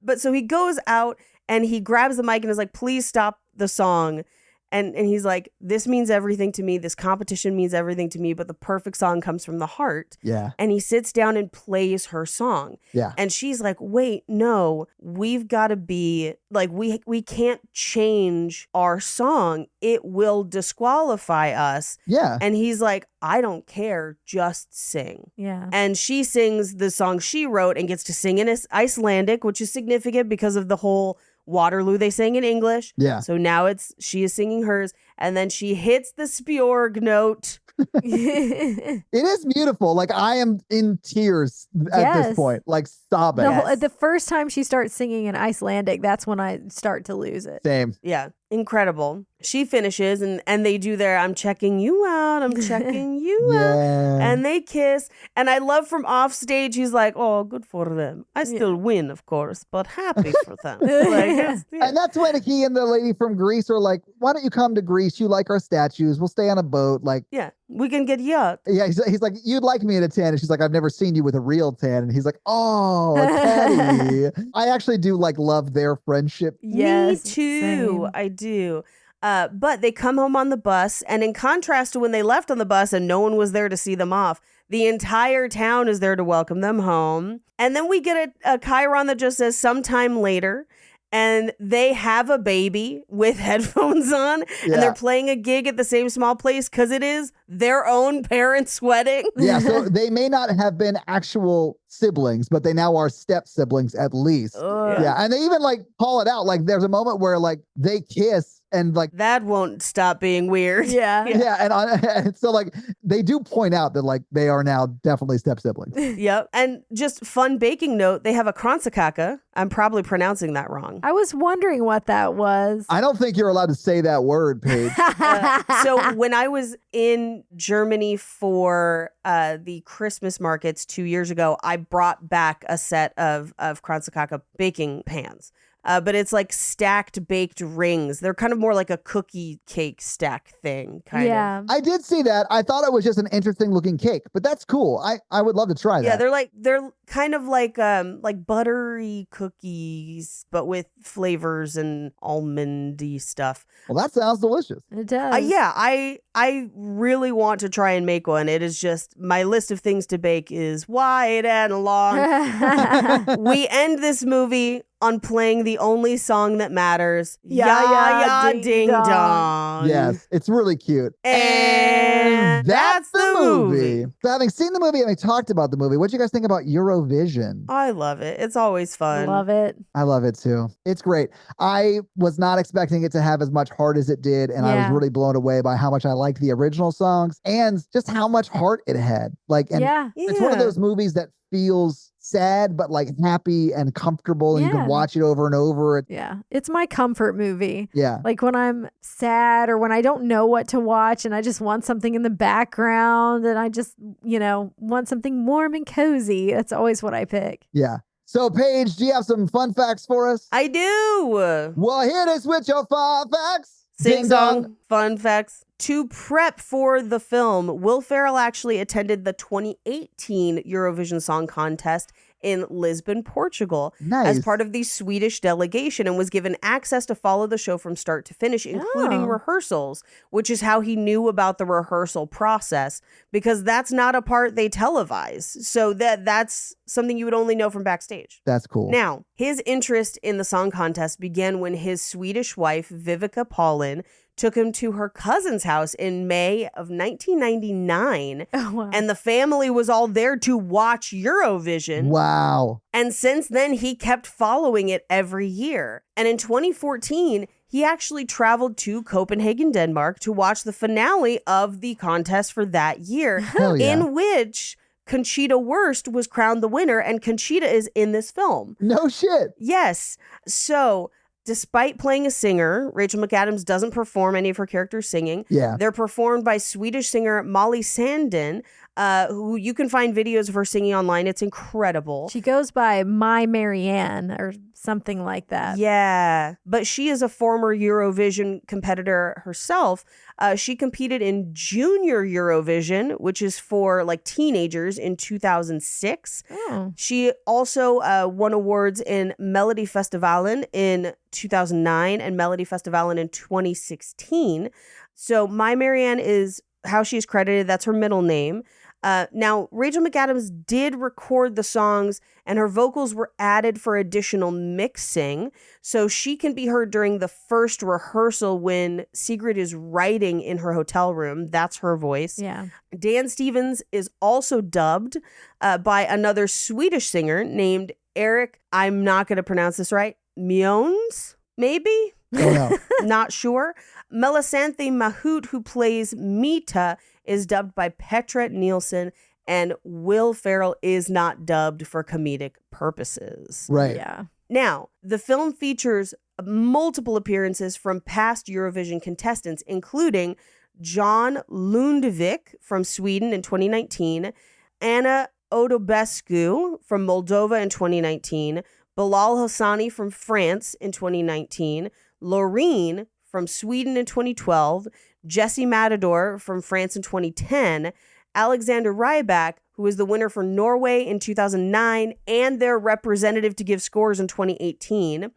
But so he goes out and he grabs the mic and is like, please stop the song. And he's like, this means everything to me. This competition means everything to me, but the perfect song comes from the heart. Yeah. And he sits down and plays her song. Yeah. And she's like, wait, no, we've got to be like, we can't change our song. It will disqualify us. Yeah. And he's like, I don't care, just sing. Yeah. And she sings the song she wrote and gets to sing in Icelandic, which is significant because of the whole Waterloo they sang in English. Yeah. So now she is singing hers, and then she hits the Spjorg note. It is beautiful. Like, I am in tears at this point, like sobbing. The first time she starts singing in Icelandic, that's when I start to lose it. Same. Yeah. Incredible. She finishes and they do their I'm checking you out, I'm checking you out. And they kiss. And I love from off stage, he's like, oh, good for them. I still win, of course, but happy for them. And that's when he and the lady from Greece are like, why don't you come to Greece? You like our statues. We'll stay on a boat. Like, yeah, we can get yacht. Yeah, he's like, you'd like me in a tan. And she's like, I've never seen you with a real tan. And he's like, oh, Teddy. I actually do love their friendship. Yes, me too. Same. I do. But they come home on the bus, and in contrast to when they left on the bus and no one was there to see them off, the entire town is there to welcome them home. And then we get a chyron that just says sometime later, and they have a baby with headphones on, and they're playing a gig at the same small place because it is their own parents' wedding. Yeah, so they may not have been actual siblings, but they now are step siblings at least. Yeah, and they even call it out. Like, there's a moment where they kiss. And that won't stop being weird. Yeah. And so they do point out that they are now definitely step siblings. Yep. And just fun baking note, they have a kransekake. I'm probably pronouncing that wrong. I was wondering what that was. I don't think you're allowed to say that word, Paige. So when I was in Germany for the Christmas markets 2 years ago, I brought back a set of kransekake baking pans. But it's stacked baked rings. They're kind of more like a cookie cake stack thing, kind of. I did see that. I thought it was just an interesting looking cake, but that's cool. I would love to try that. Yeah, they're kind of like buttery cookies, but with flavors and almondy stuff. Well, that sounds delicious. It does. Yeah, I really want to try and make one. It is just my list of things to bake is wide and long. We end this movie on playing the only song that matters. Ya ding dong. Yes, it's really cute. And that's the movie. So having seen the movie, having talked about the movie, what do you guys think about Eurovision? I love it. It's always fun. Love it. I love it too. It's great. I was not expecting it to have as much heart as it did, and I was really blown away by how much I liked the original songs and just how much heart it had. It's one of those movies that feels sad but happy and comfortable, and you can watch it over and over. Yeah, it's my comfort movie. Yeah, when I'm sad or when I don't know what to watch and I just want something in the background and I just want something warm and cozy. That's always what I pick. Yeah. So Paige, do you have some fun facts for us? I do. Well, hit us with your fun facts. Sing song, fun facts. To prep for the film, Will Ferrell actually attended the 2018 Eurovision Song Contest in Lisbon, Portugal, as part of the Swedish delegation, and was given access to follow the show from start to finish, including rehearsals, which is how he knew about the rehearsal process, because that's not a part they televise. So that's something you would only know from backstage. That's cool. Now, his interest in the song contest began when his Swedish wife, Vivica Paulin, took him to her cousin's house in May of 1999. Oh, wow. And the family was all there to watch Eurovision. Wow. And since then, he kept following it every year. And in 2014, he actually traveled to Copenhagen, Denmark to watch the finale of the contest for that year, in which Conchita Wurst was crowned the winner, and Conchita is in this film. No shit. Yes. So despite playing a singer, Rachel McAdams doesn't perform any of her characters singing. Yeah. They're performed by Swedish singer Molly Sandén, who you can find videos of her singing online. It's incredible. She goes by My Marianne or something like that. Yeah, but she is a former Eurovision competitor herself. She competed in Junior Eurovision, which is for like teenagers, in 2006. Oh. She also won awards in Melody Festivalen in 2009 and Melody Festivalen in 2016. So My Marianne is how she's credited. That's her middle name. Now, Rachel McAdams did record the songs and her vocals were added for additional mixing. So she can be heard during the first rehearsal when Sigrid is writing in her hotel room. That's her voice. Yeah. Dan Stevens is also dubbed by another Swedish singer named Eric, I'm not going to pronounce this right, Mjones, maybe? Oh, no. Not sure. Melisanthe Mahout, who plays Mita, is dubbed by Petra Nielsen, and Will Ferrell is not dubbed for comedic purposes. Right. Yeah. Now, the film features multiple appearances from past Eurovision contestants, including John Lundvik from Sweden in 2019, Anna Odobescu from Moldova in 2019, Bilal Hassani from France in 2019, Loreen from Sweden in 2012, Jesse Matador from France in 2010, Alexander Rybak, who was the winner for Norway in 2009 and their representative to give scores in 2018,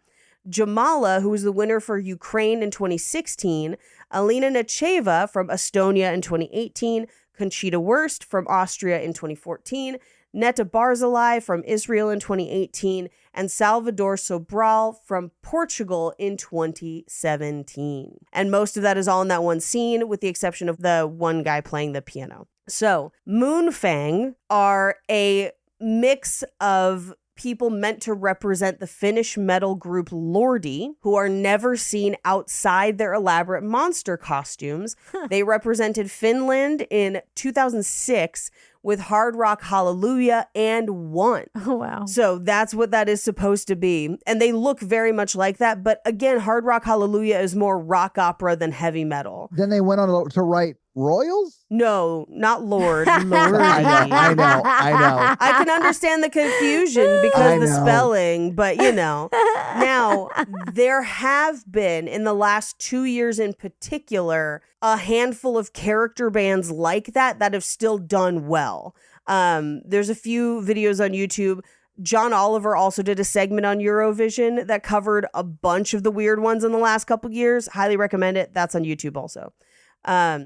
Jamala, who was the winner for Ukraine in 2016, Alina Necheva from Estonia in 2018, Conchita Wurst from Austria in 2014, Netta Barzilai from Israel in 2018, and Salvador Sobral from Portugal in 2017. And most of that is all in that one scene, with the exception of the one guy playing the piano. So, Moonfang are a mix of people meant to represent the Finnish metal group Lordi, who are never seen outside their elaborate monster costumes. They represented Finland in 2006 with Hard Rock Hallelujah and won. Oh, wow. So that's what that is supposed to be. And they look very much like that. But again, Hard Rock Hallelujah is more rock opera than heavy metal. Then they went on to write Royals? No, not Lord. Lord. I know. I can understand the confusion because of the spelling, but you know. Now, there have been, in the last 2 years in particular, a handful of character bands like that have still done well. There's a few videos on YouTube. John Oliver also did a segment on Eurovision that covered a bunch of the weird ones in the last couple years. Highly recommend it. That's on YouTube also.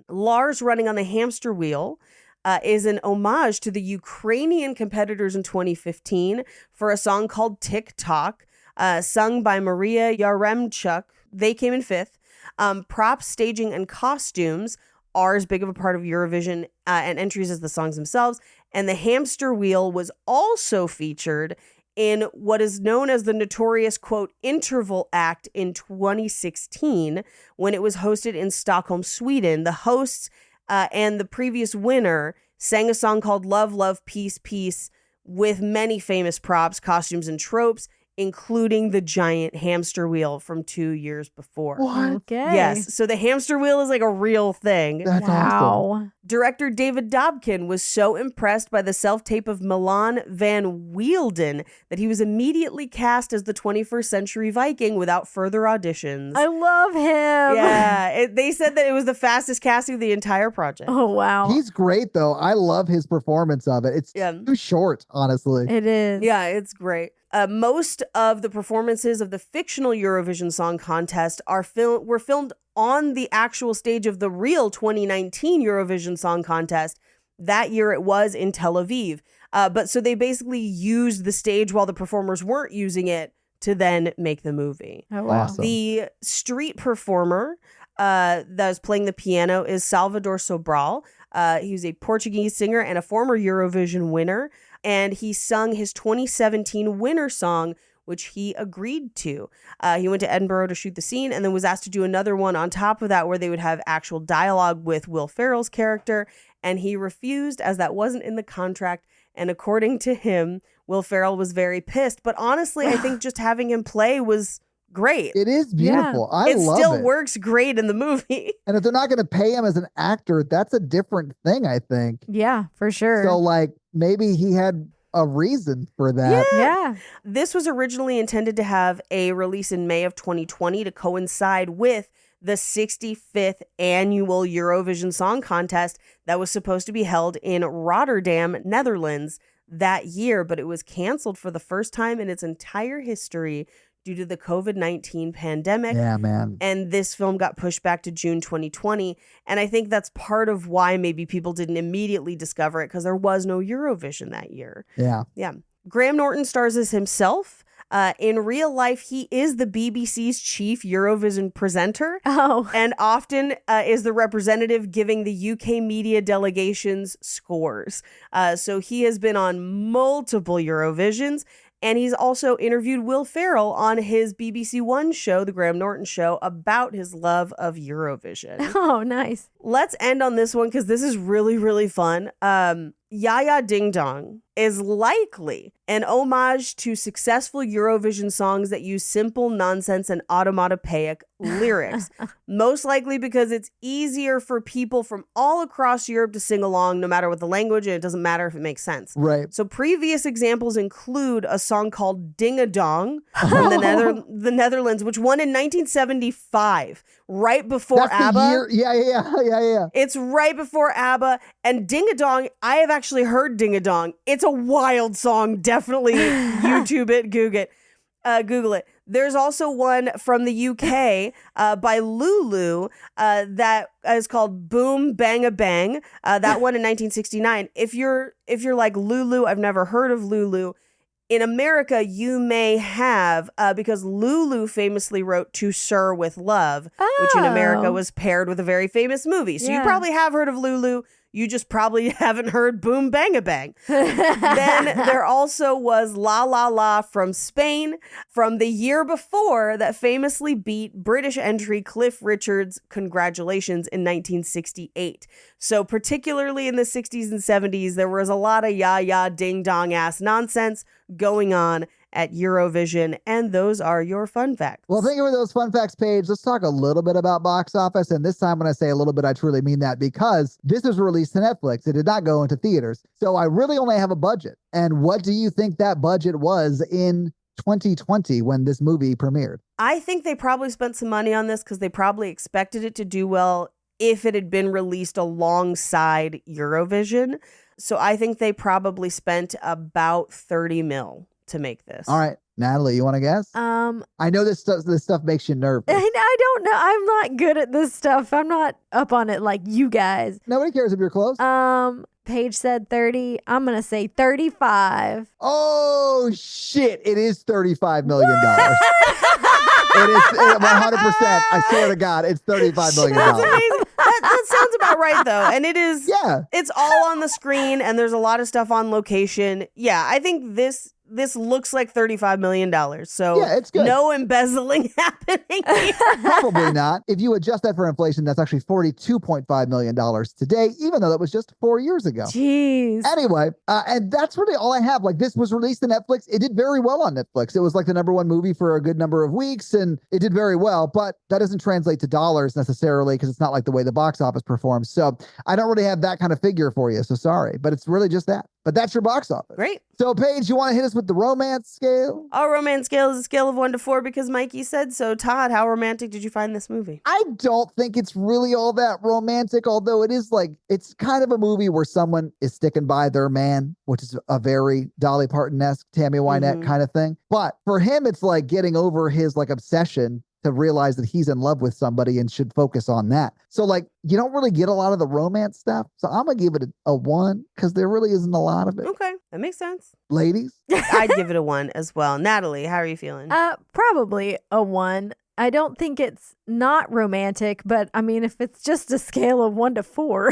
Lars Running on the Hamster Wheel is an homage to the Ukrainian competitors in 2015 for a song called Tick Tock, sung by Maria Yaremchuk. They came in fifth. Props, staging, and costumes are as big of a part of Eurovision and entries as the songs themselves. And the hamster wheel was also featured in what is known as the notorious, quote, interval act in 2016 when it was hosted in Stockholm, Sweden. The hosts and the previous winner sang a song called Love, Love, Peace, Peace with many famous props, costumes, and tropes, including the giant hamster wheel from 2 years before. What? Okay. Yes. So the hamster wheel is like a real thing. That's awesome. Director David Dobkin was so impressed by the self-tape of Milan van Wielden that he was immediately cast as the 21st Century Viking without further auditions. I love him. Yeah. They said that it was the fastest casting of the entire project. Oh, wow. He's great, though. I love his performance of it. It's too short, honestly. It is. Yeah, it's great. Most of the performances of the fictional Eurovision Song Contest were filmed on the actual stage of the real 2019 Eurovision Song Contest. That year it was in Tel Aviv. But so they basically used the stage while the performers weren't using it to then make the movie. Oh, wow. Awesome. The street performer that is playing the piano is Salvador Sobral. He's a Portuguese singer and a former Eurovision winner. And he sung his 2017 winner song, which he agreed to. He went to Edinburgh to shoot the scene and then was asked to do another one on top of that where they would have actual dialogue with Will Ferrell's character. And he refused as that wasn't in the contract. And according to him, Will Ferrell was very pissed. But honestly, I think just having him play was great. It is beautiful. I it love it. It still works great in the movie. And if they're not going to pay him as an actor, that's a different thing, I think. Yeah, for sure. So like maybe he had a reason for that. Yeah. This was originally intended to have a release in May of 2020 to coincide with the 65th annual Eurovision Song Contest that was supposed to be held in Rotterdam, Netherlands that year, but it was canceled for the first time in its entire history due to the COVID-19 pandemic. Yeah, man. And this film got pushed back to June 2020. And I think that's part of why maybe people didn't immediately discover it, because there was no Eurovision that year. Yeah. Yeah. Graham Norton stars as himself. In real life, he is the BBC's chief Eurovision presenter. Oh. And often is the representative giving the UK media delegations scores. So he has been on multiple Eurovisions. And he's also interviewed Will Ferrell on his BBC One show, The Graham Norton Show, about his love of Eurovision. Oh, nice. Let's end on this one because this is really, really fun. Yaya Ding Dong is likely an homage to successful Eurovision songs that use simple nonsense and automatopoeic lyrics. Most likely because it's easier for people from all across Europe to sing along no matter what the language, and it doesn't matter if it makes sense. Right. So previous examples include a song called Ding a Dong from the Netherlands, which won in 1975, right before That's ABBA. The year. Yeah. It's right before ABBA. And Ding a Dong, I have actually heard Ding a Dong. It's a wild song. Definitely YouTube it, Google it. There's also one from the UK by Lulu that is called Boom Bang a Bang. That one in 1969. If you're like Lulu, I've never heard of Lulu. In America, you may have, because Lulu famously wrote To Sir with Love, which in America was paired with a very famous movie. So you probably have heard of Lulu. You just probably haven't heard Boom Bang a Bang. Then there also was La La La from Spain from the year before that famously beat British entry Cliff Richard's Congratulations in 1968. So particularly in the 60s and 70s, there was a lot of ya ding dong ass nonsense going on at Eurovision, and those are your fun facts. Well, thank you for those fun facts, Paige. Let's talk a little bit about box office. And this time when I say a little bit, I truly mean that, because this was released to Netflix. It did not go into theaters. So I really only have a budget. And what do you think that budget was in 2020 when this movie premiered? I think they probably spent some money on this because they probably expected it to do well if it had been released alongside Eurovision. So I think they probably spent about 30 mil to make this. All right, Natalie, you want to guess? I know this stuff makes you nervous. I don't know. I'm not good at this stuff. I'm not up on it like you guys. Nobody cares if you're close. Paige said 30. I'm going to say 35. Oh, shit. It is $35 million. It is 100%. I swear to God, it's $35 million. That's amazing. That sounds about right, though. And it is. Yeah. It's all on the screen, and there's a lot of stuff on location. Yeah, I think this looks like $35 million. So yeah, it's good. No embezzling happening here. Probably not. If you adjust that for inflation, that's actually $42.5 million today, even though that was just 4 years ago. Jeez. Anyway, and that's really all I have. Like, this was released to Netflix. It did very well on Netflix. It was like the #1 movie for a good number of weeks, and it did very well, but that doesn't translate to dollars necessarily because it's not like the way the box office performs. So I don't really have that kind of figure for you. So sorry, but it's really just that. But that's your box office. Great. So, Paige, you want to hit us with the romance scale? Our romance scale is a scale of 1 to 4 because Mikey said so. Todd, how romantic did you find this movie? I don't think it's really all that romantic, although it is like, it's kind of a movie where someone is sticking by their man, which is a very Dolly Parton-esque, Tammy Wynette kind of thing. But for him, it's like getting over his like obsession to realize that he's in love with somebody and should focus on that. So like, you don't really get a lot of the romance stuff. So I'm going to give it a 1 because there really isn't a lot of it. Okay, that makes sense. Ladies? I'd give it a 1 as well. Natalie, how are you feeling? Probably a 1. I don't think it's not romantic, but I mean, if it's just a scale of 1 to 4.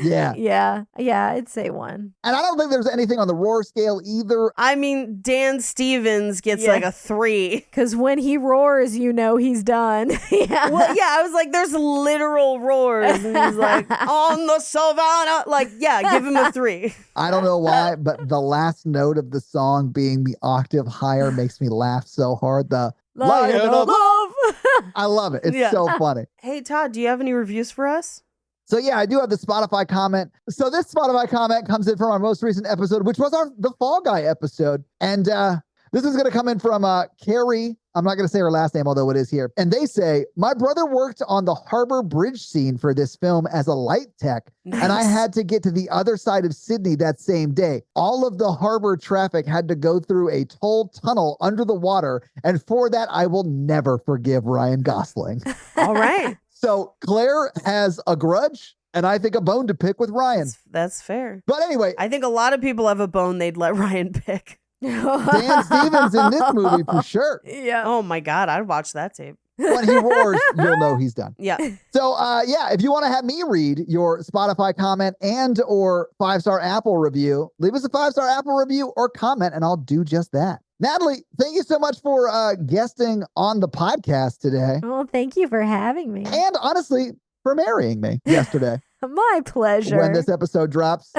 Yeah, I'd say 1. And I don't think there's anything on the roar scale either. I mean, Dan Stevens gets like a 3. Because when he roars, you know he's done. Yeah. Well, yeah, I was like, there's literal roars. And he's like, on the savannah. Like, yeah, give him a 3. I don't know why, but the last note of the song being the octave higher makes me laugh so hard. The Lion of Love. I love it. It's so funny. Hey, Todd, do you have any reviews for us? So yeah, I do have the Spotify comment. So this Spotify comment comes in from our most recent episode, which was the Fall Guy episode. And this is going to come in from Carrie. I'm not going to say her last name, although it is here. And they say, my brother worked on the harbor bridge scene for this film as a light tech. Nice. And I had to get to the other side of Sydney that same day. All of the harbor traffic had to go through a toll tunnel under the water. And for that, I will never forgive Ryan Gosling. All right. So Claire has a grudge and I think a bone to pick with Ryan. That's fair. But anyway. I think a lot of people have a bone they'd let Ryan pick. Dan Stevens in this movie for sure. Yeah. Oh my God, I'd watch that tape. When he roars, you'll know he's done. Yeah. So, if you want to have me read your Spotify comment and or 5-star Apple review, leave us a 5-star Apple review or comment and I'll do just that. Natalie, thank you so much for guesting on the podcast today. Well, thank you for having me. And honestly, for marrying me yesterday. My pleasure. When this episode drops.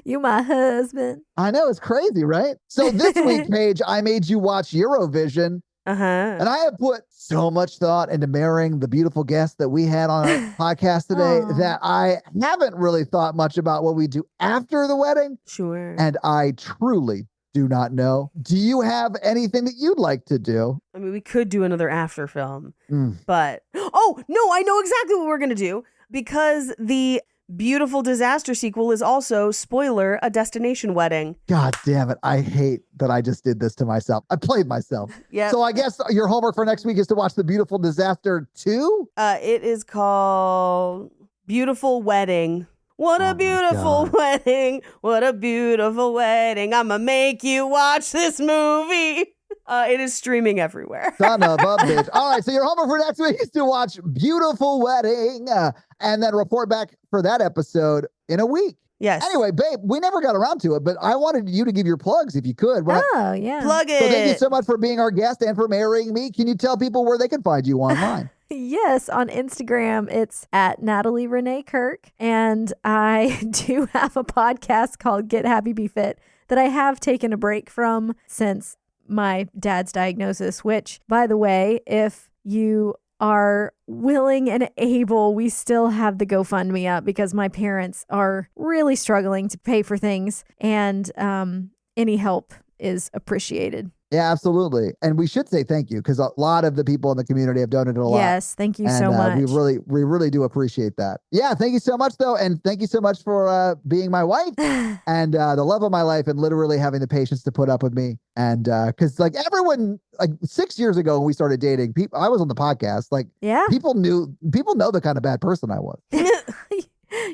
You my husband. I know, it's crazy, right? So this week, Paige, I made you watch Eurovision. And I have put so much thought into marrying the beautiful guest that we had on our podcast today that I haven't really thought much about what we do after the wedding. Sure. And I truly do not know. Do you have anything that you'd like to do? I mean, we could do another after film, but oh no, I know exactly what we're going to do because the Beautiful Disaster sequel is also, spoiler, a destination wedding. God damn it. I hate that I just did this to myself. I played myself. Yeah. So I guess your homework for next week is to watch The Beautiful Disaster 2? It is called Beautiful Wedding. What a beautiful wedding. What a beautiful wedding. I'ma make you watch this movie. It is streaming everywhere. Son of a bitch. All right, so your homework for next week is to watch Beautiful Wedding and then report back for that episode in a week. Yes. Anyway, babe, we never got around to it, but I wanted you to give your plugs if you could. Yeah. Plug it. So thank you so much for being our guest and for marrying me. Can you tell people where they can find you online? Yes, on Instagram, it's at Natalie Renee Kirk. And I do have a podcast called Get Happy Be Fit that I have taken a break from since my dad's diagnosis, which, by the way, if you are willing and able, we still have the GoFundMe up because my parents are really struggling to pay for things, and any help is appreciated. Yeah, absolutely. And we should say thank you because a lot of the people in the community have donated a lot. Yes, thank you so much. We really do appreciate that. Yeah, thank you so much though. And thank you so much for being my wife and the love of my life and literally having the patience to put up with me. And because like everyone, like 6 years ago when we started dating, I was on the podcast. Like people know the kind of bad person I was.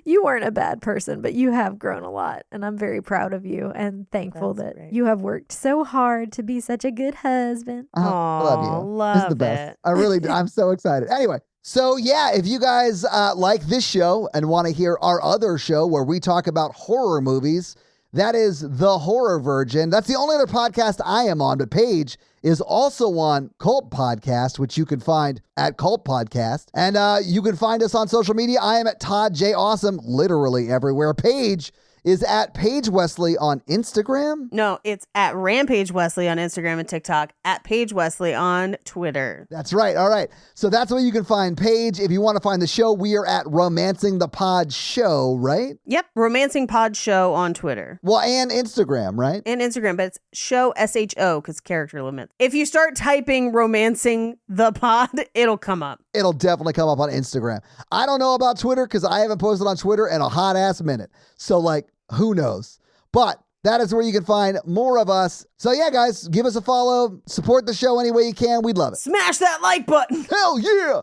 You weren't a bad person, but you have grown a lot. And I'm very proud of you and thankful that you have worked so hard to be such a good husband. I love you. Love this is the best. I really do. I'm so excited. Anyway, so yeah, if you guys like this show and want to hear our other show where we talk about horror movies, that is The Horror Virgin. That's the only other podcast I am on, but Paige is also on Cult Podcast, which you can find at Cult Podcast. And you can find us on social media. I am at Todd J. Awesome, literally everywhere. Paige is at Paige Wesley on Instagram. No, it's at Rampage Wesley on Instagram and TikTok, at Paige Wesley on Twitter. That's right. All right. So that's where you can find Paige. If you want to find the show, we are at Romancing the Pod Show, right? Yep. Romancing Pod Show on Twitter. Well, and Instagram, right? And Instagram, but it's show SHO because character limits. If you start typing Romancing the Pod, it'll come up. It'll definitely come up on Instagram. I don't know about Twitter because I haven't posted on Twitter in a hot ass minute. So like, who knows? But that is where you can find more of us. So yeah, guys, give us a follow. Support the show any way you can. We'd love it. Smash that like button. Hell yeah.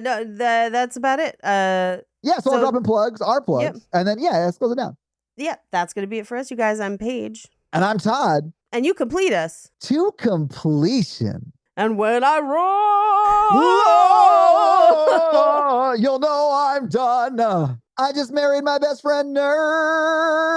No, that's about it. Yeah, so we're dropping plugs, our plugs. Yep. And then, let's close it down. Yeah, that's going to be it for us, you guys. I'm Paige. And I'm Todd. And you complete us. To completion. And when I roll, you'll know I'm done. I just married my best friend, Nerd.